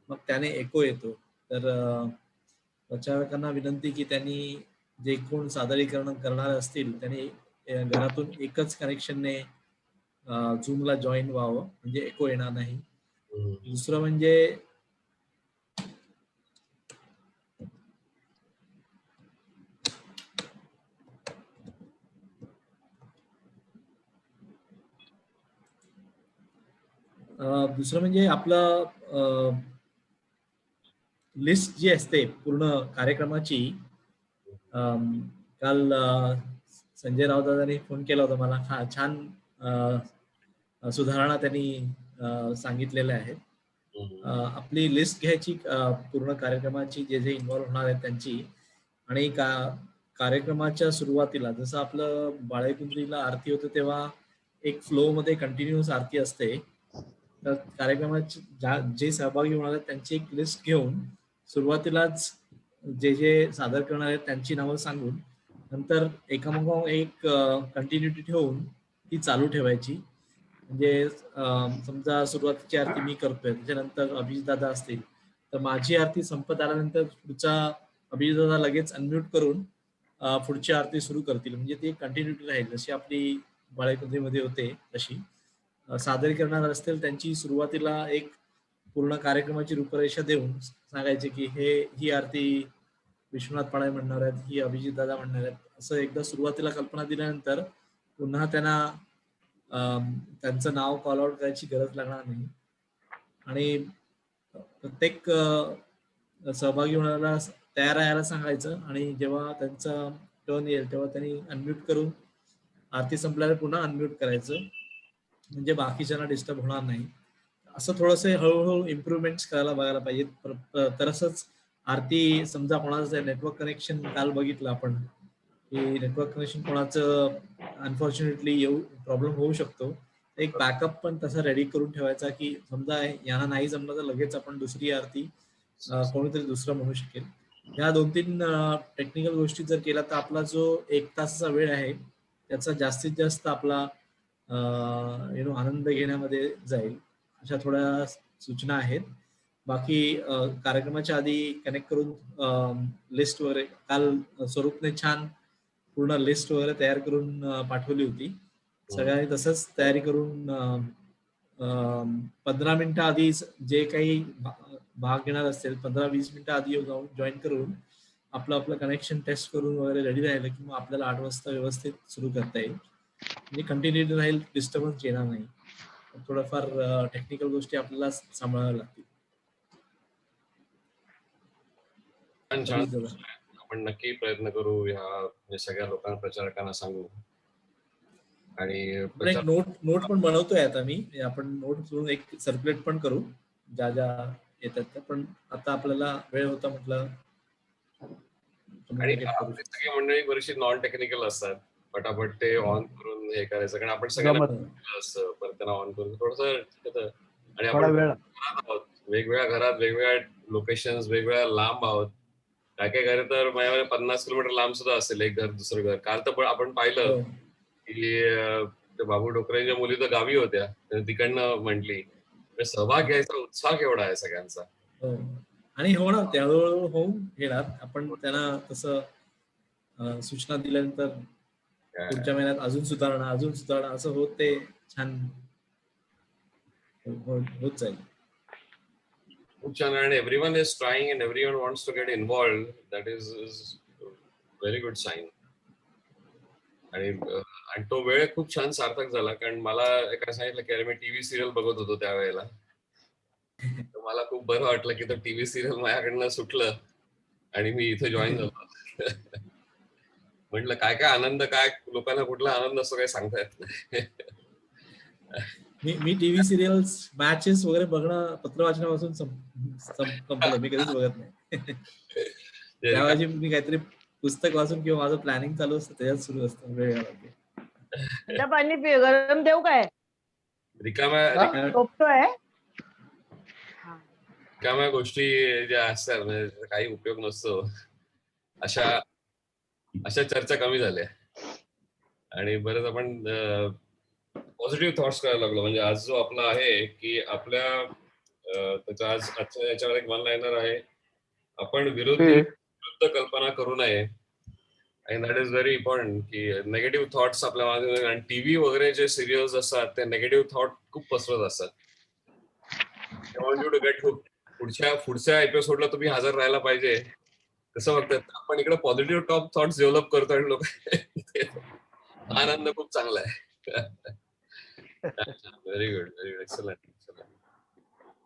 मग त्याने एको येतो. तर प्रचारकांना विनंती की त्यांनी जे कोण सादरीकरण करणार असतील त्यांनी घरातून एकच कनेक्शनने झूमला जॉईन व्हावं, म्हणजे एको येणार नाही. दुसरं म्हणजे आपलं लिस्ट जी असते पूर्ण कार्यक्रमाची. काल संजय राऊतांनी फोन केला होता मला, छान सुधारणा त्यांनी सांगितलेल्या आहेत. आपली लिस्ट घ्यायची पूर्ण कार्यक्रमाची, जे जे इन्व्हॉल्व्ह होणार आहेत त्यांची, आणि कार्यक्रमाच्या सुरुवातीला जसं आपलं बाळेकुंद्रीला आरती होते तेव्हा एक फ्लो मध्ये कंटिन्युअस आरती असते. तर कार्यक्रमाची जे सहभागी होणार आहेत त्यांची एक लिस्ट घेऊन सुरुवातीलाच जे जे सादर करणार आहेत त्यांची नावं सांगून नंतर एकामागोमाग एक कंटिन्युटी ठेवून ती चालू ठेवायची. म्हणजे समजा सुरुवातीची आरती मी करतोय, त्याच्यानंतर अभिजित दादा असतील, तर माझी आरती संपत आल्यानंतर पुढचा अभिजित दादा लगेच अनम्यूट करून पुढची आरती सुरू करतील. म्हणजे ती कंटिन्युटी राहील, जशी आपली बाळेकुंद्रीमध्ये होते तशी. सादरीकरणार असतील त्यांची सुरुवातीला एक पूर्ण कार्यक्रमाची रूपरेषा देऊन सांगायचे की ही आरती विश्वनाथ पाडाय म्हणणार आहेत, ही अभिजित दादा म्हणणार आहेत, असं एकदा सुरुवातीला कल्पना दिल्यानंतर पुन्हा त्यांना त्यांचं नाव कॉल आउट करायची गरज लागणार नाही. आणि प्रत्येक सहभागी होणाऱ्याला तयार राहायला सांगायचं, आणि जेव्हा त्यांचा टर्न येईल तेव्हा त्यांनी अनम्यूट करून आरती संपल्यावर पुन्हा अनम्यूट करायचं, म्हणजे बाकीच्यांना डिस्टर्ब होणार नाही. असं थोडंसं हळूहळू इम्प्रुव्हमेंट्स करायला बघायला पाहिजेत. तरच आरती समजा कोणाचं नेटवर्क कनेक्शन काल बघितलं आपण की नेटवर्क कनेक्शन कोणाचं अनफॉर्च्युनेटली प्रॉब्लेम होऊ शकतो. एक बॅकअप पण तसा रेडी करून ठेवायचा की समजा यांना नाही जमलं तर लगेच आपण दुसरी आरती कोणीतरी दुसरं म्हणू शकेल. या 2-3 टेक्निकल गोष्टी जर केल्या तर आपला जो 1 तासाचा वेळ आहे त्याचा जास्तीत जास्त आपला आनंद घेण्यामध्ये जाईल. अशा थोड्या सूचना आहेत. बाकी कार्यक्रमाच्या आधी कनेक्ट करून लिस्ट वगैरे काल स्वरूपने छान पूर्ण लिस्ट वगैरे तयार करून पाठवली होती. सगळ्यांनी तसंच तयारी करून 15 मिनिटं आधी जे काही भाग घेणार असतील 15-20 मिनिटं आधी जाऊन जॉईन करून आपलं कनेक्शन टेस्ट करून वगैरे रेडी राहिलं की मग आपल्याला 8 वाजता व्यवस्थित सुरू करता येईल. म्हणजे कंटिन्युटी राहील, डिस्टर्बन्स येणार नाही. थोडंफार टेक्निकल गोष्टी आपल्याला सांभाळाव्या लागतील. आपण नक्की प्रयत्न करू, ह्या सगळ्या लोकांना, प्रचारकांना सांगू. आणि एक नोट पण बनवतोय आता मी. आपण नोट करून एक सर्क्युलेट पण करू ज्या येतात त्या. पण आता आपल्याला वेळ होता म्हटलं. आणि सगळी मंडळी बरीचशी नॉन टेक्निकल असतात, पटापट ते ऑन करून हे करायचं, कारण आपण सगळ्यांना असतं परत त्यांना ऑन करून थोडंसं. आणि आपण आहोत वेगवेगळ्या घरात, वेगवेगळ्या लोकेशन्स, वेगवेगळ्या लांब आहोत. काय काय घर तर माझ्यामध्ये 50 किलोमीटर लांब सुद्धा असेल एक घर दुसरं घर. काल तर आपण पाहिलं की बाबू डोकरेंच्या मुली तर गावी होत्या, तिकडनं म्हटली. सहभाग घ्यायचा उत्साह केवढा आहे सगळ्यांचा. आणि होणार ते हळूहळू होऊन घेणार. आपण त्यांना तसं सूचना दिल्यानंतर पुढच्या महिन्यात अजून सुधारणा असं होत ते छान होत जाईल. खूप छान. आणि everyone is trying and everyone wants to get involved. That is very good sign. आणि तो वेळ खूप छान सार्थक झाला, कारण मला एका सांगितलं की अरे मी टीव्ही सिरियल बघत होतो त्यावेळेला. मला खूप बरं वाटलं की तो टीव्ही सिरियल माझ्याकडनं सुटलं आणि मी इथे जॉईन झालो. म्हटलं काय काय आनंद, काय लोकांना कुठला आनंद असतो काही सांगता येत नाही. मी टीव्ही सिरियल्स, मॅचेस वगैरे बघणं पत्रवाचनापासून संपलं. मी कधीच बघत नाही. त्याऐवजी मी काहीतरी पुस्तक वाचून किंवा माझं प्लॅनिंग चालू असतं त्याच्यात सुरू असतं वेळ घालवते. पाणी गरम देऊ काय? रिकाम्या गोष्टी ज्या असतात म्हणजे काही उपयोग नसतो, अशा चर्चा कमी झाल्या. आणि बरंच आपण पॉझिटिव्ह थॉट्स करायला लागलो. म्हणजे आज जो आपला आहे की आपल्या त्याचा आजच्या याच्यावर एक वन लाईनर आहे, आपण विरोधी विरुद्ध कल्पना करू नये. आणि दॅट इज व्हेरी इम्पॉर्टंट की नेगेटिव्ह थॉट्स आपल्या मागे, आणि टीव्ही वगैरे जे सिरियल्स असतात ते नेगेटिव्ह थॉट खूप पसरत असतात. They want you to get hooked. पुढच्या एपिसोडला तुम्ही हजर राहायला पाहिजे कसं बघतात. आपण इकडे पॉझिटिव्ह टॉप थॉट्स डेव्हलप करतो आणि लोक आनंद खूप चांगला आहे. Very good, very good, excellent.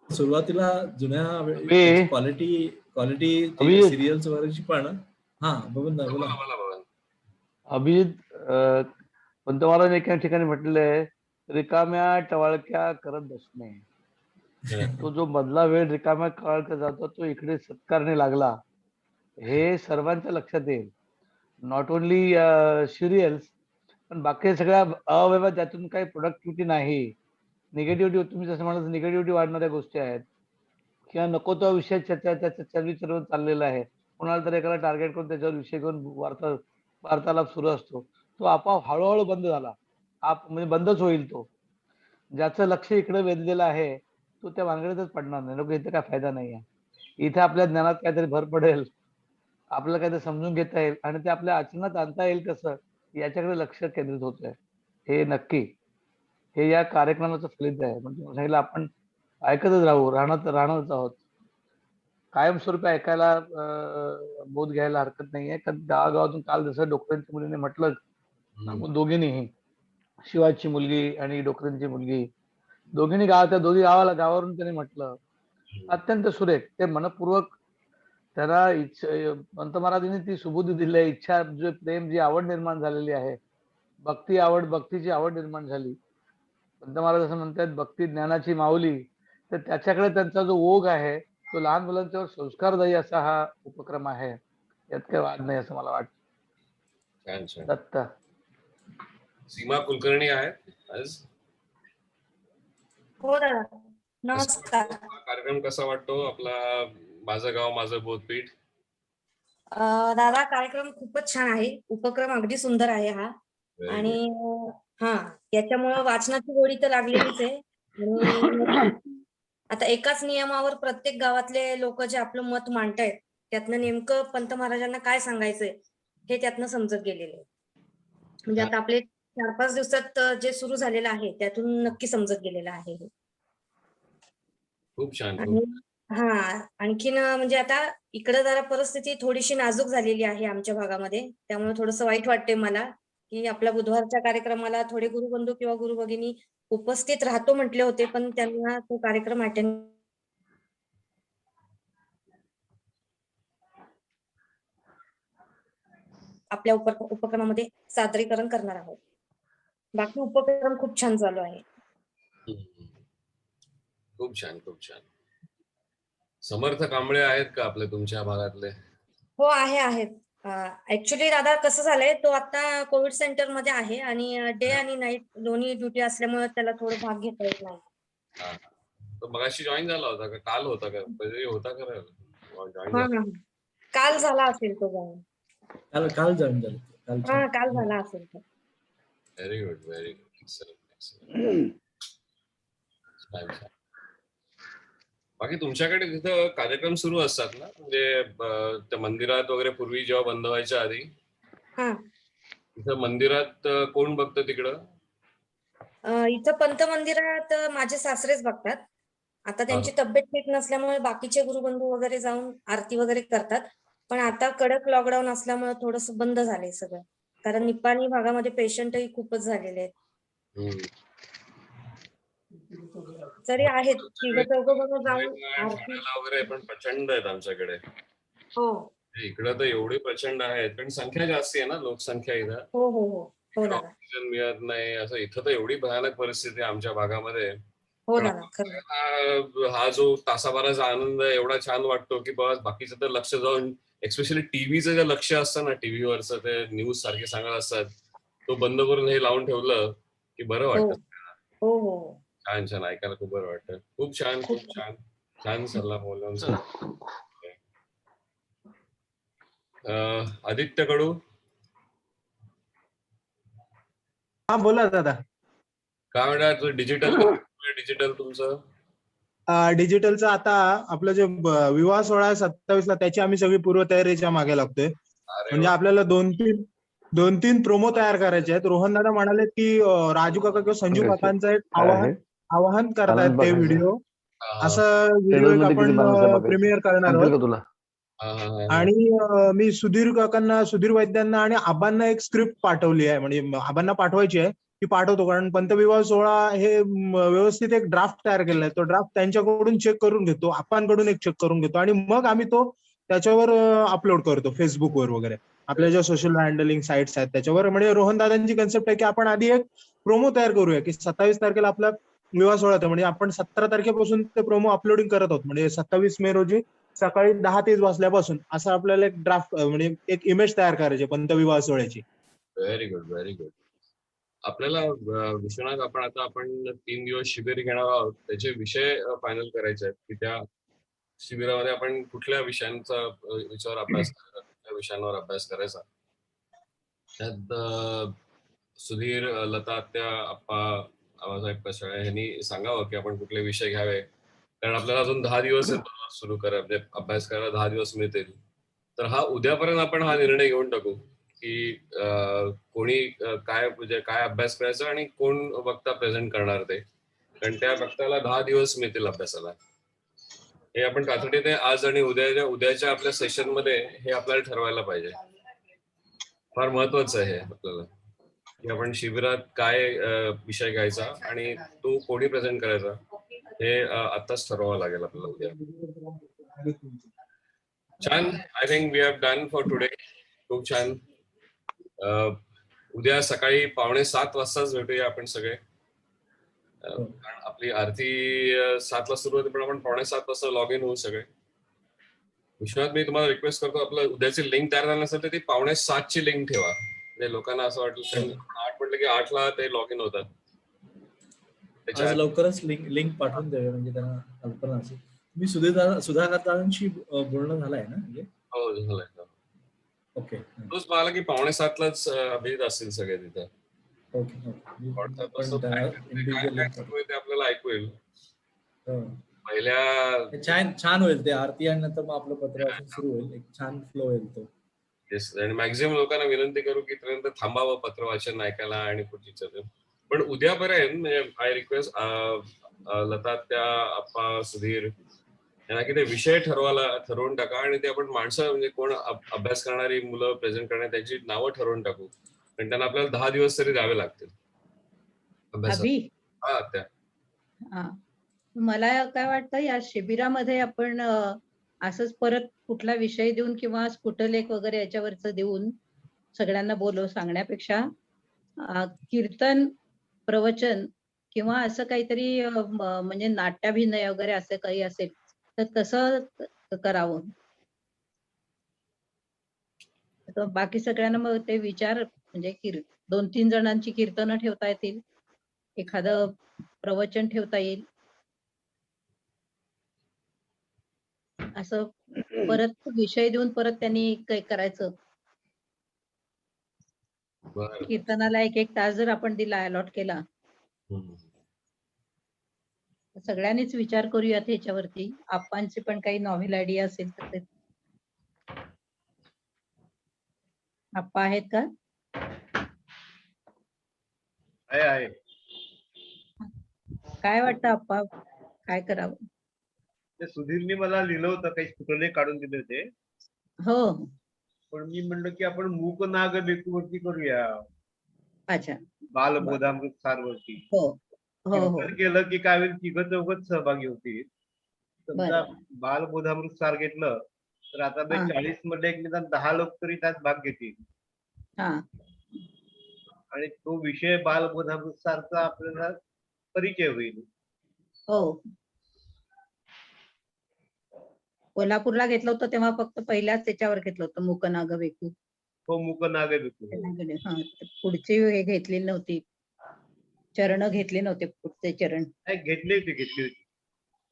सुरुवातीला जुन्या अभि- क्वालिटी अभिजित. सिरियल्स वगैरेची पण हा बघून ना बोला बोला. बोला बोला. अभिजित, पंतप्रधान एका ठिकाणी म्हटलेलं आहे, रिकाम्या टवाळक्या करत बसणे. तो जो मधला वेळ रिकाम्या टवाळक्या जातो तो इकडे सत्कारने लागला, हे सर्वांच्या लक्षात येईल. नॉट ओनली सिरियल्स, पण बाकी सगळ्या अव्यवहार ज्यातून काही प्रोडक्टिव्हिटी नाही, निगेटिव्हिटी, तुम्ही जसं म्हणाल निगेटिव्हिटी वाढणाऱ्या गोष्टी आहेत, किंवा नको तो विषय चर्चेवर चाललेला आहे, कोणाला तरी एकाला टार्गेट करून त्याच्यावर विषय घेऊन वार्तालाप सुरू असतो, तो आपोआप हळूहळू बंद झाला. म्हणजे बंदच होईल. तो ज्याचं लक्ष इकडे वेधलेलं आहे तो त्या भानगडीतच पडणार नाही. लोक इथे काय फायदा नाही आहे, इथे आपल्या ज्ञानात काहीतरी भर पडेल, आपल्याला काहीतरी समजून घेता येईल आणि ते आपल्या आचरणात आणता येईल कसं, याच्याकडे लक्ष केंद्रित होत आहे. हे नक्की, हे या कार्यक्रमाचं फलित आहे. म्हणजे सांगितलं आपण ऐकतच राहणारच आहोत. कायमस्वरूपी ऐकायला बोध घ्यायला हरकत नाहीये. कारण गावागावातून काल जसं डोकऱ्यांच्या मुलीने म्हटलं, आपण दोघींनीही, शिवाची मुलगी आणि डोकऱ्यांची मुलगी, दोघी गावावरून त्यांनी म्हटलं, अत्यंत सुरेख. ते मनपूर्वक त्याला पंत महाराजांनी ती सुबुद्धी दिली आहे, इच्छा, जे प्रेम, जी आवड निर्माण झालेली आहे, भक्तीची आवड निर्माण झाली. पंत महाराज असं म्हणतात, भक्ती ज्ञानाची माऊली. तर त्याच्याकडे त्यांचा जो ओघ आहे तो लहान मुलांच्यावर संस्कारदायी असा हा उपक्रम आहे. यात काही वाद नाही असं मला वाटतं. छान छान. दत्त. सीमा कुलकर्णी आहेत आज. हो दादा, नमस्कार. कार्यक्रम कसा वाटतो आपला, माझं गाव माझं बोधपीठ? दादा, कार्यक्रम खूपच छान आहे, उपक्रम अगदी सुंदर आहे हा. आणि याच्यामुळं वाचनाची गोडी तर लागलेलीच आहे. आणि आता एकाच नियमावर प्रत्येक गावातले लोक जे आपलं मत मांडतायत, त्यातनं नेमकं पंत महाराजांना काय सांगायचंय हे त्यातनं समजत गेलेलं आहे. म्हणजे आता आपले 4-5 दिवसात जे सुरू झालेलं आहे त्यातून नक्की समजत गेलेलं आहे. खूप छान. आणखीन म्हणजे आता इकडे जरा परिस्थिती थोडीशी नाजूक झालेली आहे आमच्या भागामध्ये, त्यामुळे थोडंसं वाईट वाटतंय मला की आपल्या बुधवारच्या कार्यक्रमाला थोडे गुरुबंधू किंवा गुरु भगिनी उपस्थित राहतो म्हटले होते, पण त्यांना तो कार्यक्रम अटेंड आपल्या उपक्रमामध्ये सादरीकरण करणार आहोत. बाकी उपक्रम खूप छान चालू आहे. खूप छान, खूप छान. समर्थ कांबळे आहेत का आपले तुमच्या भागातले? हो, आहेत. ऍक्च्युली दादा कसं झालंय, तो आता कोविड सेंटर मध्ये आहे आणि डे आणि नाईट दोन्ही ड्युटी असल्यामुळे त्याला थोडं भाग घेता येत नाही. तो मगाशी जॉईन झाला होता का, काल होता का, पहिले होता का? काल झाला असेल तो जॉईन. काल जॉईन झालं. काल झाला असेल तो. Very good, very good, excellent. बाकी तुमच्याकडे तिथं कार्यक्रम सुरू असतात ना, म्हणजे त्या मंदिरात वगैरे पूर्वी जेव्हा बंद व्हायच्या आधी, तिथं मंदिरात कोण बघतं तिकडं? इथं पंत मंदिरात माझे सासरेच बघतात. आता त्यांची तब्येत ठीक नसल्यामुळे बाकीचे गुरुबंधू वगैरे जाऊन आरती वगैरे करतात. पण आता कडक लॉकडाऊन असल्यामुळे थोडस बंद झालंय सगळं, कारण निपाणी भागामध्ये पेशंटही खूपच झालेले आहेत. तरी आहेत वगैरे पण प्रचंड आहेत आमच्याकडे. हो, इकडं तर एवढी प्रचंड आहेत, पण संख्या जास्ती आहे ना, लोकसंख्या इथं. हो, ऑक्सिजन मिळत नाही, असं इथं तर एवढी भयानक परिस्थिती आहे आमच्या भागामध्ये. हा जो तासाभराचा आनंद एवढा छान वाटतो की बस बाकीचं तर लक्ष जाऊन, एक्स्पेशली टीव्हीचं जे लक्ष असतं ना, टीव्हीवरचं ते न्यूज सारखे सांगत असतात, तो बंद करून हे लावून ठेवलं की बरं वाटतं. हो, छान छान, ऐकायला खूप बरं वाटतं. खूप छान, खूप छान, छान सल्ला बोलला. आदित्य कडू. बोला दादा. काय म्हणतात डिजिटल तुमचं? डिजिटलचं आता आपलं जे विवाह सोहळा आहे 27 ला, त्याची आम्ही सगळी पूर्वतयारीच्या मागे लागतोय. अरे म्हणजे वा. आपल्याला दोन तीन प्रोमो तयार करायचे आहेत. रोहन दादा म्हणाले की राजू काका किंवा संजू सांगायचे. काकांचं एक काय आहे? आवाहन करतायत आनंद ते बघायचा. व्हिडिओ. हा, असं व्हिडिओ शेड्यूल एक मध्ये किती आपण माणसं बघायची प्रीमियर करणार जमतील आहोत. का तुला? हा, हा, हा. आणि मी सुधीर वैद्यांना आणि आबांना एक स्क्रिप्ट पाठवली आहे. म्हणजे आबांना पाठवायची आहे, ती पाठवतो. कारण पंतविवाह सोहळा हे व्यवस्थित एक ड्राफ्ट तयार केलेला आहे. तो ड्राफ्ट त्यांच्याकडून चेक करून घेतो, आपांकडून एक चेक करून घेतो, आणि मग आम्ही तो त्याच्यावर अपलोड करतो फेसबुकवर वगैरे. आपल्या ज्या सोशल हँडलिंग साईट्स आहेत त्याच्यावर. म्हणजे रोहन दादांची कन्सेप्ट आहे की आपण आधी एक प्रोमो तयार करूया की 27 तारखेला आपला विवाह सोहळा होता. म्हणजे आपण 17 तारखेपासून ते प्रोमो अपलोडिंग करत आहोत. म्हणजे 27 मे रोजी सकाळी 10 ते 1 वाजल्यापासून असं आपल्याला एक ड्राफ्ट म्हणजे एक इमेज तयार करायची पंतविवाह सोहळ्याची. Very good, very good. आपल्याला विश्वनाथ, आपण 3 दिवस शिबिर घेणार आहोत. त्याचे विषय फायनल करायचे आहेत की त्या शिबिरामध्ये आपण कुठल्या विषयांचा विचार अभ्यास करायचा, कुठल्या विषयांवर अभ्यास करायचा. त्यात सुधीर, लता आत्या, आप्पा, आबासाहेब कशाळे यांनी सांगावं की आपण कुठले विषय घ्यावे. कारण आपल्याला अजून 10 दिवस सुरू करा, म्हणजे अभ्यास करायला 10 दिवस मिळतील. तर उद्यापर्यंत आपण हा निर्णय घेऊन टाकू की कोणी काय अभ्यास करायचा आणि कोण वक्ता प्रेझेंट करणार ते. कारण त्या वक्त्याला 10 दिवस मिळतील अभ्यासाला. हे आपण तातडीने आज आणि उद्याच्या आपल्या सेशन मध्ये हे आपल्याला ठरवायला पाहिजे. फार महत्वाचं आहे आपल्याला की आपण शिबिरात काय विषय घ्यायचा आणि तो कोणी प्रेझेंट करायचा हे आताच ठरवावं लागेल आपल्याला उद्या. छान. I think we have done for today. खूप छान. उद्या सकाळी 6:45 वाजताच भेटूया आपण सगळे. कारण आपली आरती 7 ला सुरू होते, पण आपण 6:45 वाजता लॉग इन होऊ सगळे. विश्वनाथ, मी तुम्हाला रिक्वेस्ट करतो, आपलं उद्याची लिंक तयार झाली नसेल तर ती 6:45 ची लिंक ठेवा. म्हणजे लोकांना असं वाटलं 8 म्हटलं की 8 ला ते लॉग इन होतात. आज लवकरच लिंक पाठवून द्यावे, म्हणजे त्यांना कल्पना असेल. मी सुधाकर दादांशी बोलणं झालंय ना? म्हणजे हो, झालंय. ओके. तोच मला की 6:45 लाच अभिजित असतील सगळे तिथे. ओके. ते आपल्याला ऐकू येईल. पहिल्या छान होईल ते आरती, आणि नंतर मग आपलं पत्रवाचन सुरू होईल. एक छान फ्लो होईल तो. आणि मॅक्झिमम लोकांना विनंती करू की इथपर्यंत थांबावं पत्रवाचन ऐकायला आणि पुढची चर्चा. पण उद्यापर्यंत म्हणजे आय रिक्वेस्ट लता, त्या आप्पा, सुधीर यांना की ते विषय ठरवून टाका, आणि ते आपण माणसं म्हणजे कोण अभ्यास करणारी मुलं प्रेझेंट करणारी त्याची नावं ठरवून टाकू. कारण त्यांना आपल्याला 10 दिवस तरी द्यावे लागतील अभ्यासात. हा, मला काय वाटतं, या शिबिरामध्ये आपण असंच परत कुठला विषय देऊन किंवा स्फुटलेख वगैरे याच्यावरच देऊन सगळ्यांना सांगण्यापेक्षा कीर्तन, प्रवचन किंवा असं काहीतरी म्हणजे नाट्याभिनय वगैरे असं काही असेल तर तसं करावं. तर बाकी सगळ्यांना मग ते विचार, म्हणजे 2-3 जणांची कीर्तनं ठेवता येतील, एखादं प्रवचन ठेवता येईल, असं परत विषय देऊन परत त्यांनी काय करायचं. कीर्तनाला 1-1 तास जर आपण दिला, अलॉट केला, सगळ्यांनीच विचार करूयात ह्याच्यावरती. आप्पांची पण काही नॉव्हेल आयडिया असेल तर ते. आप्पा आहेत का? आहे. काय वाटतं आप्पा, काय करावं? ते सुधीरने मला लिहिलं होतं, काही स्फुटलेख काढून दिले होते. हो. पण मी म्हणलं की आपण मूक नाग बेकूवरती करूया. अच्छा. बालबोधामृत सारवरती. हो. केलं की काय होईल, 3-4 सहभागी होतील. समजा बालबोधामृत सार घेतलं तर आता 40 मध्ये एक निदान 10 लोक तरी त्यात भाग घेतील. आणि तो विषय बालबोधामृत सारचा आपल्याला परिचय होईल. हो. कोल्हापूरला घेतलं होतं तेव्हा फक्त पहिल्याच त्याच्यावर घेतलं होतं, मूक नाग बेकू. हो, मूक नाग बेकू. पुढची हे घेतलेली नव्हती, चरण घेतले नव्हते. पुढचे चरण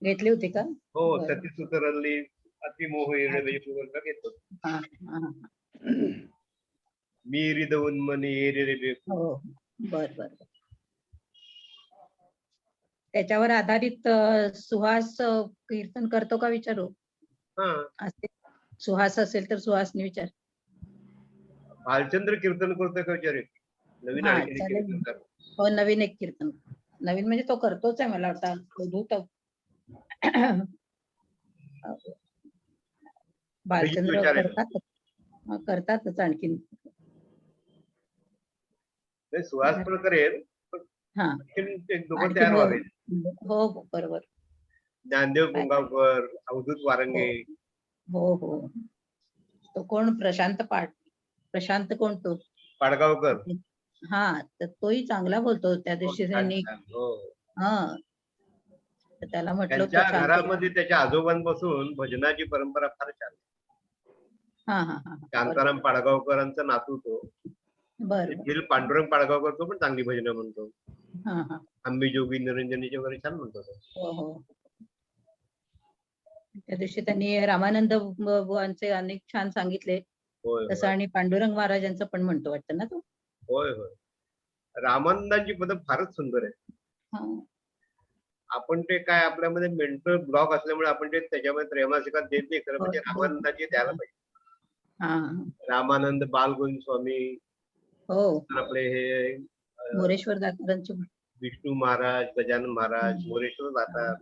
घेतली होती का? हो, सती सुतरल्ली अतिमोह घेतो. मी हृदय मनी रे बेकू. हो, बर. त्याच्यावर आधारित सुहास कीर्तन करतो का विचारू? हा, असेल सुहास असेल तर सुहासने विचार. भालचंद्र कीर्तन करतोय का विचार? नवीन हा, आणखीन एक चालेल. कीर्तन कर. हो, नवीन एक कीर्तन. नवीन म्हणजे तो करतोच आहे मला वाटतं अवधूत. भालचंद्र विचार आहे ना. करतातच आणखीन. नाही, सुहास पण करेल, पण हा, आणखीन एक दोघं आणखीन तयार हो व्हावे. हो हो, बरोबर. ज्ञानदेव गुंगावकर, अवधूत वारंगे. हो हो. तो कोण? प्रशांत कोण तो? पाडगावकर. हा, तर तोही चांगला बोलतो. त्या दिवशी त्यांनी हो. हा, तर त्याला म्हटलं त्यांच्या होतं छान. घरामध्ये त्याच्या आजोबांपासून भजनाची परंपरा फार छान. हा हा हा, शांताराम पाडगावकरांचा नातू तो. बरं. निखिल पांडुरंग पाडगावकर तो पण चांगली भजनं म्हणतो. हा हा, आंबी जोगी निरंजनीचे वगैरे छान म्हणतो तो. हो हो. त्या दिवशी त्यांनी रामानंद बुवांचे अनेक छान सांगितले. होय तसं आणि पांडुरंग महाराजांचं पण म्हणतो वाटतं ना तो? होय होय. रामानंदांची पदं फारच सुंदर आहे. हा. आपण ते काय आपल्यामध्ये मेंटल ब्लॉक असल्यामुळे आपण ते त्याच्यामध्ये प्रेमासिकात देत नाही. खरं म्हणजे रामानंदाची द्यायला पाहिजे. हा, रामानंद बालगोविंद स्वामी, हो, आपले हे मोरेश्वर दातारांचे. विष्णू महाराज, गजानन महाराज, मोरेश्वर दातार,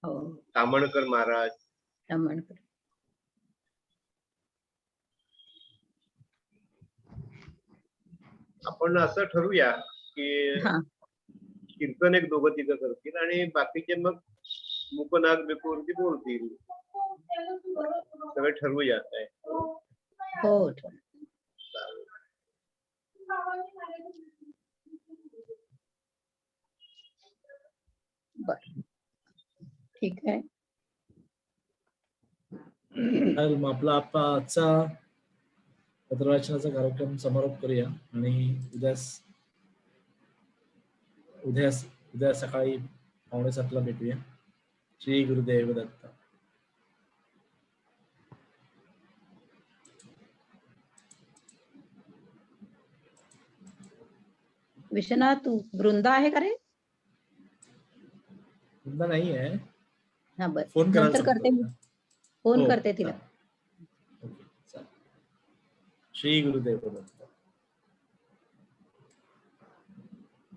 हो, तामणकर महाराज. तामणकर. आपण असं ठरवूया की हा, कीर्तन एक दोघं तिघं करतील आणि बाकीचे मग मुकनाग बेपूरती बोलतील. सगळं ठरवूया काय. हो. बर, ठीक आहे. चालेल, मग आपला आजचा पत्रवाचनाचा कार्यक्रम समारोप करूया आणि उद्या सकाळी 6:45 भेटूया. श्री गुरुदेव दत्त. विश्वनाथ, वृंदा आहे का रे? वृंदा नाही आहे. हा, बर, फोन करायला नंतर करते मी. सांगतो. फोन हो, करते तिला. ओके, चालेल. श्री गुरुदेव दत्त.